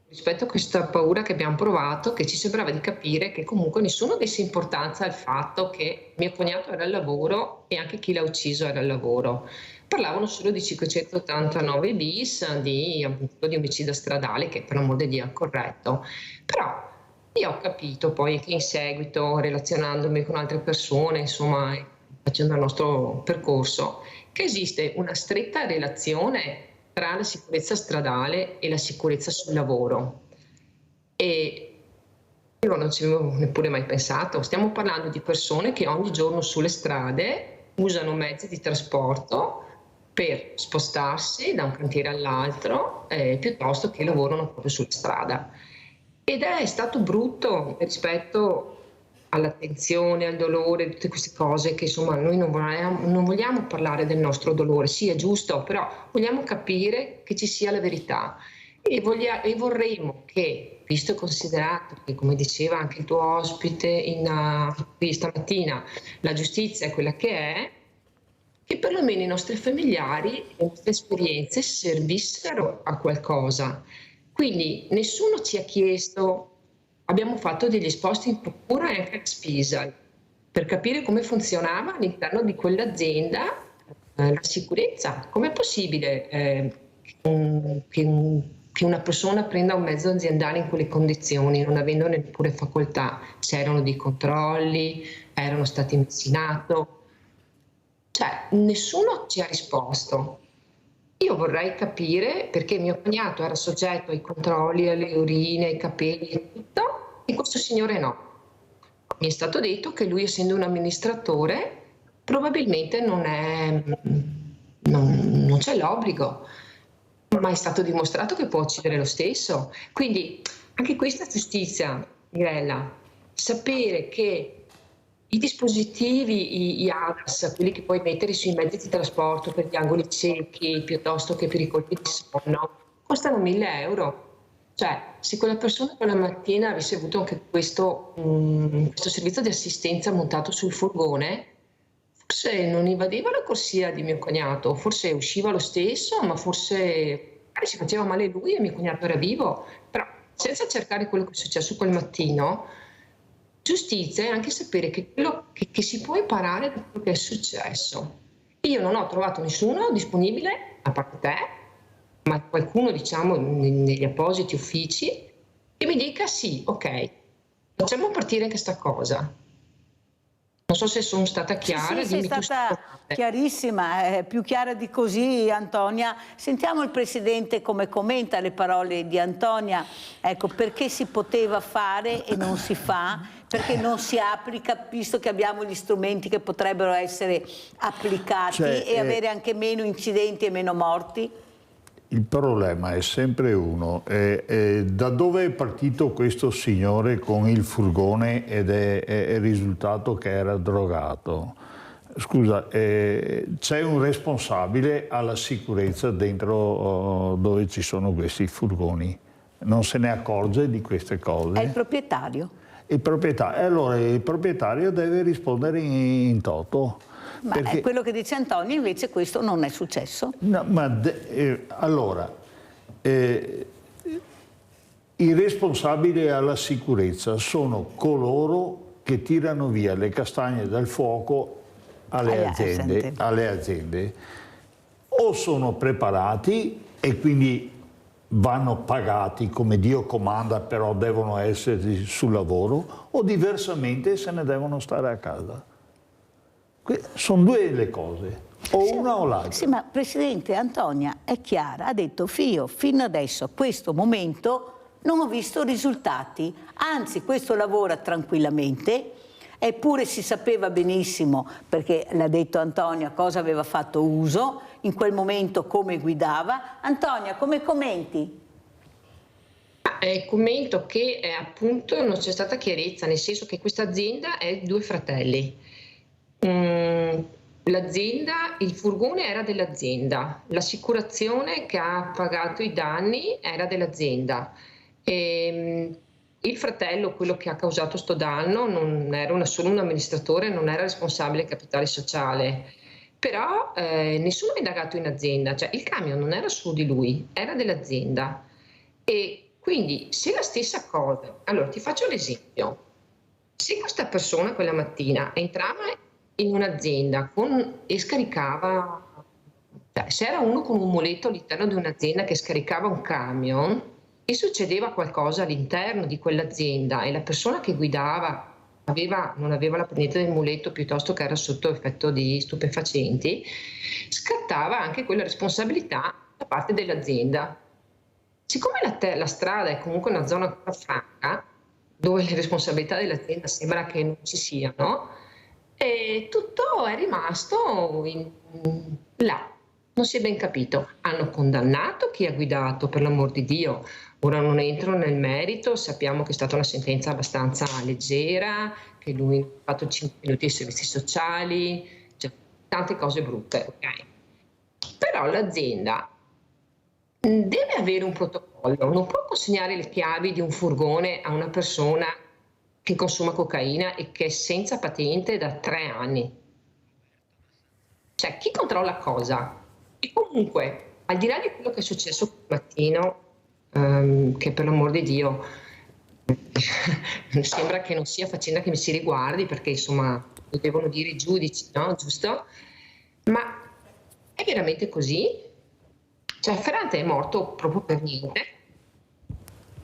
Rispetto a questa paura che abbiamo provato, che ci sembrava di capire che comunque nessuno desse importanza al fatto che mio cognato era al lavoro e anche chi l'ha ucciso era al lavoro. Parlavano solo di 589 bis, di omicidio stradale, che per l'amor di Dio è corretto. Però io ho capito poi che in seguito, relazionandomi con altre persone, insomma, facendo il nostro percorso, che esiste una stretta relazione tra la sicurezza stradale e la sicurezza sul lavoro. E io non ci avevo neppure mai pensato. Stiamo parlando di persone che ogni giorno sulle strade usano mezzi di trasporto per spostarsi da un cantiere all'altro, piuttosto che lavorano proprio sulla strada. Ed è stato brutto rispetto all'attenzione, al dolore, tutte queste cose che insomma noi non vogliamo parlare del nostro dolore, sì è giusto, però vogliamo capire che ci sia la verità e vorremmo che, visto e considerato che, come diceva anche il tuo ospite qui stamattina, la giustizia è quella che è, che perlomeno i nostri familiari, le nostre esperienze servissero a qualcosa. Quindi nessuno ci ha chiesto. Abbiamo fatto degli esposti in procura e anche a Spisa. per capire come funzionava all'interno di quell'azienda la sicurezza. Com'è possibile che una persona prenda un mezzo aziendale in quelle condizioni, non avendo neppure facoltà? C'erano dei controlli, erano stati messi in atto, cioè nessuno ci ha risposto. Io vorrei capire perché mio cognato era soggetto ai controlli, alle urine, ai capelli e tutto, e questo signore no. Mi è stato detto che lui, essendo un amministratore, probabilmente non c'è l'obbligo, ma è stato dimostrato che può uccidere lo stesso. Quindi anche questa giustizia, Mirella, sapere che i dispositivi, i ADAS, quelli che puoi mettere sui mezzi di trasporto per gli angoli ciechi piuttosto che per i colpi di sonno, costano 1.000 euro. Cioè, se quella persona quella mattina avesse avuto anche questo servizio di assistenza montato sul furgone, forse non invadeva la corsia di mio cognato, forse usciva lo stesso, ma forse magari si faceva male lui e mio cognato era vivo. Però senza cercare quello che è successo quel mattino, giustizia è anche sapere che quello che si può imparare da quello che è successo. Io non ho trovato nessuno disponibile, a parte te, ma qualcuno, diciamo, negli appositi uffici, che mi dica sì, ok, facciamo partire questa cosa. Non so se sono stata chiara. Sì, sei stata chiarissima, più chiara di così, Antonia. Sentiamo il Presidente come commenta le parole di Antonia. Ecco, perché si poteva fare e non si fa, perché non si applica, visto che abbiamo gli strumenti che potrebbero essere applicati e avere anche meno incidenti e meno morti? Il problema è sempre uno, da dove è partito questo signore con il furgone ed è risultato che era drogato? Scusa, c'è un responsabile alla sicurezza dentro dove ci sono questi furgoni? Non se ne accorge di queste cose? È il proprietario. Allora il proprietario deve rispondere in toto. Ma è quello che dice Antonio, invece questo non è successo. No, ma allora, i responsabili alla sicurezza sono coloro che tirano via le castagne dal fuoco alle aziende. O sono preparati e quindi vanno pagati come Dio comanda, però devono essere sul lavoro, o diversamente se ne devono stare a casa. Sono due le cose, o una o l'altra. Sì, ma Presidente, Antonia è chiara, ha detto io fino adesso a questo momento non ho visto risultati, anzi questo lavora tranquillamente, eppure si sapeva benissimo, perché l'ha detto Antonia, cosa aveva fatto uso, in quel momento come guidava. Antonia, come commenti? Commento che appunto non c'è stata chiarezza, nel senso che questa azienda è 2 fratelli. L'azienda, il furgone era dell'azienda, l'assicurazione che ha pagato i danni era dell'azienda. Il fratello, quello che ha causato sto danno, non era solo un amministratore, non era responsabile capitale sociale, però nessuno ha indagato in azienda, cioè il camion non era solo di lui, era dell'azienda. E quindi se la stessa cosa, allora ti faccio l'esempio, se questa persona quella mattina entrava in un'azienda e scaricava, cioè, se era uno con un muletto all'interno di un'azienda che scaricava un camion e succedeva qualcosa all'interno di quell'azienda e la persona che guidava non aveva la prendita del muletto piuttosto che era sotto effetto di stupefacenti, scattava anche quella responsabilità da parte dell'azienda. Siccome la strada è comunque una zona ancora franca, dove le responsabilità dell'azienda sembra che non ci siano, e tutto è rimasto là, non si è ben capito. Hanno condannato chi ha guidato, per l'amor di Dio. Ora non entro nel merito, sappiamo che è stata una sentenza abbastanza leggera, che lui ha fatto 5 minuti di servizi sociali, cioè tante cose brutte, ok? Però l'azienda deve avere un protocollo, non può consegnare le chiavi di un furgone a una persona che consuma cocaina e che è senza patente da 3 anni. Cioè, chi controlla cosa? E comunque, al di là di quello che è successo quel mattino, che per l'amor di Dio sembra che non sia faccenda che mi si riguardi, perché insomma lo devono dire i giudici, no? Giusto? Ma è veramente così? Cioè Ferrante è morto proprio per niente?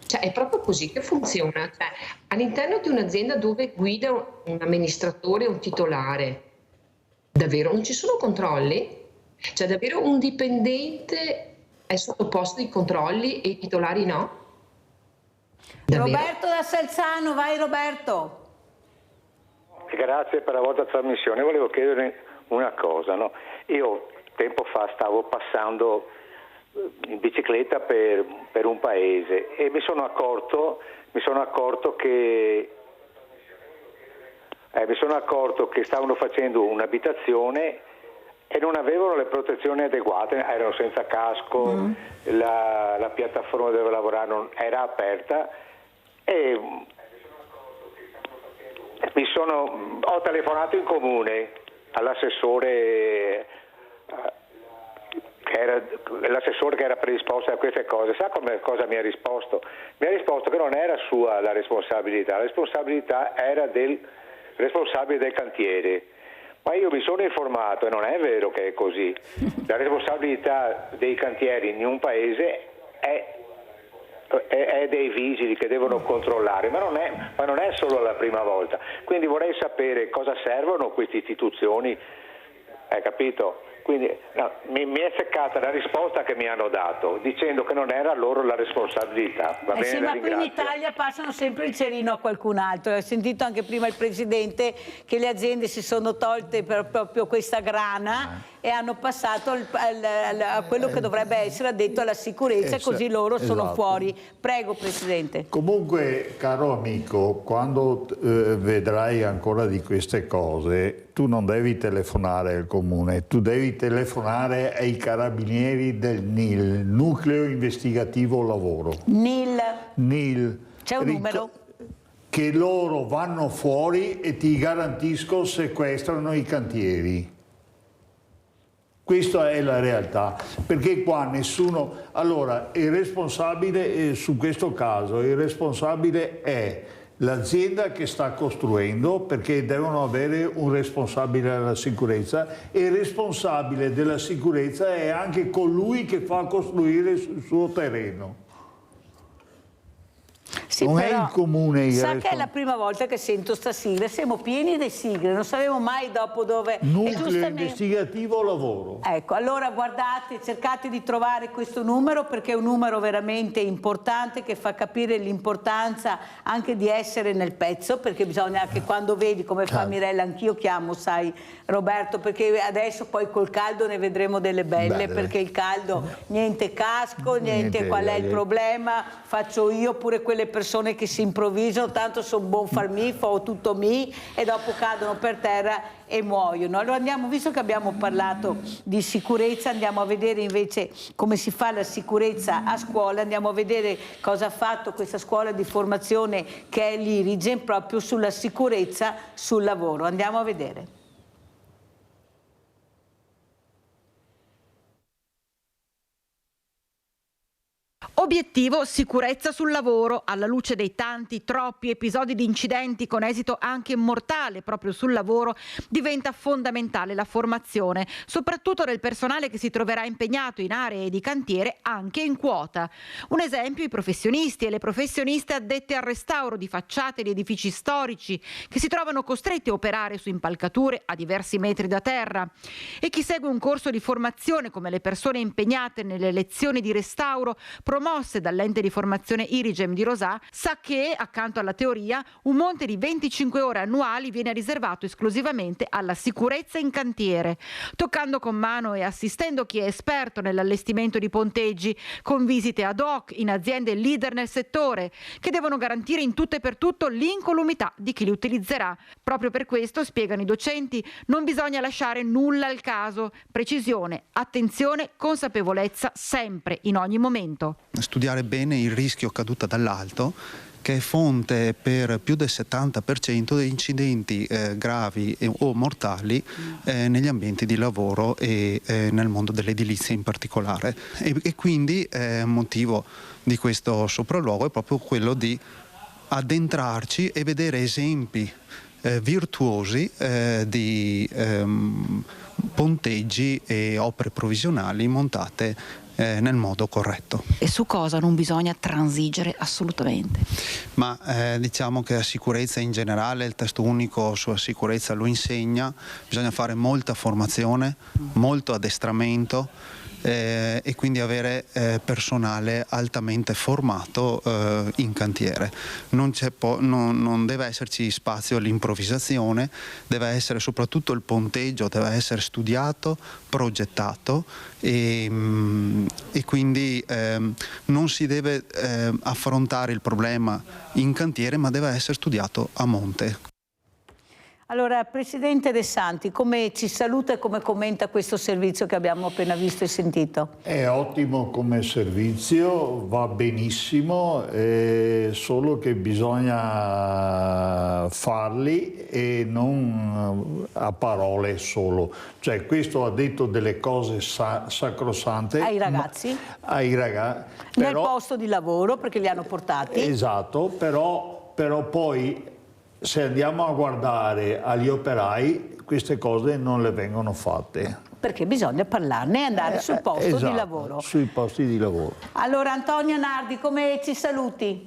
Cioè è proprio così che funziona? Cioè, all'interno di un'azienda dove guida un amministratore, un titolare, davvero non ci sono controlli? Cioè davvero un dipendente è sottoposto ai controlli e i titolari no? Davvero? Roberto da Salzano, vai Roberto. Grazie per la vostra trasmissione. Volevo chiedere una cosa, no? Io tempo fa stavo passando in bicicletta per un paese e mi sono accorto che stavano facendo un'abitazione e non avevano le protezioni adeguate, erano senza casco, la piattaforma dove lavoravano era aperta e ho telefonato in comune all'assessore che era predisposto a queste cose. Sa cosa mi ha risposto? Mi ha risposto che non era sua la responsabilità era del responsabile del cantiere. Ma io mi sono informato e non è vero che è così. La responsabilità dei cantieri in un paese è dei vigili che devono controllare, ma non è solo la prima volta. Quindi vorrei sapere cosa servono queste istituzioni, hai capito? Quindi no, mi è seccata la risposta che mi hanno dato, dicendo che non era loro la responsabilità. Va bene, sì, ma qui in Italia passano sempre il cerino a qualcun altro. Ho sentito anche prima il Presidente che le aziende si sono tolte proprio questa grana e hanno passato a quello che dovrebbe essere addetto alla sicurezza, e così loro sono fuori. Prego Presidente. Comunque, caro amico, quando vedrai ancora di queste cose, tu non devi telefonare al comune, tu devi telefonare ai carabinieri del NIL, Nucleo Investigativo Lavoro. NIL. C'è un numero? Che loro vanno fuori e ti garantisco sequestrano i cantieri. Questa è la realtà, perché qua nessuno... Allora, il responsabile, su questo caso, il responsabile è l'azienda che sta costruendo, perché devono avere un responsabile della sicurezza, e il responsabile della sicurezza è anche colui che fa costruire sul suo terreno. Sì, non è il comune. Sa che è la prima volta che sento sta sigla, siamo pieni di sigle, non sappiamo mai dopo dove... Nucleo Investigativo Lavoro. Ecco, allora guardate, cercate di trovare questo numero, perché è un numero veramente importante che fa capire l'importanza anche di essere nel pezzo, perché bisogna che quando vedi come fa Mirella, anch'io chiamo, sai Roberto, perché adesso poi col caldo ne vedremo delle belle. Perché il caldo, niente casco, niente qual è il problema, faccio io, pure quelle persone che si improvvisano, tanto sono buon farmi, fa tutto mi, e dopo cadono per terra e muoiono. Allora andiamo, visto che abbiamo parlato di sicurezza, andiamo a vedere invece come si fa la sicurezza a scuola, andiamo a vedere cosa ha fatto questa scuola di formazione che è l'Irigen proprio sulla sicurezza sul lavoro. Andiamo a vedere. Obiettivo: sicurezza sul lavoro. Alla luce dei tanti, troppi episodi di incidenti con esito anche mortale proprio sul lavoro, diventa fondamentale la formazione, soprattutto del personale che si troverà impegnato in aree di cantiere anche in quota. Un esempio: i professionisti e le professioniste addette al restauro di facciate di edifici storici che si trovano costretti a operare su impalcature a diversi metri da terra. E chi segue un corso di formazione, come le persone impegnate nelle lezioni di restauro promosse dall'ente di formazione Irigem di Rosà, sa che, accanto alla teoria, un monte di 25 ore annuali viene riservato esclusivamente alla sicurezza in cantiere, toccando con mano e assistendo chi è esperto nell'allestimento di ponteggi, con visite ad hoc in aziende leader nel settore, che devono garantire in tutto e per tutto l'incolumità di chi li utilizzerà. Proprio per questo, spiegano i docenti, non bisogna lasciare nulla al caso. Precisione, attenzione, consapevolezza sempre, in ogni momento. Studiare bene il rischio caduta dall'alto, che è fonte per più del 70% degli incidenti gravi o mortali negli ambienti di lavoro e nel mondo dell'edilizia in particolare. E quindi il motivo di questo sopralluogo è proprio quello di addentrarci e vedere esempi virtuosi di ponteggi e opere provvisionali montate nel modo corretto. E su cosa non bisogna transigere assolutamente? Ma diciamo che la sicurezza in generale, il testo unico sulla sicurezza lo insegna, bisogna fare molta formazione, molto addestramento e quindi avere personale altamente formato in cantiere. Non deve esserci spazio all'improvvisazione, deve essere soprattutto il ponteggio, deve essere studiato, progettato e quindi non si deve affrontare il problema in cantiere, ma deve essere studiato a monte. Allora, Presidente De Santi, come ci saluta e come commenta questo servizio che abbiamo appena visto e sentito? È ottimo come servizio, va benissimo, solo che bisogna farli e non a parole solo. Cioè, questo ha detto delle cose sacrosante. Ai ragazzi? Ai ragazzi. Nel posto di lavoro, perché li hanno portati. Esatto, però poi se andiamo a guardare agli operai, queste cose non le vengono fatte. Perché bisogna parlarne e andare sul posto di lavoro. Sui posti di lavoro. Allora, Antonia Nardi, come ci saluti?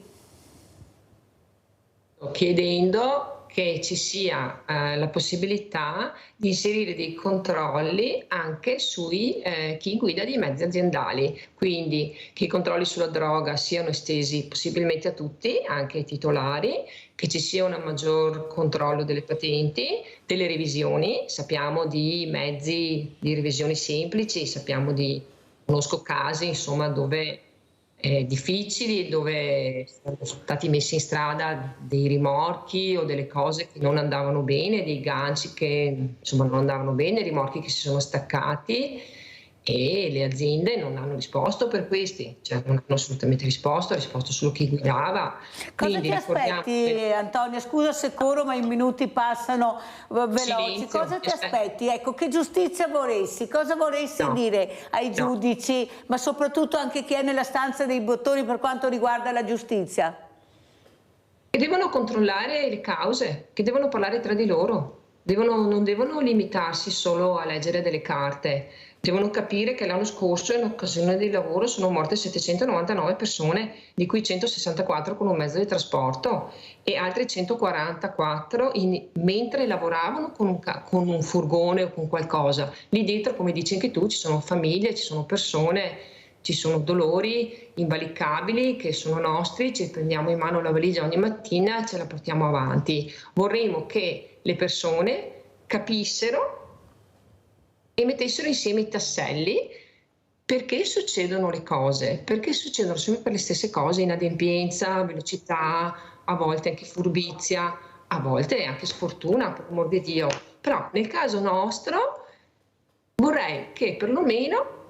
Chiedendo che ci sia la possibilità di inserire dei controlli anche sui chi guida dei mezzi aziendali, quindi che i controlli sulla droga siano estesi possibilmente a tutti, anche ai titolari, che ci sia un maggior controllo delle patenti, delle revisioni. Sappiamo di mezzi di revisioni semplici, conosco casi insomma dove difficili, dove sono stati messi in strada dei rimorchi o delle cose che non andavano bene, dei ganci che insomma non andavano bene, rimorchi che si sono staccati e le aziende non hanno risposto per questi, cioè non hanno assolutamente risposto, ha risposto solo chi guidava. Cosa ti aspetti, Antonia? Scusa se corro, ma i minuti passano veloci. Silenzio, cosa ti aspetti? Ecco, che giustizia vorresti? Cosa vorresti dire ai giudici, ma soprattutto anche chi è nella stanza dei bottoni per quanto riguarda la giustizia? Che devono controllare le cause, che devono parlare tra di loro, non devono limitarsi solo a leggere delle carte. Devono capire che l'anno scorso in occasione del lavoro sono morte 799 persone, di cui 164 con un mezzo di trasporto e altre 144 mentre lavoravano con un furgone o con qualcosa. Lì dentro, come dici anche tu, ci sono famiglie, ci sono persone, ci sono dolori invalicabili che sono nostri, ci prendiamo in mano la valigia ogni mattina e ce la portiamo avanti. Vorremmo che le persone capissero e mettessero insieme i tasselli. Perché succedono le cose? Perché succedono sempre per le stesse cose, inadempienza, velocità, a volte anche furbizia, a volte anche sfortuna, per amor di Dio. Però nel caso nostro vorrei che perlomeno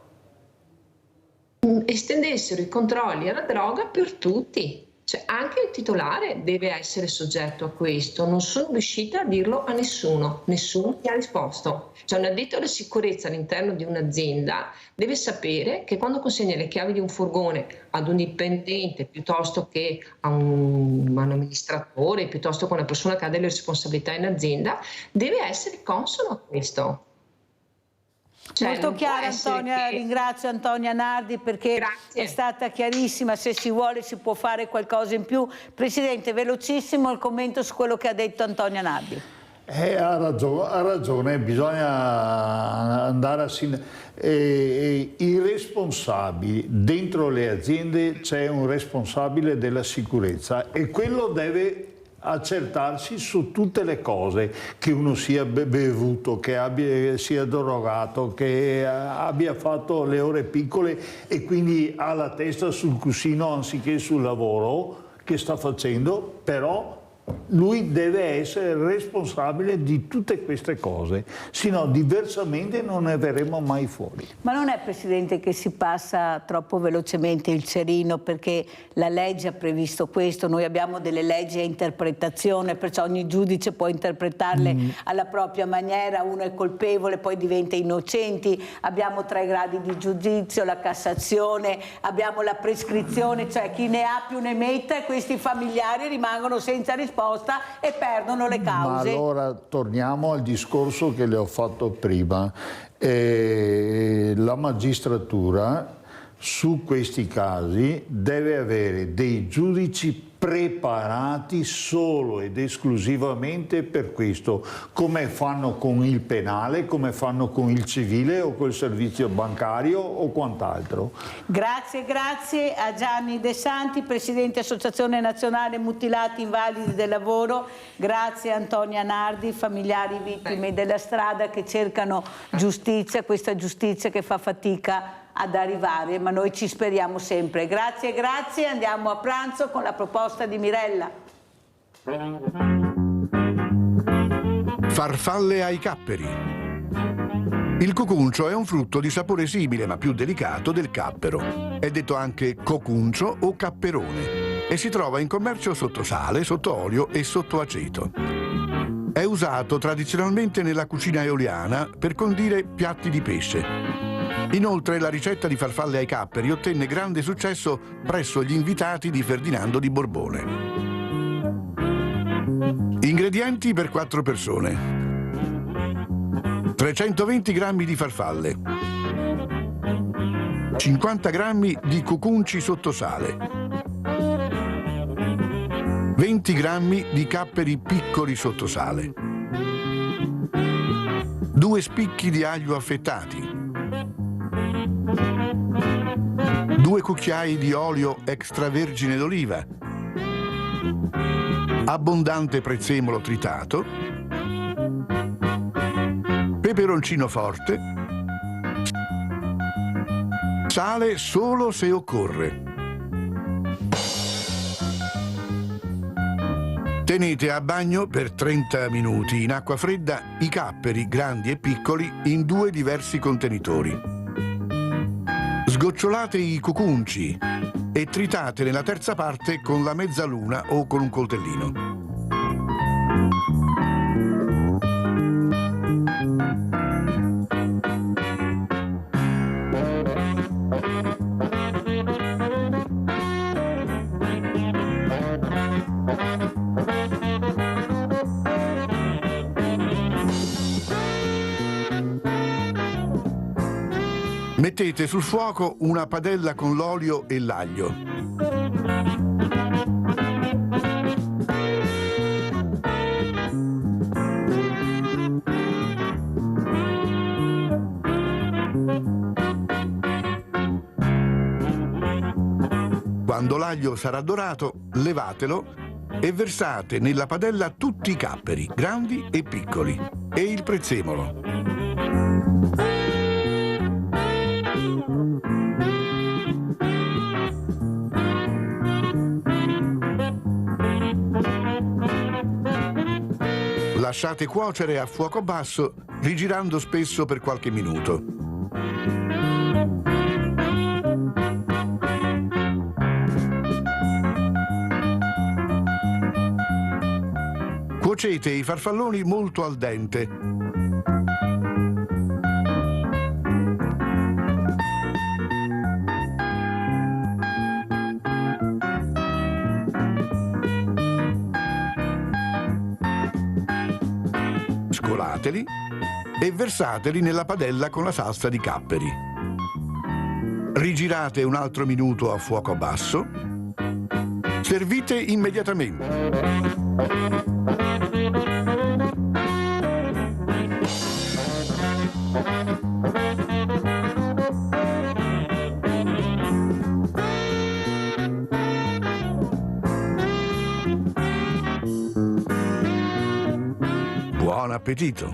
estendessero i controlli alla droga per tutti. Cioè, anche il titolare deve essere soggetto a questo. Non sono riuscita a dirlo a nessuno mi ha risposto. Cioè, un addetto alla sicurezza all'interno di un'azienda deve sapere che quando consegna le chiavi di un furgone ad un dipendente piuttosto che a un amministratore, piuttosto che a una persona che ha delle responsabilità in azienda, deve essere consono a questo. Cioè, molto chiara Antonia, ringrazio Antonia Nardi perché è stata chiarissima. Se si vuole si può fare qualcosa in più. Presidente, velocissimo il commento su quello che ha detto Antonia Nardi. Ha ragione, bisogna andare i responsabili, dentro le aziende c'è un responsabile della sicurezza e quello deve accertarsi su tutte le cose, che uno sia bevuto, che sia drogato, che abbia fatto le ore piccole e quindi ha la testa sul cuscino anziché sul lavoro che sta facendo, però lui deve essere responsabile di tutte queste cose, sennò diversamente non ne verremo mai fuori. Ma non è, Presidente, che si passa troppo velocemente il cerino, perché la legge ha previsto questo, noi abbiamo delle leggi a interpretazione, perciò ogni giudice può interpretarle alla propria maniera, uno è colpevole, poi diventa innocenti, abbiamo 3 gradi di giudizio, la Cassazione, abbiamo la prescrizione, cioè chi ne ha più ne metta e questi familiari rimangono senza risposta proposta e perdono le cause. Ma allora torniamo al discorso che le ho fatto prima. La magistratura su questi casi deve avere dei giudici preparati solo ed esclusivamente per questo, come fanno con il penale, come fanno con il civile o col servizio bancario o quant'altro. Grazie a Gianni De Santi, Presidente Associazione Nazionale Mutilati Invalidi del Lavoro, grazie a Antonia Nardi, familiari vittime della strada che cercano giustizia, questa giustizia che fa fatica ad arrivare, ma noi ci speriamo sempre. Grazie, andiamo a pranzo con la proposta di Mirella. Farfalle ai capperi. Il cocuncio è un frutto di sapore simile ma più delicato del cappero. È detto anche cocuncio o capperone e si trova in commercio sotto sale, sotto olio e sotto aceto. È usato tradizionalmente nella cucina eoliana per condire piatti di pesce. Inoltre la ricetta di farfalle ai capperi ottenne grande successo presso gli invitati di Ferdinando di Borbone. Ingredienti per 4 persone: 320 g di farfalle, 50 g di cucunci sotto sale, 20 g di capperi piccoli sotto sale, 2 spicchi di aglio affettati, 2 cucchiai di olio extravergine d'oliva, abbondante prezzemolo tritato, peperoncino forte, sale solo se occorre. Tenete a bagno per 30 minuti in acqua fredda i capperi grandi e piccoli in 2 diversi contenitori. Sgocciolate i cucunci e tritate nella terza parte con la mezzaluna o con un coltellino. Mettete sul fuoco una padella con l'olio e l'aglio. Quando l'aglio sarà dorato, levatelo e versate nella padella tutti i capperi, grandi e piccoli, e il prezzemolo. Lasciate cuocere a fuoco basso, rigirando spesso per qualche minuto. Cuocete i farfalloni molto al dente. Scolateli e versateli nella padella con la salsa di capperi. Rigirate un altro minuto a fuoco basso. Servite immediatamente. Buon appetito!